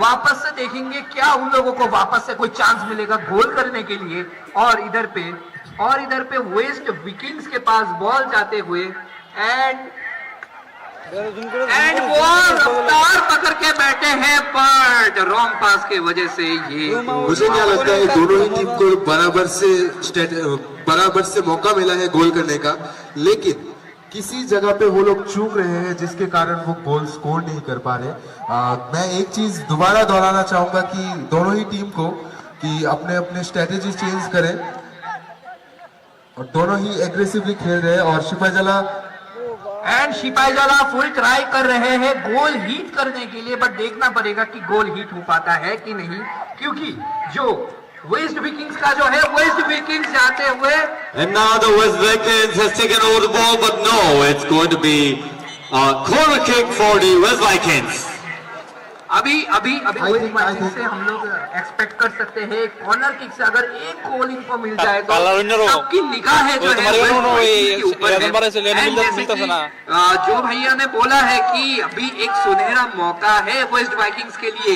वापस से देखेंगे क्या उन लोगों को वापस से कोई चांस मिलेगा गोल करने के लिए. और इधर पे वेस्ट विकिंग्स के पास बॉल जाते हुए एंड बॉल रफ्तार पकड़ के बैठे हैं, बट रॉन्ग पास के वजह से ये. मुझे क्या लगता है दोनों ही टीम को बराबर से मौका मिला है गोल करने का, लेकिन किसी जगह पे वो लोग चूक रहे हैं जिसके कारण वो गोल स्कोर नहीं कर पा रहे. मैं एक चीज दोबारा दोहराना चाहूंगा कि दोनों ही टीम को कि अपने अपने स्ट्रेटेजी चेंज करें, और दोनों ही एग्रेसिवली खेल रहे हैं. और सिपाही जला फुल ट्राई कर रहे हैं गोल हिट करने के लिए, बट देखना पड़ेगा कि गोल हिट हो पाता है कि नहीं, क्योंकि जो वेस्ट विकिंग्स का जो है, वेस्ट विकिंग्स जाते हुए. And now the West Vikings has taken over the ball, but no, it's going to be a corner kick for the West Vikings. अभी वेस्ट विकिंग्स से हम लोग एक्सपेक्ट कर सकते हैं कॉर्नर किक से अगर एक गोल इनको मिल जाए तो सबकी निगाहें जो है के ऊपर है. जो भैया ने बोला है कि अभी एक सुनहरा मौका है वेस्ट वाइकिंग्स के लिए,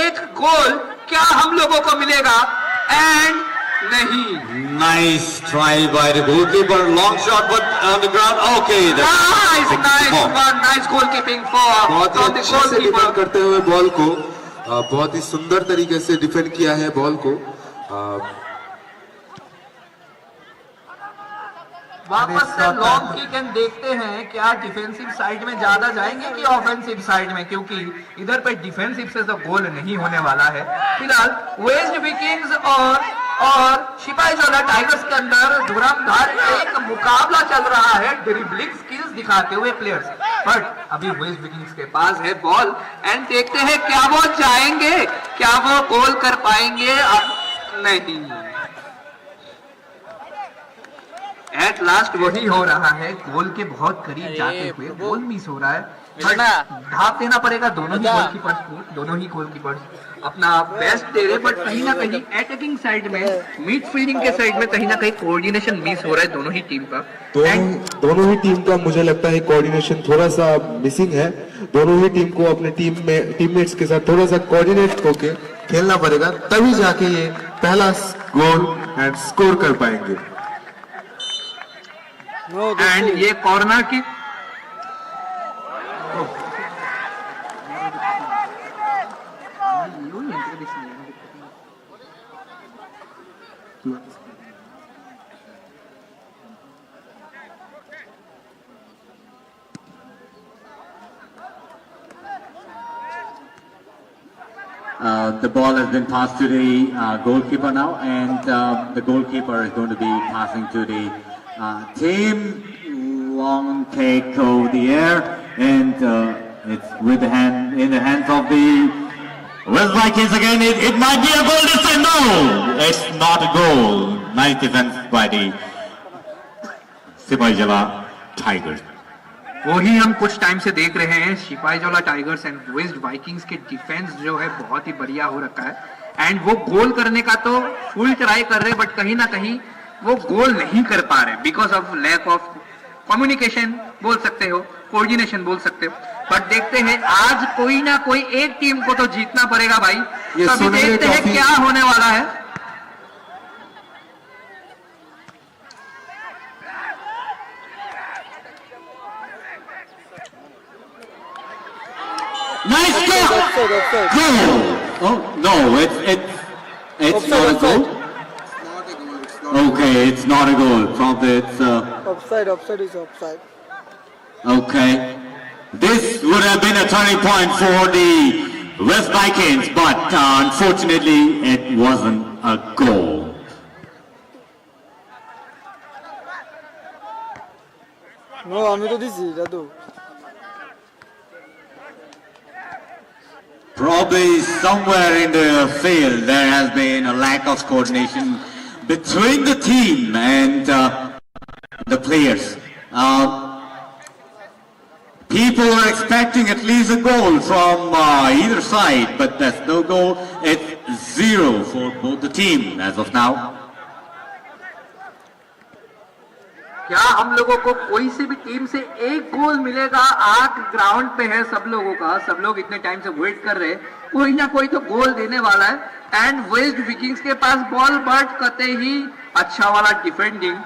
एक गोल क्या हम लोगों को मिलेगा? एंड नहीं. Nice try by the goalkeeper, long shot but on the ground. Okay, nice goalkeeping for बहुत ही अच्छे से डिफेंड करते हुए बॉल को, बहुत ही सुंदर तरीके से डिफेंड किया है बॉल को. वापस से लॉन्ग किक एंड देखते हैं क्या डिफेंसिव साइड में ज्यादा जाएंगे कि ऑफेंसिव साइड में, क्योंकि इधर पे डिफेंसिव से तो गोल नहीं होने वाला है. फिलहाल वेस्ट विकिंग्स और सिपाही जोला टाइगर्स के अंदर धुरंधर एक मुकाबला चल रहा है ड्रिबलिंग स्किल्स दिखाते हुए प्लेयर्स, बट अभी वेस्ट विकिंग्स के पास है बॉल एंड देखते हैं क्या वो जाएंगे, क्या वो गोल कर पाएंगे? नहीं. एट लास्ट वही हो रहा है, गोल के बहुत करीब जाते हुए गोल मिस हो रहा है. ढाप देना पड़ेगा दोनों ही गोलकीपर्स अपना बेस्ट दे रहे, बट कहीं ना कहीं अटैकिंग साइड में, मिडफील्डिंग के साइड में कहीं ना कहीं कोऑर्डिनेशन मिस हो रहा है दोनों ही टीम का. दोनों ही टीम का मुझे लगता है कोऑर्डिनेशन थोड़ा सा मिसिंग है. दोनों ही टीम को अपने टीममेट्स के साथ थोड़ा सा कोऑर्डिनेट होके खेलना पड़ेगा, तभी जाके ये पहला गोल एंड स्कोर कर पाएंगे. एंड ये कॉर्नर की The ball has been passed to the goalkeeper now, and the goalkeeper is going to be passing to the team. Long take over the air, and it's with the hand in the hands of the West Vikings again. It might be a goal this time. No, it's not a goal. Nice defense by the Sipaijala Tigers. वही हम कुछ time से देख रहे हैं, Sipahijala tigers and waste Vikings के defence जो है बहुत ही बढ़िया हो रखा है, एंड वो गोल करने का तो फुल ट्राई कर रहे हैं, बट कहीं ना कहीं वो गोल नहीं कर पा रहे because of lack of communication बोल सकते हो, कोऑर्डिनेशन बोल सकते हो। बट देखते हैं आज कोई ना कोई एक टीम को तो जीतना पड़ेगा भाई, तभी देखते हैं क्या होने वाला है। Nice goal! Goal! Oh no, it's not a goal. Okay, it's not a goal. Probably it's offside. Offside is offside. Okay. This would have been a turning point for the West Vikings, but unfortunately it wasn't a goal. No, আমি তো দিছি দাদু। Probably somewhere in the field there has been a lack of coordination between the team and the players. People were expecting at least a goal from either side, but there's no goal. It's 0 for both the team as of now. क्या हम लोगों को कोई से भी team से एक गोल मिलेगा? आग ग्राउंड पे है सब लोगों का, सब लोग इतने टाइम से वेट कर रहे हैं, कोई ना कोई तो गोल देने वाला है। एंड वेस्ट विकिंग्स के पास बॉल, बट कते ही अच्छा वाला डिफेंडिंग,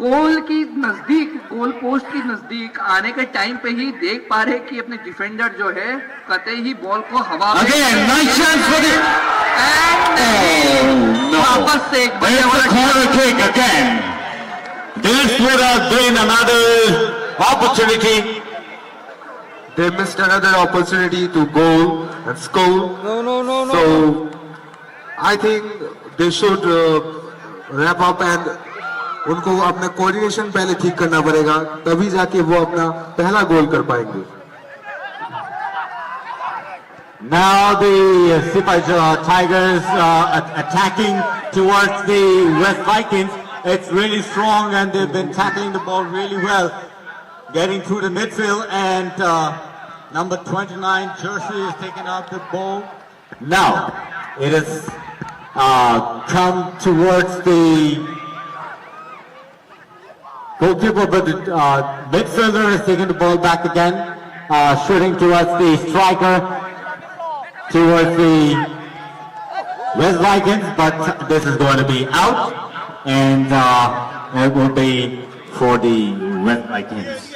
गोल की नजदीक, गोल पोस्ट की नजदीक आने के टाइम पे ही देख पा रहे कि अपने डिफेंडर जो है कते ही बॉल को हवा में वापस से एक बढ़िया वाला corner kick again. This would have been another opportunity. They missed another opportunity to goal and score. No. So I think they should wrap up and उनको अपना कोऑर्डिनेशन पहले ठीक करना पड़ेगा, तभी जाके वो अपना पहला गोल कर पाएंगे। Now the Sipaijala Tigers attacking towards the West Vikings. It's really strong and they've been tackling the ball really well, getting through the midfield, and number 29 jersey is taking out the ball. Now it has come towards the goalkeeper, but the midfielder is taking the ball back again, shooting towards the striker, towards the West Vikings, but this is going to be out, and it will be for the West Vikings.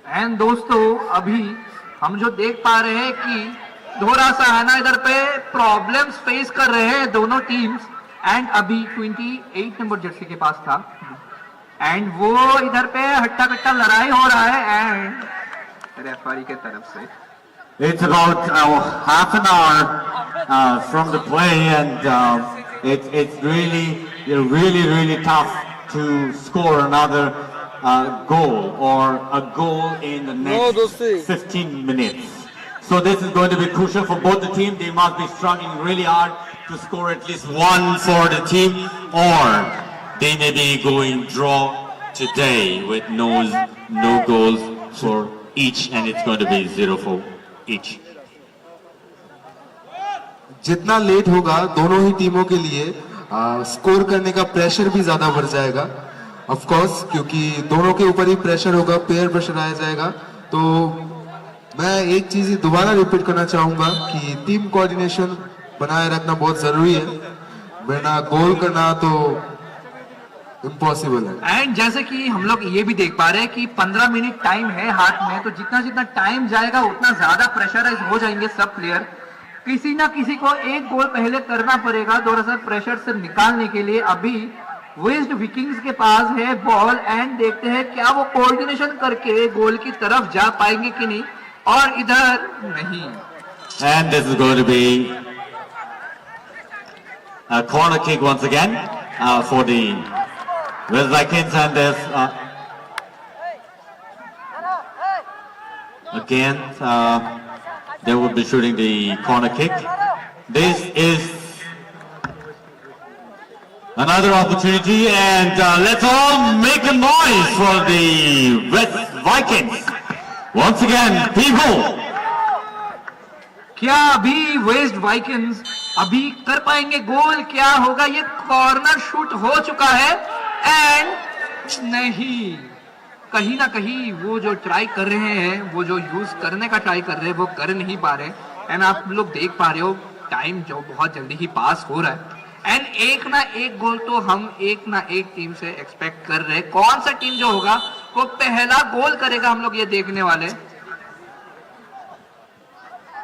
And दोस्तों अभी हम जो देख पा रहे हैं कि थोड़ा सा है ना इधर पे प्रॉब्लम्स फेस कर रहे हैं दोनों टीम्स, एंड अभी 28 नंबर जर्सी के पास था, एंड वो इधर पे हट्टा कट्टा लड़ाई हो रहा है एंड रेफरी के तरफ से। It's about half an hour from the play, and it's really tough to score another goal or a goal in the next 15 minutes. So this is going to be crucial for both the teams. They must be struggling really hard to score at least one for the team, or they may be going draw today with no goals for each, and it's going to be 0 for each. जितना late होगा दोनों ही टीमों के लिए score करने का pressure भी ज्यादा बढ़ जाएगा, ऑफ कोर्स, क्योंकि दोनों के ऊपर ही प्रेशर होगा, पेयर प्रेशर आया जाएगा। तो मैं एक चीज दोबारा रिपीट करना चाहूंगा कि टीम कोऑर्डिनेशन बनाए रखना बहुत जरूरी है, वरना गोल करना तो इम्पॉसिबल है। एंड जैसे कि हम लोग ये भी देख पा रहे हैं कि 15 मिनट टाइम है हाथ में, तो जितना जितना टाइम जाएगा उतना ज्यादा प्रेशराइज हो जाएंगे सब प्लेयर। किसी ना किसी को एक गोल पहले करना पड़ेगा थोड़ा सा प्रेशर से निकालने के लिए। अभी वेस्ट विकिंग्स के पास है बॉल एंड देखते हैं क्या वो कोऑर्डिनेशन करके गोल की तरफ जा पाएंगे कि नहीं, और इधर नहीं। And this is going to be a corner kick once again for the West Vikings, and there's again they will be shooting the corner kick. This is another opportunity, and let's all make a noise for the West Vikings. Once again, people. क्या अभी waste Vikings अभी कर पाएंगे गोल? क्या होगा? ये corner shoot हो चुका है एंड नहीं, कहीं ना कहीं वो जो ट्राई कर रहे हैं, वो जो यूज करने का ट्राई कर रहे हैं, वो कर नहीं पा रहे। एंड आप लोग देख पा रहे हो टाइम जो बहुत जल्दी ही पास हो रहा है, एंड एक ना एक गोल तो हम एक ना एक टीम से एक्सपेक्ट कर रहे हैं। कौन सा टीम जो होगा वो पहला गोल करेगा, हम लोग ये देखने वाले।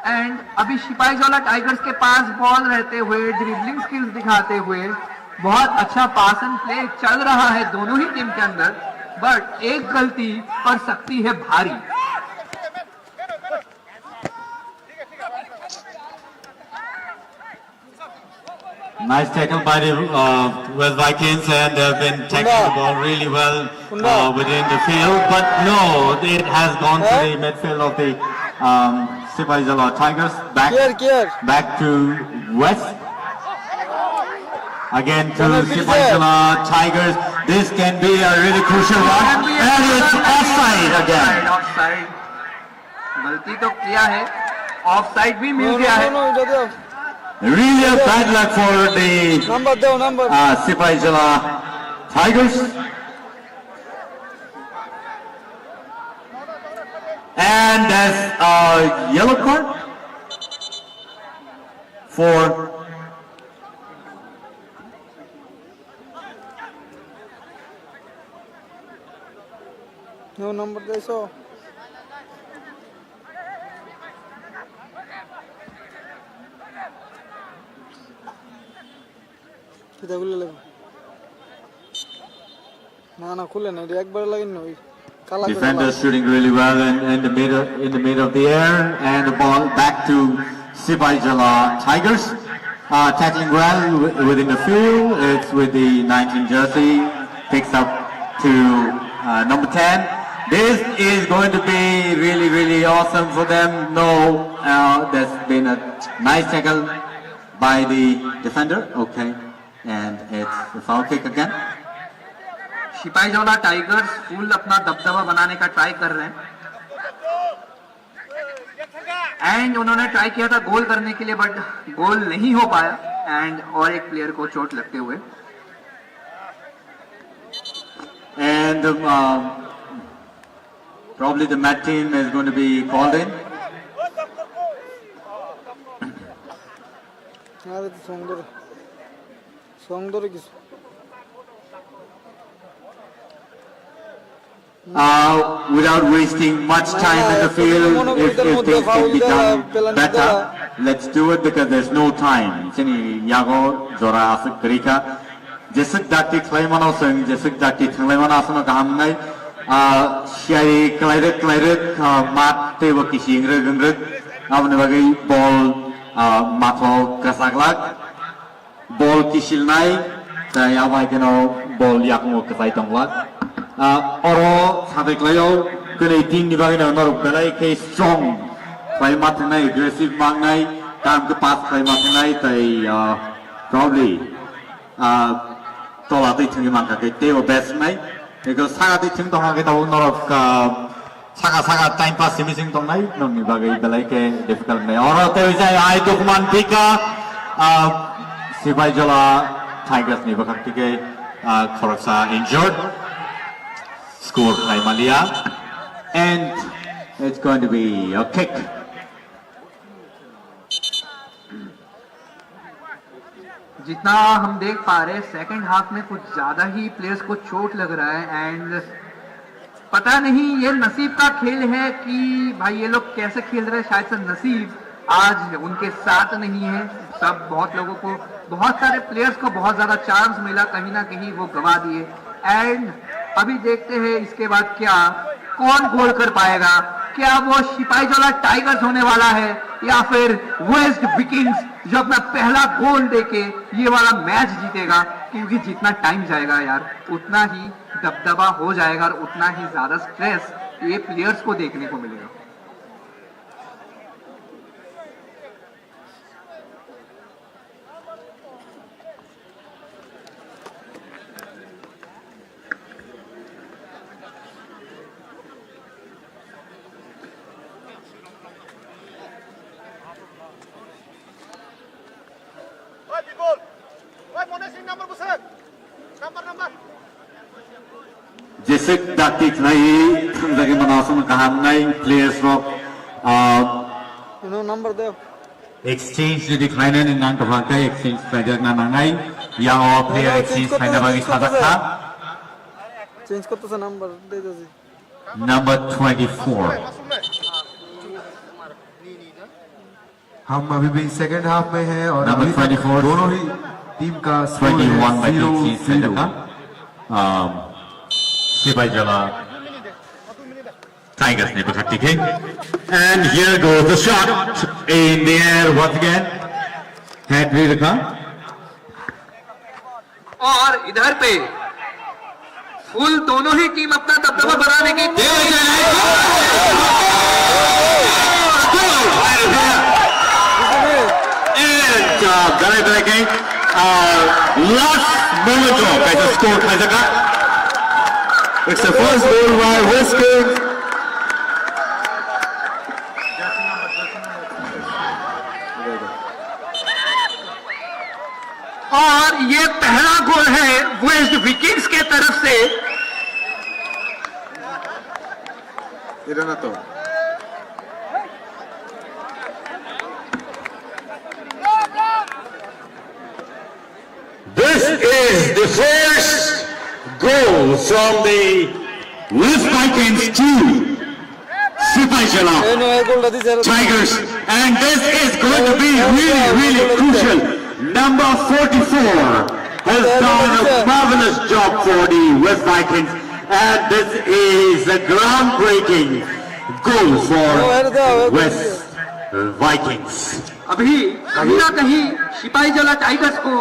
एंड अभी सिपाहीजला टाइगर्स के पास बॉल रहते हुए ड्रिबलिंग स्किल्स दिखाते हुए बहुत अच्छा पास एंड प्ले चल रहा है दोनों ही टीम के अंदर, बट एक गलती पड़ सकती है भारी। Nice tackle by the West Vikings, and they've been tackling the ball really well within the field, but no, it has gone to the midfield of the Sipaijala Tigers. Back to West. Again to Sipaijala Tigers. This can be a really crucial one, and it's offside again. Offside गलती तो किया है, offside भी मिल गया है। Really a bad luck for the Sipaijala Tigers. And that's a yellow card for No number there, so. किधर खुले लगे? ना खुले नहीं, एक बार लगे नहीं। defenders shooting really well in the middle of the air, and the ball back to Sipaijala Tigers. Tackling well within the field. It's with the 19 jersey, picks up to number 10. This is going to be really awesome for them. No, there's been a nice tackle by the defender. Okay, and it's a foul kick again. Sipahijala tigers full अपना दबदबा बनाने का try कर रहे हैं, and उन्होंने try किया था गोल करने के लिए, बट गोल नहीं हो पाया, एंड और एक प्लेयर को चोट लगते हुए। And probably the mat team is going to be called in. अरे तो सोंगदर किस? Without wasting much time in the field, if things can be done better, let's do it because there's no time. Sini Yago Zora Asik Krika. Jesik Daki Klaymanosung, Jesik Daki Klaymanasana Kahamnai, Shai Klayrik, Mat Tewa Kishing Rugundruk, Avnavagi, Ball, Mato Kasaglak, Ball Kishilnai, Yavakano, Ball Yakmo Kasaitonglak. Oro Sadeklayo, Kunating Nivagano Norpelai, case strong, Klaimatanai, aggressive Magnai, time to pass Klaimatanai, they probably Tolati Tunimaka, they were best night, because Sagati Tuntomaka, Norok Saga time pass missing tonight, no Nivagi Belake, difficult. Oro Teresa, I took Mantika, Sipaijala Tigers Nivakatike, Koroksa injured. Scored by Malia, and it's going to be a kick. जितना हम देख पा रहे हैं second half में कुछ ज्यादा ही players को चोट लग रहा है एंड पता नहीं ये नसीब का खेल है कि भाई ये लोग कैसे खेल रहे हैं, शायद से नसीब आज उनके साथ नहीं है। सब बहुत लोगों को, बहुत सारे प्लेयर्स को बहुत ज्यादा चांस मिला, कहीं ना कहीं वो गवा दिए एंड अभी देखते हैं इसके बाद क्या कौन गोल कर पाएगा। क्या वो सिपाहीजला टाइगर्स होने वाला है या फिर वेस्ट विकिंग्स जो अपना पहला गोल देके ये वाला मैच जीतेगा, क्योंकि जितना टाइम जाएगा यार उतना ही दबदबा हो जाएगा और उतना ही ज्यादा स्ट्रेस ये प्लेयर्स को देखने को मिलेगा। Jisik taktik nai lagi menasum kahanai players rock number दे exchange jadi kainan nang kabakai exchange player na nangai yang all player exchange kaina bagi sadaka change करते से नंबर दे दो जी number 24. हम अभी भी सेकंड हाफ में हैं और Number अभी तक 24. दोनों ही टीम का स्कोर 21 by है 18 0-0। sadaka Sipaijala Tigers ne pekati ke and here goes the shot in the air once again hat raka और इधर पे फुल दोनों ही टीम अपना दबदबा बनाने की Galay Balay last moment drop by the score Kaizaka. It's the first goal by West Kings. और ये पहला गोल है वेस्ट विकिंग्स के तरफ से। This is the first goal from the West Vikings team. Sipaijala Tigers, and this is going to be really crucial. Number 44 has done a marvelous job for the West Vikings, and this is a groundbreaking goal for West Vikings. अभी कहीं ना कहीं Sipahijala tigers को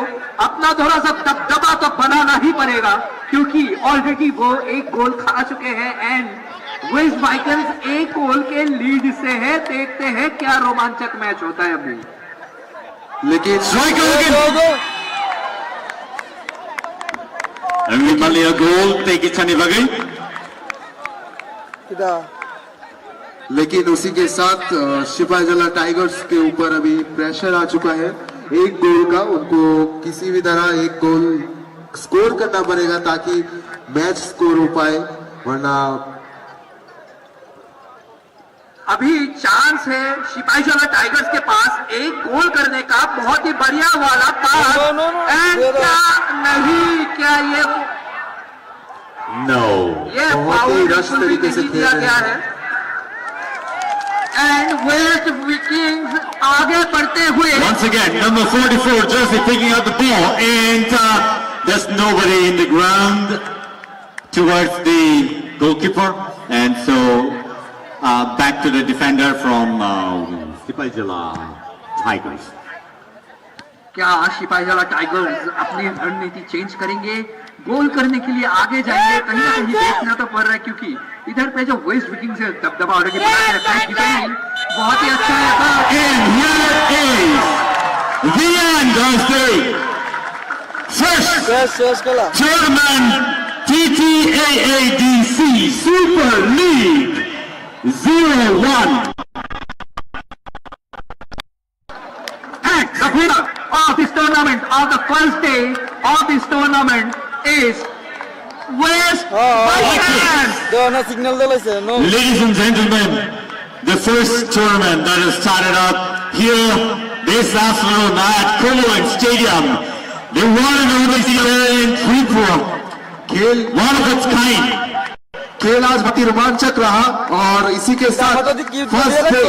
अपना थोड़ा सा दबदबा तो बनाना ही पड़ेगा, क्योंकि ऑलरेडी वो एक गोल खा चुके हैं एंड वेस्ट वाइकिंग्स एक गोल के लीड से है। देखते हैं क्या रोमांचक मैच होता है अभी। लेकिन Malia goal take it chani bagai. लेकिन उसी के साथ सिपाहीजला टाइगर्स के ऊपर अभी प्रेशर आ चुका है एक गोल का। उनको किसी भी तरह एक गोल स्कोर करना पड़ेगा ताकि मैच स्कोर हो पाए, वरना अभी चांस है सिपाहीजला टाइगर्स के पास एक गोल करने का। बहुत ही बढ़िया वाला पास एंड क्या नहीं, क्या ये ये बहुत ही रश तरीके से खेल रहे गया हैं। है एंड वेस्ट विकिंग्स आगे बढ़ते हुए Once again, number 44 jersey picking up the ball, and there's nobody in the ground towards the goalkeeper, and so back to the defender from Sipaijala Tigers. क्या सिपाहीजला टाइगर्स अपनी रणनीति चेंज करेंगे, गोल करने के लिए आगे जाएंगे? कहीं ना कहीं देखना तो पड़ रहा है, क्योंकि इधर पे जो वेस्ट विकिंग्स है दबदबा ऑलरेडी बना के रखा है। डिफेंडिंग बहुत ही अच्छा है। And here is the end of the first tournament TTAADC Super League 01. The winner of this tournament, of the first day of this tournament, is West Vikings. Ladies and gentlemen, the first tournament that has started up here this afternoon at Kumulang Stadium They want to know this year in Freeport. खेल One of its kind. खेल आज बहुत ही रोमांचक रहा और इसी के साथ फर्स्ट डे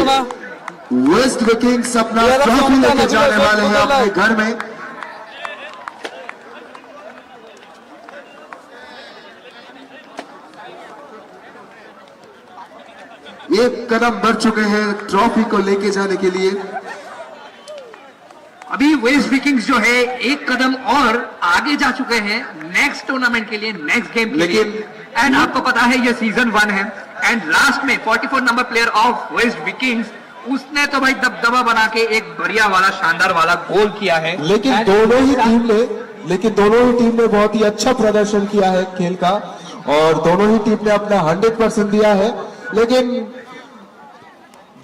वेस्ट विकिंग्स अपना ट्रॉफी लेके जाने वाले हैं अपने घर में। एक कदम बढ़ चुके हैं ट्रॉफी को लेके जाने के लिए। अभी वेस्ट विकिंग्स जो है एक कदम और आगे जा चुके हैं नेक्स्ट टूर्नामेंट के लिए, नेक्स्ट गेम के लिए। एंड आपको पता है ये सीजन 1 है एंड लास्ट में 44 number player of waste Vikings उसने तो भाई दबदबा बना के एक बढ़िया वाला शानदार वाला गोल किया है। लेकिन दोनों ही टीम ने बहुत ही अच्छा प्रदर्शन किया है खेल का और दोनों ही टीम ने अपना 100% दिया है। लेकिन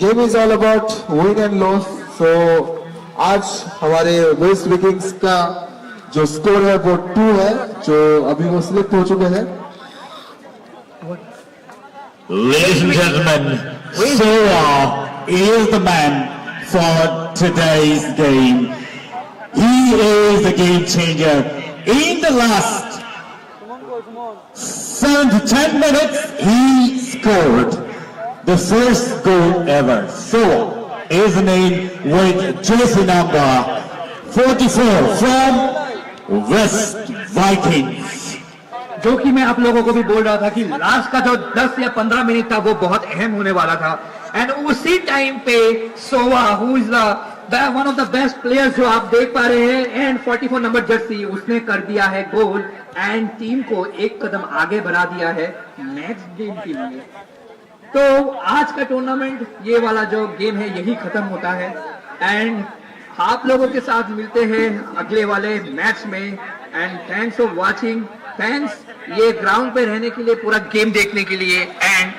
game is all about win and loss. So आज हमारे वेस्ट विकिंग्स का जो स्कोर है वो 2 है, जो अभी वो सिलेक्ट हो चुके हैं। Ladies and gentlemen, Soa is the man for today's game. He is the game changer. In the last 7 to 10 minutes, he scored the first goal ever. Soa is the name with jersey number 44 from West Vikings. जो कि मैं आप लोगों को भी बोल रहा था कि लास्ट का जो 10 या 15 मिनट था वो बहुत अहम होने वाला था। एंड उसी टाइम पे Sowa who is one of the best players जो आप देख पा रहे हैं एंड 44 नंबर जर्सी उसने कर दिया है गोल एंड टीम को एक कदम आगे बढ़ा दिया है नेक्स्ट गेम के लिए। तो आज का टूर्नामेंट ये वाला जो गेम है यही खत्म होता है एंड आप लोगों के साथ मिलते हैं अगले वाले मैच में। And thanks for watching, thanks ये ग्राउंड पे रहने के लिए, पूरा गेम देखने के लिए एंड